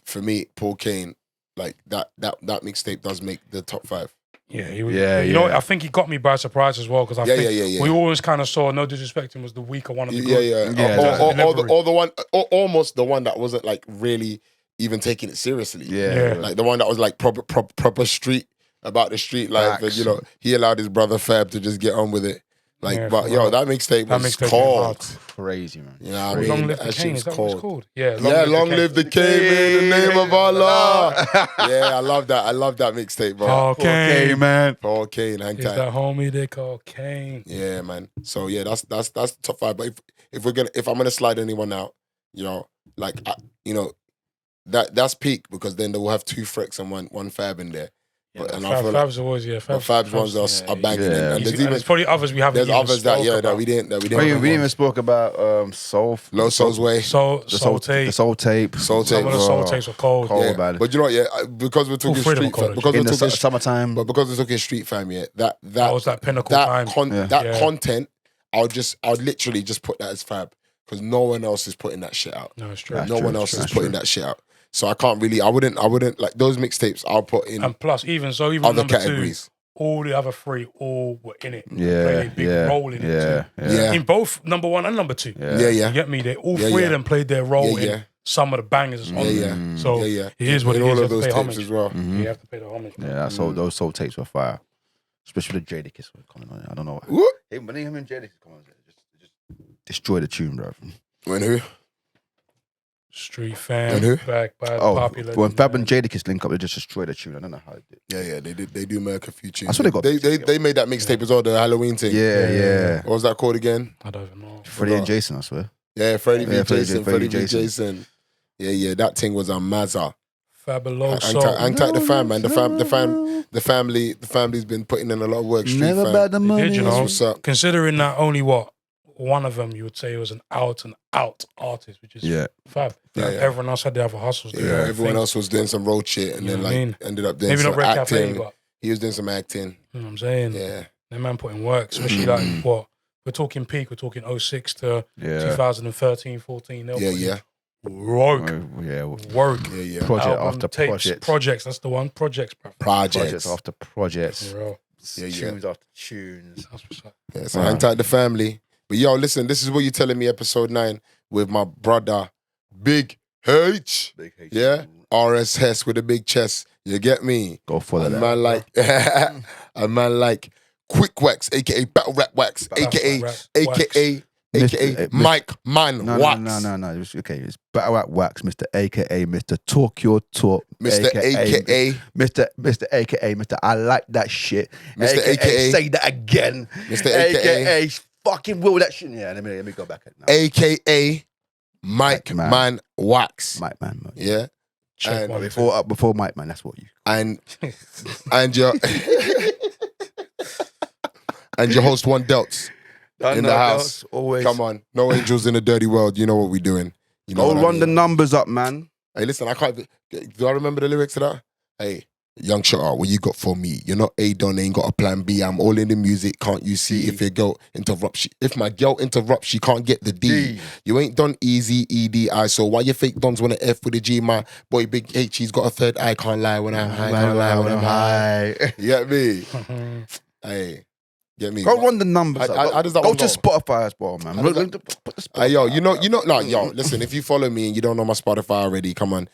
for me, Paul Kane, like that mixtape does make the top 5. Yeah, Yeah, you know, yeah. I think he got me by surprise as well because I Yeah, think yeah. we always kind of saw, no disrespect, him was the weaker one of the good. Or the one, almost the one that wasn't like really even taking it seriously. Yeah. Like the one that was like proper street about the street life, and Facts. you know he allowed his brother Fab to just get on with it. Like, Yeah, but for yo, real. that mixtape That was mixtape cold. Crazy, man. You know what I Crazy. mean? Long live the That shit Kane, was is that what it's cold. called? Yeah, Long live the Kane in the name of Allah. Yeah, I love that mixtape, bro. Paul Kane, man. Paul Kane, hang is tight. that homie they call Kane. Yeah, man. So yeah, that's the top 5. But if I'm gonna slide anyone out, you know, like that's peak because then they will have 2 Frex and one Fab in there. But, and I feel like Fab's always, yeah. Fab's ones are banging. Yeah. And And there's probably others we haven't. there's even others that spoke about. we didn't. We didn't even spoke about Soul. Low Soul's Way. Soul The Soul Tape. Tape. Soul Some Tape. of the Soul Tapes were cold. Cold. Yeah. man. But you know what? Yeah, because we're talking Freedom street, College. because In we're the talking summertime. but because we're talking street fam, yeah, that was that pinnacle time. Yeah. Content, I would literally just put that as Fab because no one else is putting that shit out. No, it's true. That's No true, one that's else is true. putting that shit out. So I can't really. I wouldn't like those mixtapes. I'll put in And plus, even other number categories. 2, all the other 3 all were in it. Yeah, Played a big role in it too. Yeah. In both number 1 and number 2. Yeah. You get me? They all Yeah, 3 yeah. of them played their role Yeah. in some of the bangers on Yeah. there. So Yeah. it is what in it is. all You of have to those pay tapes homage. as well. You have to pay the homage. Yeah, those Soul Tapes were fire. Especially the Jadakiss coming on it. I don't know. What? When him and Jadakiss come on it, just destroy the tune, bro. When who? Street And who? fam, back by Oh, popular. when Fab and Jadakiss link up, they just destroy the tune. I don't know how they did. Yeah, they do make a few tunes. I saw they got they made that mixtape as well, the Halloween thing. Yeah. What was that called again? I don't even know. Freddie and Jason, I swear. Yeah, Freddie v. Yeah, Jason. Freddie Freddie v. Jason. Jason. Yeah, that thing was a mazza. Fabuloso. Hang tight the fam, man. The family's been putting in a lot of work. Street Never fam. bad the money. Did you know? What's up? Considering that only one of them you would say was an out and out artist, which is Fab. Yeah. Everyone else had their other hustles. Yeah, everyone else was doing some road shit and You then know what like I mean? ended up doing Maybe some not Red acting. Cafe, but He was doing some acting. you know what I'm saying? Yeah. That man put in work, especially like what? We're talking peak, we're talking 06 to 2013, 14. They'll put in Yeah. Work. Work. Yeah. Project Album, after tapes, project. Projects, that's the one. Projects, bro. Projects after projects. For real. Yeah. Tunes after tunes. That's what's up. Yeah, so hang tight the family. But yo, listen, this is What You Telling Me Episode 9 with my brother, Big H. Big H. Yeah? RS Hesk with a big chest. You get me? Go follow A that. man like, a man like Quick Wax, aka Battlerapwax, aka Mr. Mike Man Wax. No. Okay, it's Battlerapwax, Mr. AKA Mr. Talk Your Talk, Mr. AKA Mr. AKA Mr. I like that shit, Mr. AKA say that again, Mr. AKA fucking will that shit. Yeah, let me go back now. AKA Mike Man. Man Wax. Mike Man. Yeah. Check one, Before Mike Man, that's what you. And your and your host One Delts in the house. Always. Come on, no angels in the dirty world. You know what we're doing. You know Go what I run mean? the numbers up, man. Hey, listen, I can't. Do I remember the lyrics to that? Hey, young shot, what you got for me? You're not A Don, ain't got a plan B. I'm all in the music. Can't you see? If your girl interrupts, if my girl interrupts, she can't get the D. You ain't done easy EDI. So why you fake dons want to F with a G? My boy Big H, he's got a third eye. Can't lie when I'm high. Can't lie when I'm high. You get me? Hey, get me? Go run the numbers up. How does that Go one to go? Spotify as well, man. Hey, yo, you know, like, yo, listen, if you follow me and you don't know my Spotify already, come on.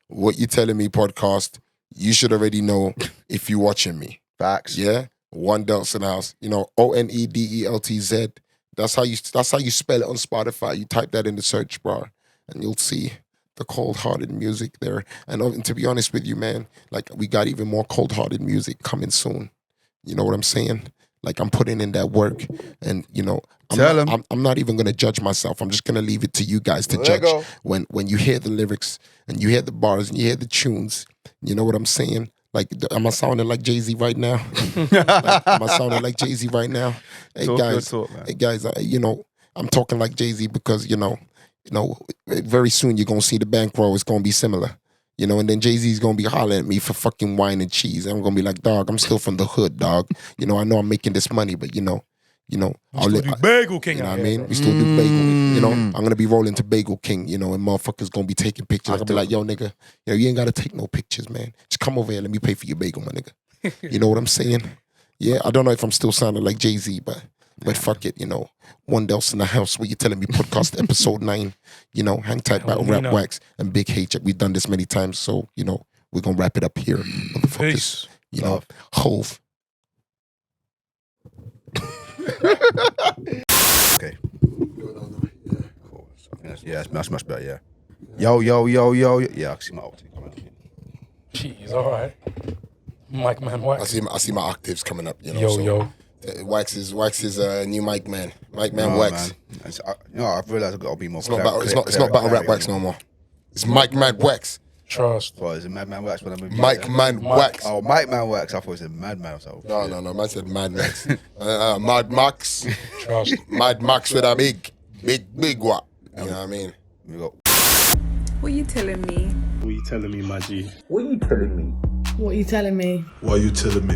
What You Telling Me podcast, you should already know if you watching me. Facts. Yeah? One Delts in the house. You know, ONEDELTZ. That's how you spell it on Spotify. You type that in the search bar and you'll see the cold-hearted music there. And to be honest with you, man, like, we got even more cold-hearted music coming soon. You know what I'm saying? Like, I'm putting in that work, and you know, I'm not even gonna judge myself. I'm just gonna leave it to you guys to judge. When you hear the lyrics and you hear the bars and you hear the tunes, you know what I'm saying? Like, am I sounding like Jay-Z right now? Am I sounding like Jay-Z right now? Hey guys, you know, I'm talking like Jay-Z because you know, very soon you're gonna see the bankroll. It's gonna be similar. You know, and then Jay-Z's gonna be hollering at me for fucking wine and cheese. I'm gonna be like, dog, I'm still from the hood, dog. You know, I know I'm making this money, but you know, I'll do Bagel King. You know what I mean? We still do bagel. You know, I'm gonna be rolling to Bagel King. You know, and motherfuckers gonna be taking pictures. I'll be like, yo, nigga, you know, you ain't gotta take no pictures, man. Just come over here, let me pay for your bagel, my nigga. You know what I'm saying? Yeah, I don't know if I'm still sounding like Jay-Z, but fuck it, you know. One Delts in the house. What You Telling Me podcast episode 9. You know, hang tight, Battlerapwax and Big H. We've done this many times, so you know we're gonna wrap it up here, motherfuckers. Peace. You know, Hove. Okay. Yeah, that's much better. Yeah. Yo. Yeah, I can see my octave coming up. Jeez, all right. Mike Man Wax. I see my octaves coming up. You know, Yo. Wax is new Mike Man. Mike Man Wax. Man. I've realized I've got to be more. It's not Battlerapwax no more. It's Mike Man Wax. Trust. Well, is it Madman Wax when I moved? Mike Man Wax. Oh, Mike Man Wax. I thought it was Madman. No. Man said Mad Max. Mad Max. Trust. Mad Max with a big what? You know what I mean? We got. What you telling me? What you telling me, my G? What you telling me? Why you telling me? What you telling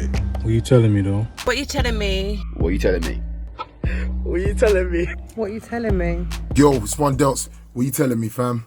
me, though? What you telling me? What you telling me? What you telling me? What you telling me? Yo, it's One Delts. What you telling me, fam?